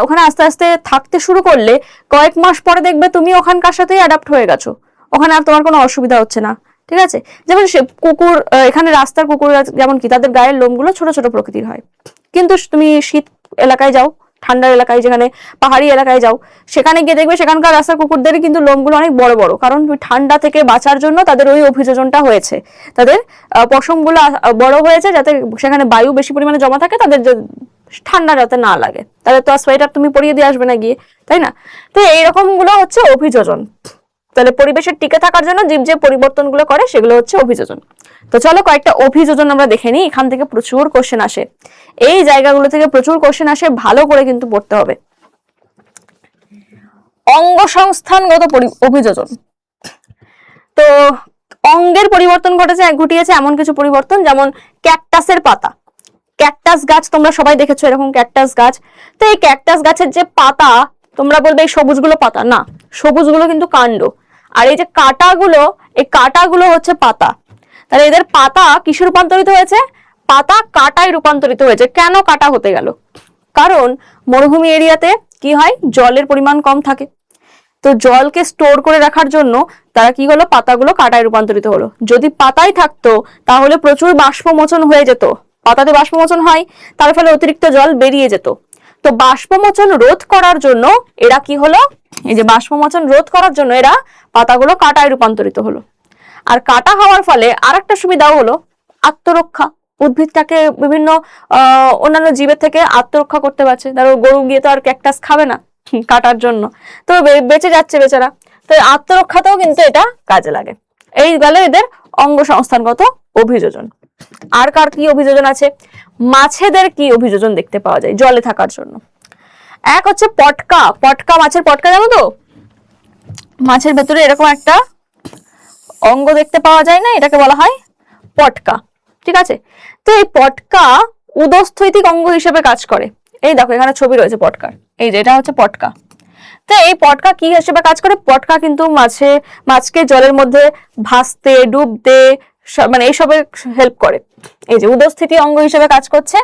ওখানে আস্তে আস্তে থাকতে শুরু করলে কয়েক মাস পরে দেখবে তুমি ওখানকার সাথেই অ্যাডাপ্ট হয়ে গেছো, ওখানে আর তোমার কোনো অসুবিধা হচ্ছে না। ঠিক আছে, যেমন কুকুর, এখানে রাস্তার কুকুর যেমন কি তাদের গায়ের লোমগুলো ছোট ছোট প্রকৃতির হয়, কিন্তু তুমি শীত এলাকায় যাও, ঠান্ডার এলাকায়, যেখানে পাহাড়ি এলাকায় যাও, সেখানে গিয়ে দেখবে সেখানকার রাস্তার কুকুরদেরই কিন্তু লোমগুলো অনেক বড় বড়, কারণ ঠান্ডা থেকে বাঁচার জন্য তাদের ওই অভিযোজনটা হয়েছে। তাদের পশমগুলো বড় হয়েছে যাতে সেখানে বায়ু বেশি পরিমাণে জমা থাকে, তাদের ঠান্ডা যাতে না লাগে। তাদের তো আর সোয়েটার তুমি পরিয়ে দিয়ে আসবে না গিয়ে, তাই না? তো এইরকম গুলো হচ্ছে অভিযোজন। তাহলে পরিবেশের টিকে থাকার জন্য জীব যে পরিবর্তনগুলো করে সেগুলো হচ্ছে অভিযোজন। তো চলো কয়েকটা অভিযোজন আমরা দেখে নিই। এখান থেকে প্রচুর কোশ্চেন আসে, এই জায়গাগুলো থেকে প্রচুর কোশ্চেন আসে, ভালো করে কিন্তু পড়তে হবে। অঙ্গ সংস্থানগত অভিযোজন। তো অঙ্গের পরিবর্তন ঘটিয়েছে এমন কিছু পরিবর্তন, যেমন ক্যাকটাসের পাতা। ক্যাকটাস গাছ তোমরা সবাই দেখেছো, এরকম ক্যাকটাস গাছ। তো এই ক্যাকটাস গাছের যে পাতা, তোমরা বলবে এই সবুজগুলো পাতা না, সবুজগুলো কিন্তু কাণ্ড। আর এই যে কাঁটাগুলো, এই কাঁটাগুলো হচ্ছে পাতা। তাহলে এদের পাতা কিসে রূপান্তরিত হয়েছে? পাতা কাঁটায় রূপান্তরিত হয়েছে। কেন কাঁটা হতে গেল? কারণ মরুভূমি এরিয়াতে কি হয়, জলের পরিমাণ কম থাকে। তো জলকে স্টোর করে রাখার জন্য তারা কি হলো, পাতাগুলো কাঁটায় রূপান্তরিত হলো। যদি পাতায় থাকতো তাহলে প্রচুর বাষ্পমোচন হয়ে যেত, পাতাতে বাষ্পমোচন হয়, তার ফলে অতিরিক্ত জল বেরিয়ে যেত। তো বাষ্পমোচন রোধ করার জন্য এরা কি হলো, এই যে বাষ্পমোচন রোধ করার জন্য এরা পাতাগুলো কাঁটায় রূপান্তরিত হলো। আর কাঁটা হওয়ার ফলে আরেকটা সুবিধাও হলো, আত্মরক্ষা। উদ্ভিদটাকে বিভিন্ন অন্যান্য জীবের থেকে আত্মরক্ষা করতে পারছে। ধরো গরু গিয়ে তো আর ক্যাকটাস খাবে না কাটার জন্য, তো বেঁচে যাচ্ছে বেচারা। তো আত্মরক্ষাতেও কিন্তু এটা কাজে লাগে। এই গেল এদের অঙ্গ সংস্থানগত অভিযোজন। আর কার কি অভিযোজন আছে? মাছেদের কি অভিযোজন দেখতে পাওয়া যায় জলে থাকার জন্য? এক হচ্ছে পটকা। পটকা, মাছের পটকা জানো তো? মাছের ভেতরে এরকম একটা অঙ্গ দেখতে পাওয়া যায় না, এটাকে বলা হয় পটকা। ঠিক আছে, তো এই পটকা উদস্থৈতিক অঙ্গ হিসেবে কাজ করে। এই দেখো এখানে ছবি রয়েছে পটকার, এই যে এটা হচ্ছে পটকা। তো এই পটকা কি হিসেবে কাজ করে? পটকা কিন্তু মাছকে জলের মধ্যে ভাসতে, ডুবতে, মানে এইসবে হেল্প করে। এই যে উদস্থিতি অঙ্গ হিসেবে কাজ করছে।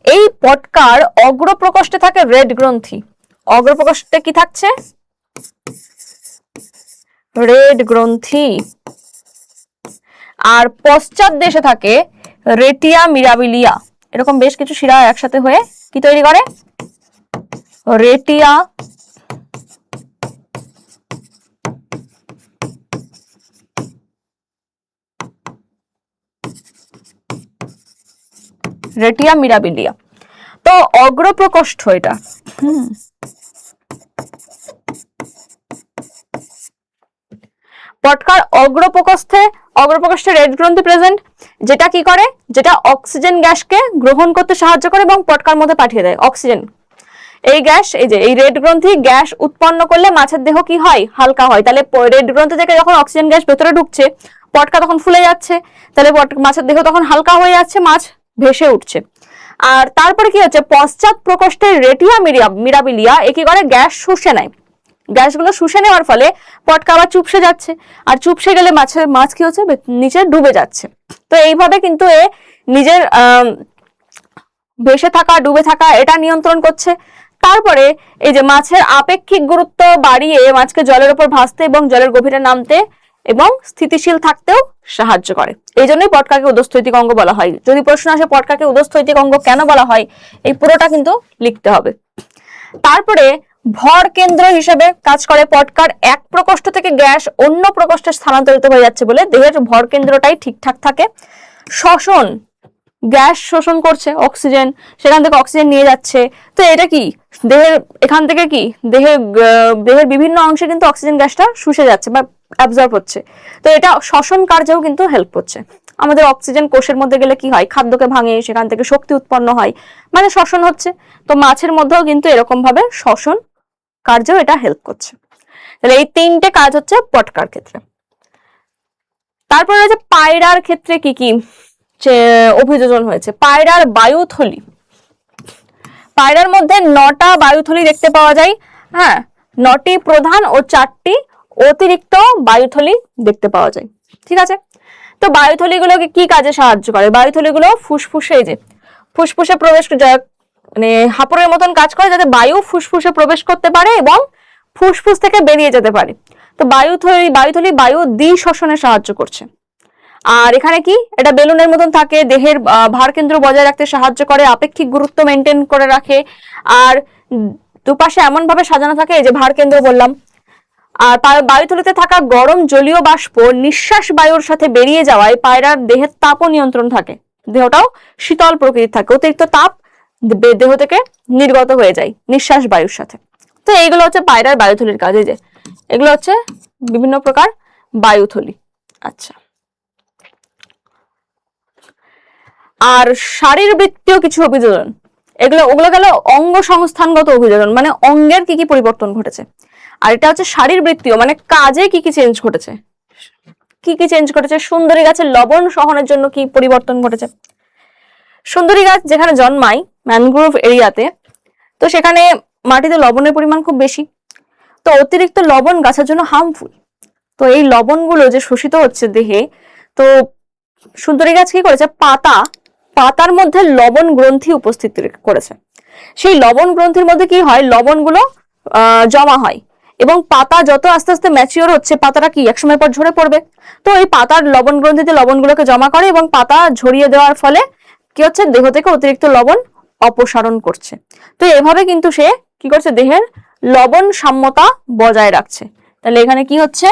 এই পটকার অগ্র প্রকোষ্ঠে থাকে রেড গ্রন্থি। অগ্র প্রকোষ্ঠে কি থাকছে? রেড গ্রন্থি। আর পশ্চাৎ দেশে থাকে রেটিয়া মিরাবিলিয়া। এরকম বেশ কিছু শিরা একসাথে হয়ে কি তৈরি করে? রেটিয়া রেটিয়া মিরাবিলিয়া। তো অগ্র প্রকোষ্ঠ এটা। পটকার অগ্র প্রকোষ্ঠে রেড গ্রন্থি প্রেজেন্ট, যেটা কি করে? যেটা অক্সিজেন গ্যাসকে গ্রহণ করতে সাহায্য করে এবং পটকার মধ্যে পাঠিয়ে দেয় অক্সিজেন। এই গ্যাস, এই যে এই রেড গ্রন্থি গ্যাস উৎপন্ন করলে মাছের দেহ কি হয়? হালকা হয়। তাহলে রেড গ্রন্থি থেকে যখন অক্সিজেন গ্যাস ভেতরে ঢুকছে, পটকা তখন ফুলে যাচ্ছে, তাহলে মাছের দেহ তখন হালকা হয়ে যাচ্ছে, মাছ ভেসে উঠছে। আর তারপরে কি হচ্ছে? পশ্চাৎ প্রকোষ্ঠের রেটিয়া মিরাবিলিয়া এ কি করে? গ্যাস শুষে নেয়। গ্যাসগুলো শুষে নেওয়ার ফলে পটকা আবার চুপসে যাচ্ছে, আর চুপসে গেলে মাছ কি হচ্ছে? নিচে ডুবে যাচ্ছে। তো এইভাবে কিন্তু এ নিজের ভেসে থাকা, ডুবে থাকা এটা নিয়ন্ত্রণ করছে। তারপরে এই যে মাছের আপেক্ষিক গুরুত্ব বাড়িয়ে মাছকে জলের উপর ভাসতে এবং জলের গভীরে নামতে এবং স্থিতিশীল থাকতেও সাহায্য করে। এই জন্যই পটকাকে উদস্থৈতিক অঙ্গ বলা হয়। যদি প্রশ্ন আসে পটকাকে উদস্থৈতিক অঙ্গ কেন বলা হয়, এই পুরোটা কিন্তু লিখতে হবে। তারপরে ভর কেন্দ্র হিসেবে কাজ করে পটকার। এক প্রকোষ্ঠ থেকে গ্যাস অন্য প্রকোষ্ঠে স্থানান্তরিত হয়ে যাচ্ছে বলে দেহের ভর কেন্দ্রটাই ঠিকঠাক থাকে। শ্বসন, গ্যাস শোষণ করছে অক্সিজেন, সেখান থেকে অক্সিজেন নিয়ে যাচ্ছে। তো এটা কি দেহের, এখান থেকে কি দেহের বিভিন্ন অংশে কিন্তু অক্সিজেন গ্যাসটা শুষে যাচ্ছে বা অ্যাবজর্ব হচ্ছে। তো এটা শ্বসন কার্যেও কিন্তু হেল্প করছে। আমাদের অক্সিজেন কোষের মধ্যে গেলে কি হয়? খাদ্যকে ভাঙে, সেখান থেকে শক্তি উৎপন্ন হয়, মানে শ্বসন হচ্ছে। তো মাছের মধ্যেও কিন্তু এরকম ভাবে শ্বসন কার্যেও এটা হেল্প করছে। তাহলে এই তিনটে কাজ হচ্ছে পটকার ক্ষেত্রে। তারপরে রয়েছে পায়রার ক্ষেত্রে কি কি অভিযোজন হয়েছে। পায়রার বায়ুথলি, পায়রার মধ্যে 9টা বায়ুথলি দেখতে পাওয়া যায়। হ্যাঁ, 9টি প্রধান ও 4টি অতিরিক্ত বায়ুথলি দেখতে পাওয়া যায়। ঠিক আছে, তো বায়ুথলি গুলোকে কি কাজে সাহায্য করে? বায়ুথলি গুলো ফুসফুসে, এই যে ফুসফুসে প্রবেশ, মানে হাঁপুড়ের মতন কাজ করে, যাতে বায়ু ফুসফুসে প্রবেশ করতে পারে এবং ফুসফুস থেকে বেরিয়ে যেতে পারে। তো বায়ুথলি বায়ু দ্বিশোষণে সাহায্য করছে। আর এখানে কি, এটা বেলুনের মতন থাকে, দেহের ভার কেন্দ্র বজায় রাখতে সাহায্য করে, আপেক্ষিক গুরুত্ব মেনটেন করে রাখে। আর দুপাশে এমন ভাবে সাজানো থাকে, এই যে ভার কেন্দ্র বললাম। আর বায়ুথলিতে থাকা গরম জলীয় বাষ্প নিঃশ্বাস বায়ুর সাথে বেরিয়ে যাওয়ায় পায়রার দেহের তাপও নিয়ন্ত্রণ থাকে, দেহটাও শীতল প্রকৃতির থাকে। অতিরিক্ত তাপ দেহ থেকে নির্গত হয়ে যায় নিঃশ্বাস বায়ুর সাথে। তো এইগুলো হচ্ছে পায়রার বায়ুথলির কাজ। এই যে এগুলো হচ্ছে বিভিন্ন প্রকার বায়ুথলি। আচ্ছা, আর শারীরবৃত্তীয় কিছু অভিযোজন, ওগুলো গেল অঙ্গ সংস্থানগত অভিযোজন, মানে অঙ্গের কি কি পরিবর্তন ঘটেছে। আর এটা হচ্ছে শারীরবৃত্তীয়, মানে কাজে কি কি চেঞ্জ ঘটেছে। কি কি চেঞ্জ ঘটেছে? সুন্দরী গাছের লবণ সহনের জন্য কি পরিবর্তন ঘটেছে। সুন্দরী গাছ যেখানে জন্মায় ম্যানগ্রোভ এরিয়াতে, তো সেখানে মাটিতে লবণের পরিমাণ খুব বেশি। তো অতিরিক্ত লবণ গাছের জন্য হার্মফুল। তো এই লবণগুলো যে শোষিত হচ্ছে দেহে, তো সুন্দরী গাছ কি করেছে? পাতার মধ্যে লবণ গ্রন্থি উপস্থিত করেছে। সেই লবণ গ্রন্থির মধ্যে কি হয়? লবণগুলো জমা হয় এবং পাতা যত আস্তে আস্তে ম্যাচিওর হচ্ছে, পাতাটা কি একসময় পর ঝরে পড়বে। তো এই পাতার লবণ গ্রন্থিতে লবণগুলোকে জমা করে এবং পাতা ঝরিয়ে দেওয়ার ফলে কি হচ্ছে? দেহ থেকে অতিরিক্ত লবণ অপসারণ করছে। তো এভাবে কিন্তু সে কি করছে? দেহের লবণ সাম্যতা বজায় রাখছে। তাহলে এখানে কি হচ্ছে?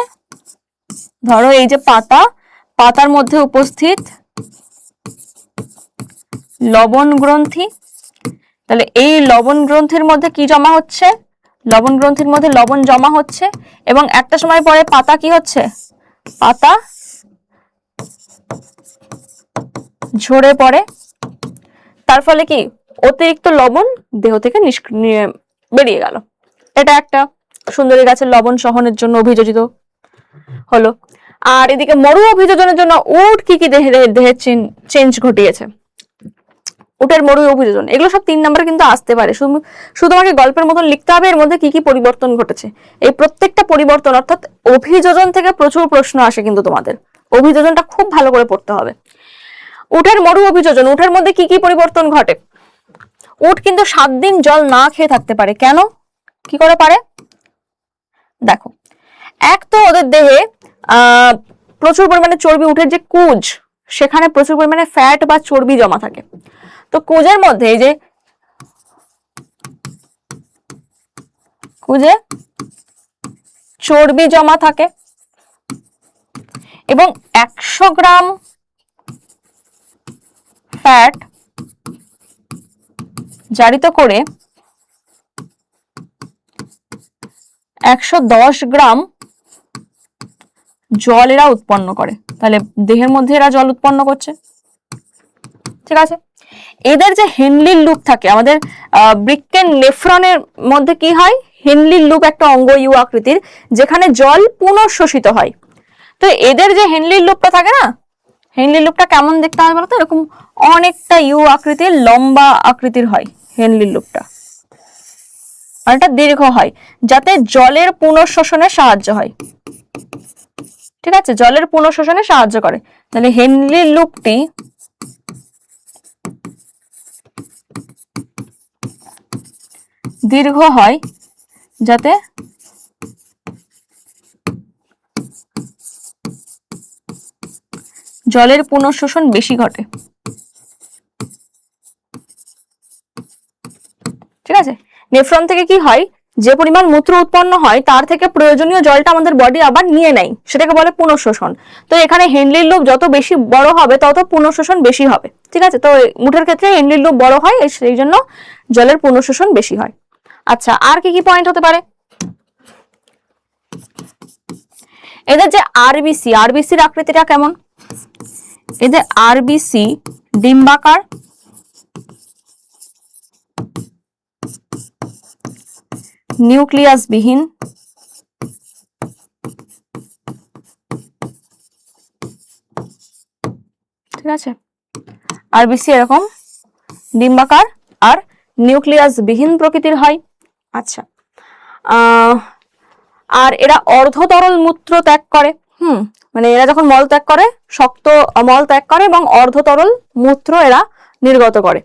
ধরো এই যে পাতার মধ্যে উপস্থিত লবণ গ্রন্থি, তাহলে এই লবণ গ্রন্থির মধ্যে কি জমা হচ্ছে? লবণ গ্রন্থির মধ্যে লবণ জমা হচ্ছে এবং একটা সময় পরে পাতা কি হচ্ছে? পাতা ঝরে পড়ে। তার ফলে কি অতিরিক্ত লবণ দেহ থেকে বেরিয়ে গেল। এটা একটা সুন্দরী গাছের লবণ সহনের জন্য অভিযোজিত হলো। আর এদিকে মরু অভিযোজনের জন্য উট কি কি দেহের চেঞ্জ ঘটিয়েছে? উটের মরু অভিযোজন, এগুলো সব 3 নাম্বার কিন্তু আসতে পারে। শুধু আমাকে গল্পের মতন লিখতে হবে এর মধ্যে কি কি পরিবর্তন ঘটেছে। এই প্রত্যেকটা পরিবর্তন অর্থাৎ অভিযোজন থেকে প্রচুর প্রশ্ন আসে কিন্তু তোমাদের, অভিযোজনটা খুব ভালো করে পড়তে হবে। উটের মরু অভিযোজন, উটের মধ্যে কি কি পরিবর্তন ঘটে? উট কিন্তু 7 দিন জল না খেয়ে থাকতে পারে। কেন, কি করে পারে? দেখো, এক তো ওদের দেহে প্রচুর পরিমাণে চর্বি, উটের যে কুজ সেখানে প্রচুর পরিমাণে ফ্যাট বা চর্বি জমা থাকে। তো কুজের মধ্যে এই যে কুজে চর্বি জমা থাকে এবং 100 গ্রাম ফ্যাট জারিত করে 110 গ্রাম জল এরা উৎপন্ন করে। তাহলে দেহের মধ্যে এরা জল উৎপন্ন করছে, ঠিক আছে। এদের যে হেনলির লুপ থাকে, আমাদের বৃক্কের নেফ্রনের মধ্যে কি হয়, হেনলির লুপ একটা অঙ্গ ইউ আকৃতির, যেখানে জল পুনঃশোষিত হয়। তো এদের যে হেনলির লুপটা থাকে না, হেনলির লুপটা কেমন দেখতে হয় বলতো? এরকম অনেকটা ইউ আকৃতির, লম্বা আকৃতির হয় হেনলির লুপটা, অনেকটা দীর্ঘ হয়, যাতে জলের পুনঃশোষণে সাহায্য হয়, ঠিক আছে, জলের পুনঃশোষণে সাহায্য করে। তাহলে হেনলির লুপটি দীর্ঘ হয় যাতে জলের পুনঃশোষণ বেশি ঘটে, ঠিক আছে। নেফ্রন থেকে কি হয়, যে পরিমাণ মূত্র উৎপন্ন হয় তার থেকে প্রয়োজনীয় জলটা আমাদের বডি আবার নিয়ে নেয়, সেটাকে বলে পুনঃশোষণ। তো এখানে হেনলির লুপ যত বেশি বড় হবে তত পুনঃশোষণ বেশি হবে, ঠিক আছে। তো উটের ক্ষেত্রে হেনলির লুপ বড় হয়, সেই জন্য জলের পুনঃশোষণ বেশি হয়। আচ্ছা, আর কি কি পয়েন্ট হতে পারে? এদের যে আরবিসি, আরবিসির আকৃতিটা কেমন? এদের আরবিসি ডিম্বাকার, নিউক্লিয়াস বিহীন, ঠিক আছে। আরবিসি এরকম ডিম্বাকার আর নিউক্লিয়াস বিহীন প্রকৃতির হয়। আচ্ছা, আর এরা অর্ধতরল মূত্র ত্যাগ করে। মানে এরা যখন মল ত্যাগ করে, শক্ত মল ত্যাগ করে এবং অর্ধতরল মূত্র এরা নির্গত করে।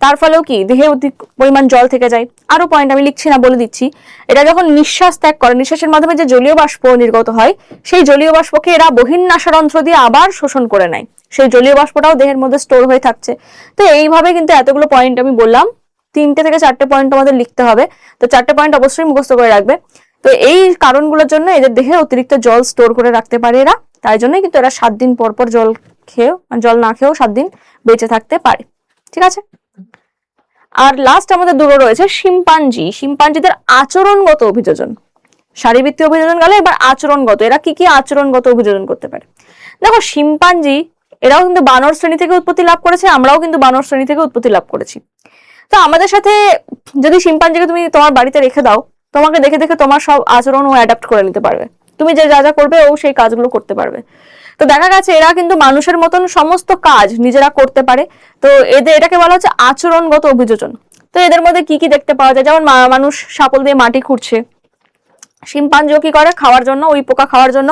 তার ফলেও কি দেহে অধিক পরিমাণ জল থেকে যায়। আরো পয়েন্ট আমি লিখছি না, বলে দিচ্ছি। এটা যখন নিঃশ্বাস ত্যাগ করে, নিঃশ্বাসের মাধ্যমে যে জলীয় বাষ্প নির্গত হয়, সেই জলীয় বাষ্পকে এরা বহির্নাসারন্ধ্র দিয়ে আবার শোষণ করে নেয়। সেই জলীয় বাষ্পটাও দেহের মধ্যে স্টোর হয়ে থাকছে। তো এইভাবে কিন্তু এতগুলো পয়েন্ট আমি বললাম, 3টে থেকে 4টে পয়েন্ট আমাদের লিখতে হবে। তো 4টে পয়েন্ট অবশ্যই মুখস্থ করে রাখবে। তো এই কারণগুলোর জন্য এদের দেহে অতিরিক্ত জল স্টোর করে রাখতে পারে এরা, তাই জন্যই কিন্তু এরা 7 দিন পর পর জল না খেয়েও 7 দিন বেঁচে থাকতে পারে, ঠিক আছে। আর লাস্ট আমাদের দুটো রয়েছে শিম্পাঞ্জি। শিম্পাঞ্জিদের আচরণগত অভিযোজন, শারীরবৃত্তীয় অভিযোজন গেলে এবার আচরণগত, এরা কি কি আচরণগত অভিযোজন করতে পারে? দেখো, শিম্পাঞ্জি এরাও কিন্তু বানর শ্রেণী থেকে উৎপত্তি লাভ করেছে, আমরাও কিন্তু বানর শ্রেণী থেকে উৎপত্তি লাভ করেছি। তো আমাদের সাথে যদি শিম্পাঞ্জিকে তুমি তোমার বাড়িতে রেখে দাও, তোমাকে দেখে দেখে তোমার সব আচরণ ও অ্যাডাপ্ট করে নিতে পারবে, তুমি যে যা যা করবে ও সেই কাজগুলো করতে পারবে। তো দেখা গেছে এরা কিন্তু মানুষের মতন সমস্ত কাজ নিজেরা করতে পারে। তো এটাকে বলা হচ্ছে আচরণগত অভিযোজন। তো এদের মধ্যে কি কি দেখতে পাওয়া যায়? যেমন মানুষ শাপল দিয়ে মাটি খুঁড়ছে, শিম্পাঞ্জিও কি করে, খাওয়ার জন্য, ওই পোকা খাওয়ার জন্য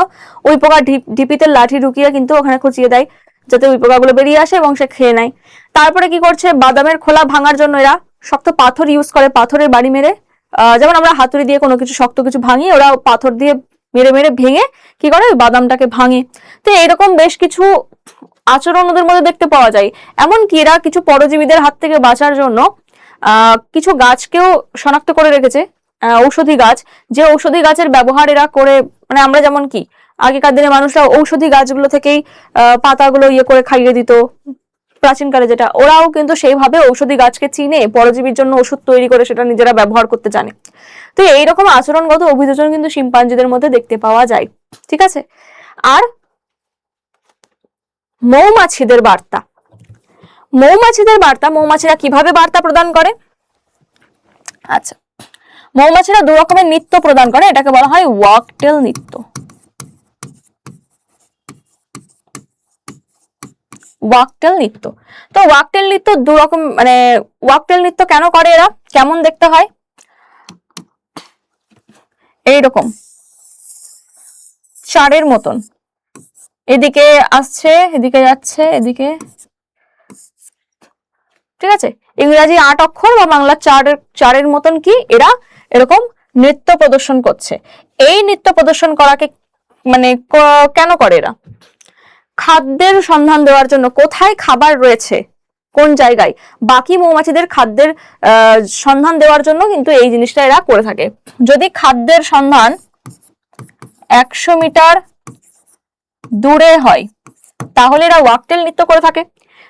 ওই পোকা ঢিপিতে লাঠি ঢুকিয়ে কিন্তু ওখানে খুঁচিয়ে দেয়, যাতে ওই পোকাগুলো বেরিয়ে আসে এবং সে খেয়ে নেয়। তারপরে কি করছে, বাদামের খোলা ভাঙার জন্য এরা শক্ত পাথর ইউজ করে, পাথরের বাড়ি মেরে, যেমন আমরা হাতুড়ি দিয়ে কোনো কিছু শক্ত কিছু ভাঙি, ওরা পাথর দিয়ে মেরে মেরে ভেঙে কি করে, ওই বাদামটাকে ভাঙে। তো এরকম বেশ কিছু আচরণ ওদের মধ্যে দেখতে পাওয়া যায়। এমনকি এরা কিছু পরজীবীদের হাত থেকে বাঁচার জন্য কিছু গাছকেও শনাক্ত করে রেখেছে, ঔষধি গাছ, যে ঔষধি গাছের ব্যবহার এরা করে, মানে আমরা যেমন কি আগেকার দিনে মানুষরা ঔষধি গাছগুলো থেকেই পাতাগুলো ইয়ে করে খাইয়ে দিত প্রাচীনকালে, যেটা ওরাও কিন্তু সেইভাবে ঔষধি গাছকে চিনে পরজীবীর জন্য ওষুধ তৈরি করে সেটা নিজেরা ব্যবহার করতে জানে। তো এইরকম আচরণগত অভিযোজন কিন্তু শিম্পাঞ্জিদের মধ্যে দেখতে পাওয়া যায়, ঠিক আছে। আর মৌমাছিদের বার্তা, মৌমাছিরা কিভাবে বার্তা প্রদান করে? আচ্ছা, মৌমাছিরা 2 রকমের নৃত্য প্রদান করে, এটাকে বলা হয় ওয়াকটেল নৃত্য। ওয়াকটেল নৃত্য। তো ওয়াকটেল নৃত্য দু রকম, মানে ওয়াকটেল নৃত্য কেন করে এরা, কেমন দেখতে হয়, এইরকম চারের মতন, এদিকে আসছে, এদিকে যাচ্ছে, এদিকে, ঠিক আছে। ইংরাজি 8 অক্ষর বা বাংলা চারের মতন কি এরা এরকম নৃত্য প্রদর্শন করছে। এই নৃত্য প্রদর্শন করাকে মানে কেন করে এরা, খাদ্যের সন্ধান দেওয়ার জন্য, কোথায় খাবার রয়েছে কোন জায়গায়, বাকি মৌমাছিদের খাদ্যের সন্ধান দেওয়ার জন্য কিন্তু এই জিনিসটা এরা করে থাকে। যদি খাদ্যের সন্ধান 100 মিটার দূরে হয় তাহলে এরা ওয়াকটেল নৃত্য করে থাকে।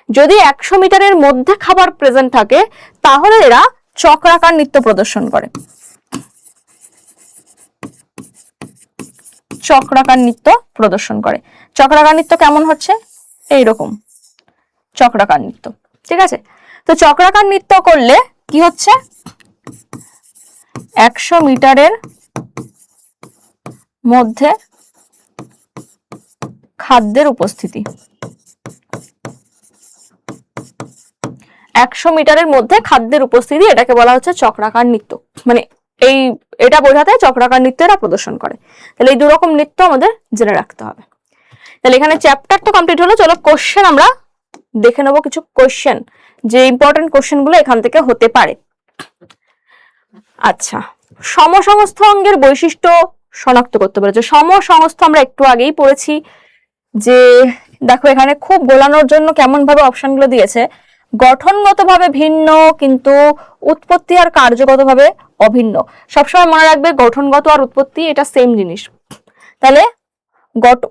যদি 100 মিটারের মধ্যে খাবার প্রেজেন্ট থাকে তাহলে এরা চক্রাকার নৃত্য প্রদর্শন করে। চক্রাকার নৃত্য প্রদর্শন করে। চক্রাকার নৃত্য কেমন হচ্ছে, এইরকম চক্রাকার নৃত্য, ঠিক আছে। তো চক্রাকার নৃত্য করলে কি হচ্ছে, 100 মিটারের মধ্যে খাদ্যের উপস্থিতি, 100 মিটারের মধ্যে খাদ্যের উপস্থিতি, এটাকে বলা হচ্ছে চক্রাকার নৃত্য। মানে এটা বোঝাতে চক্রাকার নৃত্য এরা প্রদর্শন করে। তাহলে এই দুরকম নৃত্য আমাদের জেনে রাখতে হবে। তাহলে এখানে চ্যাপ্টার তো কমপ্লিট হলো, চলো কোশ্চেন আমরা দেখে নেবো, কিছু কোশ্চেন যে ইম্পর্টেন্ট কোশ্চেন গুলো এখান থেকে হতে পারে। আচ্ছা, সমসংস্থ অঙ্গের বৈশিষ্ট্য শনাক্ত করতে পেরেছে। সমসংস্থ আমরা একটু আগেই পড়েছি, যে দেখো এখানে খুব গোলানোর জন্য কেমন ভাবে অপশন গুলো দিয়েছে, গঠনগতভাবে ভিন্ন কিন্তু উৎপত্তি আর কার্যগতভাবে অভিন্ন। সবসময় মনে রাখবে গঠনগত আর উৎপত্তি এটা সেম জিনিস। তাহলে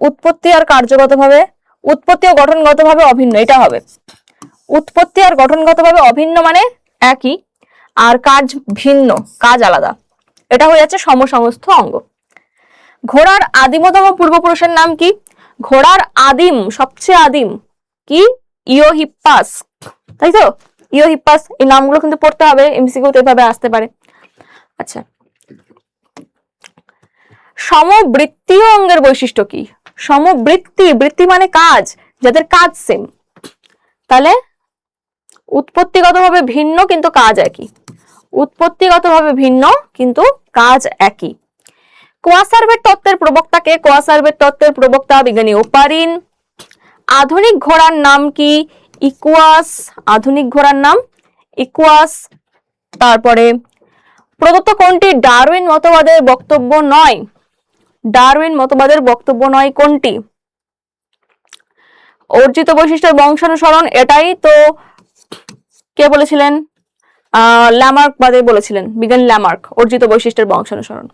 উৎপত্তি আর কার্যগতভাবে, উৎপত্তি ও গঠনগতভাবে অভিন্ন, এটা হবে। উৎপত্তি আর গঠনগতভাবে অভিন্ন মানে একই, আর কাজ ভিন্ন, কাজ আলাদা, এটা হয়ে যাচ্ছে সমসংস্থ অঙ্গ। ঘোড়ার আদিমতম পূর্বপুরুষের নাম কি? ঘোড়ার আদিম, সবচেয়ে আদিম কি? ইওহিপ্পাস, তাই তো? ইওহিপ্পাস, এই নামগুলো কিন্তু পড়তে হবে, এমসিকিউতে এভাবে আসতে পারে। আচ্ছা, সমবৃত্তীয় অঙ্গের বৈশিষ্ট্য কি? সমবৃত্তি, বৃত্তি মানে কাজ, যাদের কাজ সেম। তাহলে উৎপত্তিগতভাবে ভিন্ন কিন্তু কাজ একই, উৎপত্তিগতভাবে ভিন্ন কিন্তু কাজ একই। কোয়াসার্ভেট তত্ত্বের প্রবক্তা কে? কোয়াসার্ভেট তত্ত্বের প্রবক্তা বিজ্ঞানী ওপারিন। আধুনিক ঘোড়ার নাম কি? ইকুয়াস, আধুনিক ঘোড়ার নাম ইকুয়াস। তারপরে প্রদত্ত কোনটি ডারউইন মতবাদের বক্তব্য নয়? ডারউইন মতবাদের বক্তব্য নয় কোনটি? অর্জিত বৈশিষ্ট্যের বংশানুসরণ, এটাই তো কে বলেছিলেন? ল্যামার্ক বাদে বলেছিলেন, বিজ্ঞানী ল্যামার্ক, অর্জিত বৈশিষ্ট্যের বংশানুসরণ।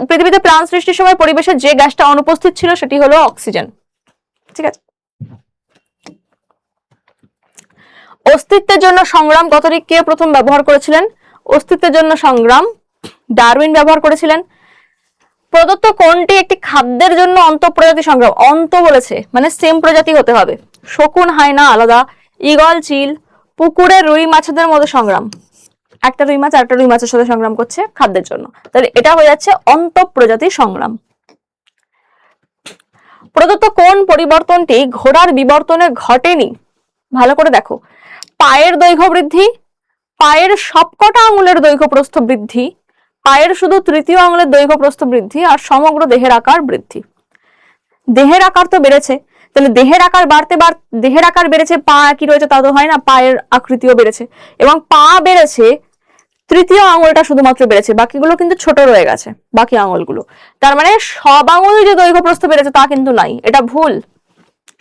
পৃথিবীতে প্রাণ সৃষ্টির সময় পরিবেশে যে গ্যাসটা অনুপস্থিত ছিল সেটি হলো অক্সিজেন, ঠিক আছে। অস্তিত্বের জন্য সংগ্রাম কথাটি কে প্রথম ব্যবহার করেছিলেন? অস্তিত্বের জন্য সংগ্রাম ডারউইন ব্যবহার করেছিলেন। প্রদত্ত কোনটি একটি খাদ্যের জন্য অন্তঃপ্রজাতি সংগ্রাম? অন্ত বলেছে মানে সেম প্রজাতি হতে হবে। শকুন হায়না আলাদা, ঈগল চিল, পুকুরের রুই মাছেদের মধ্যে সংগ্রাম, একটা রুই মাছ আরেকটা রুই মাছের সাথে সংগ্রাম করছে খাদ্যের জন্য, তাহলে এটা হয়ে যাচ্ছে অন্তঃপ্রজাতি সংগ্রাম। প্রদত্ত কোন পরিবর্তনটি ঘোড়ার বিবর্তনে ঘটেনি? ভালো করে দেখো, পায়ের দৈর্ঘ্য বৃদ্ধি, পায়ের সবকটা আঙুলের দৈর্ঘ্য প্রস্থ বৃদ্ধি, পায়ের শুধু তৃতীয় আঙুলের দৈর্ঘ্য প্রস্থ বৃদ্ধি, আর সমগ্র দেহের আকার বৃদ্ধি। দেহের আকার তো বেড়েছে, তাহলে দেহের আকার দেহের আকার বেড়েছে, পা একই রয়েছে তা তো হয় না, পায়ের আকৃতিও বেড়েছে, এবং পা বেড়েছে, তৃতীয় আঙুলটা শুধুমাত্র বেড়েছে, বাকিগুলো কিন্তু ছোট রয়ে গেছে বাকি আঙুলগুলো। তার মানে সব আঙুল যে দৈর্ঘ্য প্রস্থ বেড়েছে তা কিন্তু নাই, এটা ভুল।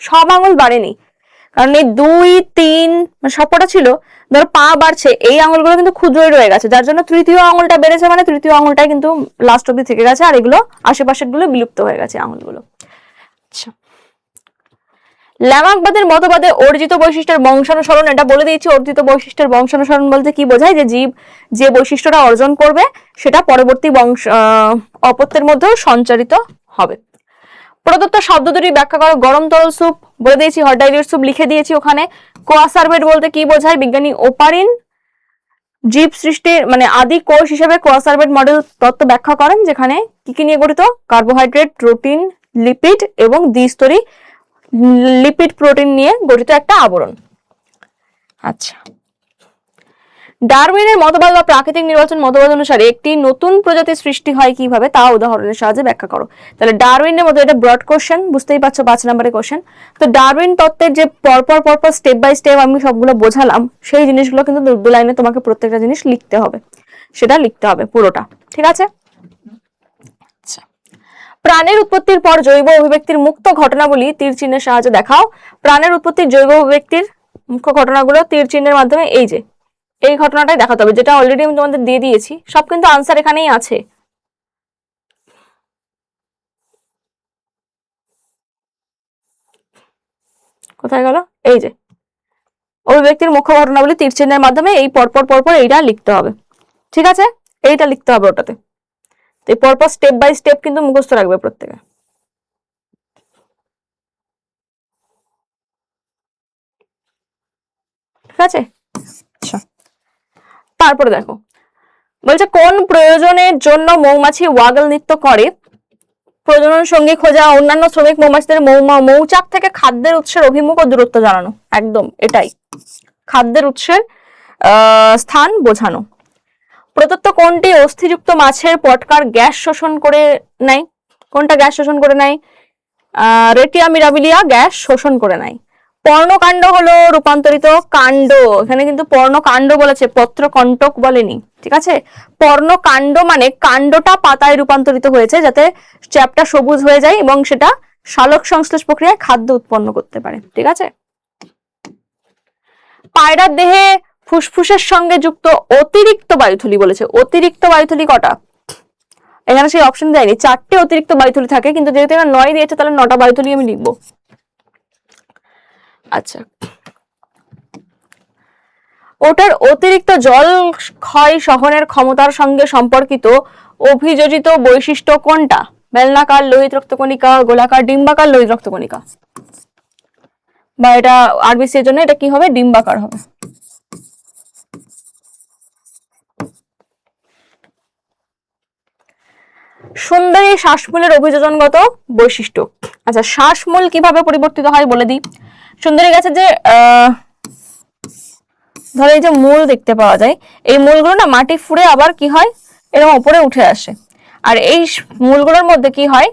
সব আঙুল বাড়েনি, কারণ এই 2, 3 সবকটা ছিল, ধরো পা বাড়ছে, এই আঙুলগুলো কিন্তু ক্ষুদ্রই রয়ে গেছে, যার জন্য তৃতীয় আঙুলটা বেড়েছে, মানে তৃতীয় আঙুলটাই কিন্তু লাস্ট অব্দি থেকে গেছে, আর এগুলো আশেপাশের গুলো বিলুপ্ত হয়ে গেছে আঙুলগুলো। আচ্ছা, ল্যামার্কবাদের মতবাদে অর্জিত বৈশিষ্ট্যের বংশানুসরণ, এটা বলে দিয়েছি। অর্জিত বৈশিষ্ট্যের বংশানুসরণ বলতে কি বোঝায়? যে জীব যে বৈশিষ্ট্যটা অর্জন করবে সেটা পরবর্তী অপত্যের মধ্যেও সঞ্চারিত হবে। প্রদত্ত শব্দ দুটি ব্যাখ্যা করো। গরম তরল স্যুপ বলে দিয়েছি, হট ডাইলিউট স্যুপ লিখে দিয়েছি ওখানে। কোয়াসার্ভেট বলতে কি বোঝায়? বিজ্ঞানী ওপারিন জীব সৃষ্টির মানে আদি কোষ হিসেবে কোয়াসার্ভেট মডেল তত্ত্ব ব্যাখ্যা করেন, যেখানে কি কি নিয়ে গঠিত? কার্বোহাইড্রেট, প্রোটিন, লিপিড এবং দ্বিস্তরী লিপিড প্রোটিন নিয়ে গঠিত একটা আবরণ। আচ্ছা, ডারউইনের মতবাদ বা প্রাকৃতিক নির্বাচন মতবাদ অনুসারে একটি নতুন প্রজাতি সৃষ্টি হয় কিভাবে তা উদাহরণের সাহায্যে ব্যাখ্যা করো। তাহলে ডারউইনের মতো, এটা ব্রড কোশ্চেন, বুঝতেই পারছো 5 নম্বরের কোশ্চেন। তো ডারউইন তত্ত্বের যে পরপর স্টেপ বাই স্টেপ আমি সবগুলো বোঝালাম, সেই জিনিসগুলো কিন্তু দু লাইনে তোমাকে প্রত্যেকটা জিনিস লিখতে হবে, সেটা লিখতে হবে পুরোটা, ঠিক আছে? আচ্ছা, প্রাণের উৎপত্তির পর জৈব অভিব্যক্তির মুক্ত ঘটনাবলী তীর চিহ্নের সাহায্যে দেখাও। প্রাণের উৎপত্তির জৈব অভিব্যক্তির মুখ্য ঘটনাগুলো তীর চিহ্নের মাধ্যমে এই ঘটনাটাই দেখাতে হবে, যেটা অলরেডি আমি তোমাদের দিয়ে দিয়েছি। সব কিন্তু আনসার এখানেই আছে। কোথায় গেল? এই যে অভিব্যক্তির মুখ্য ঘটনাবলী তীর চিহ্নের মাধ্যমে এই পরপর এইটা লিখতে হবে, ঠিক আছে? এইটা লিখতে হবে ওটাতে। এই পরপর স্টেপ বাই স্টেপ কিন্তু মুখস্থ রাখবে প্রত্যেকে, ঠিক আছে? আচ্ছা, তারপরে দেখো বলছে কোন প্রয়োজনের জন্য মৌমাছি ওয়াগল নৃত্য করে? প্রজনন সঙ্গী খোঁজা, অন্যান্য শ্রমিক মৌমাছিদের মৌচাক থেকে খাদ্যের উৎসের অভিমুখ ও দূরত্ব জানানো। একদম এটাই, খাদ্যের উৎসের স্থান বোঝানো। প্রদত্ত কোনটি অস্থিযুক্ত মাছের পটকার গ্যাস শোষণ করে নেয়? কোনটা গ্যাস শোষণ করে নেয়? রেটিয়া মিরাবিলিয়া গ্যাস শোষণ করে নেয়। পর্ণকাণ্ড হলো রূপান্তরিত কাণ্ড, এখানে কিন্তু পর্ণকাণ্ড বলেছে, পত্রকণ্টক বলেনি, ঠিক আছে? পর্ণকাণ্ড মানে কাণ্ডটা পাতায় রূপান্তরিত হয়েছে যাতে চ্যাপটা সবুজ হয়ে যায় এবং সেটা সালোক সংশ্লেষ প্রক্রিয়ায় খাদ্য উৎপন্ন করতে পারে, ঠিক আছে? পায়রার দেহে ফুসফুসের সঙ্গে যুক্ত অতিরিক্ত বায়ুথলি বলেছে। অতিরিক্ত বায়ুথলি কটা? এখানে সেই অপশন দেয়নি, 4টে অতিরিক্ত বায়ুথলি থাকে, কিন্তু যেহেতু এখানে 9 দিয়েছে তাহলে 9টা বায়ুথলি আমি লিখবো। আচ্ছা, ওটার অতিরিক্ত জল ক্ষয় সহনের ক্ষমতার সঙ্গে সম্পর্কিত অভিযোজিত বৈশিষ্ট্য কোনটা? বেলনাকার লোহিত রক্তকণিকা, গোলাকার ডিম্বাকার লোহিত রক্তকণিকা, বা এটা আরবিসি এর জন্য এটা কি হবে? ডিম্বাকার হবে। সুন্দরী শ্বাসমূলের অভিযোজনগত বৈশিষ্ট্য। আচ্ছা, শ্বাসমূল কিভাবে পরিবর্তিত হয় বলে দিই। সুন্দরী গাছে যে ধরো এই যে মূল দেখতে পাওয়া যায়, এই মূলগুলো না মাটি ফুঁড়ে আবার কি হয়, এরকম উপরে উঠে আসে। আর এই মূলগুলোর মধ্যে কি হয়?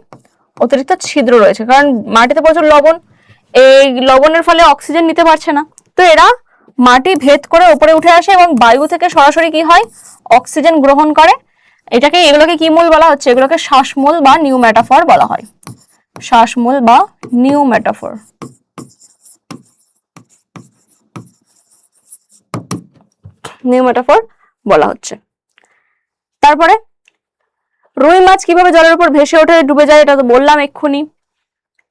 অতিরিক্ত ছিদ্র রয়েছে, কারণ মাটিতে প্রচুর লবণ, এই লবণের ফলে অক্সিজেন নিতে পারছে না, তো এরা মাটি ভেদ করে উপরে উঠে আসে এবং বায়ু থেকে সরাসরি কি হয়? অক্সিজেন গ্রহণ করে। এগুলোকে কি মূল বলা হচ্ছে? এগুলোকে শ্বাসমূল বা নিউম্যাটাফর বলা হয়। শ্বাসমূল বা নিউম্যাটাফর। নিউম্যাটাফর বলা হচ্ছে। তারপরে রুই মাছ কিভাবে জলের উপর ভেসে ওঠে, ডুবে যায়? এটা তো বললাম এক্ষুনি,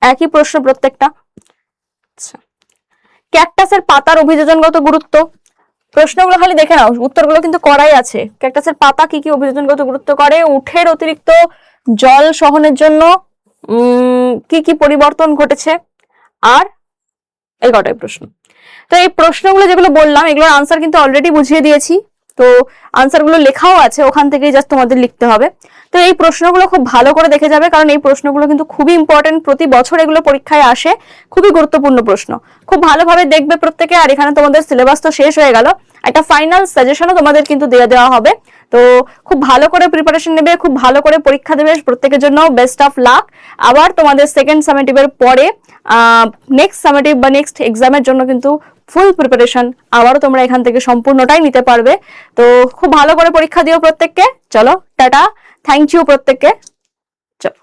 একই প্রশ্ন প্রত্যেকটা। ক্যাকটাসের পাতার অভিযোজনগত গুরুত্ব। প্রশ্নগুলো খালি দেখে নাও, উত্তরগুলো কিন্তু করাই আছে। ক্যাকটাসের পাতা কি কি অভিযোজনগত গুরুত্ব করে? উঠের অতিরিক্ত জল সহনের জন্য কি কি পরিবর্তন ঘটেছে, আর এই কটাই প্রশ্ন। তো এই প্রশ্নগুলো যেগুলো বললাম এগুলোর আনসার কিন্তু অলরেডি বুঝিয়ে দিয়েছি, তো আনসারগুলো লেখাও আছে, ওখান থেকেই জাস্ট তোমাদের লিখতে হবে। তো এই প্রশ্নগুলো খুব ভালো করে দেখে যাবে, কারণ এই প্রশ্নগুলো কিন্তু খুবই ইম্পর্টেন্ট, প্রতি বছর এগুলো পরীক্ষায় আসে, খুবই গুরুত্বপূর্ণ প্রশ্ন। খুব ভালোভাবে দেখবে প্রত্যেকে। আর এখানে তোমাদের সিলেবাস তো শেষ হয়ে গেল, একটা ফাইনাল সাজেশনও তোমাদের কিন্তু দেওয়া হবে। তো খুব ভালো করে প্রিপারেশন নেবে, খুব ভালো করে পরীক্ষা দেবে। প্রত্যেকের জন্য বেস্ট অফ লাক। আবার তোমাদের সেকেন্ড সামেটিভের পরে নেক্সট সামেটিভ বা নেক্সট এক্সামের জন্য কিন্তু ফুল প্রিপারেশন আবারও তোমরা এখান থেকে সম্পূর্ণটাই নিতে পারবে। তো খুব ভালো করে পরীক্ষা দিও প্রত্যেককে। চলো টাটা, থ্যাংক ইউ প্রত্যেককে। চলো।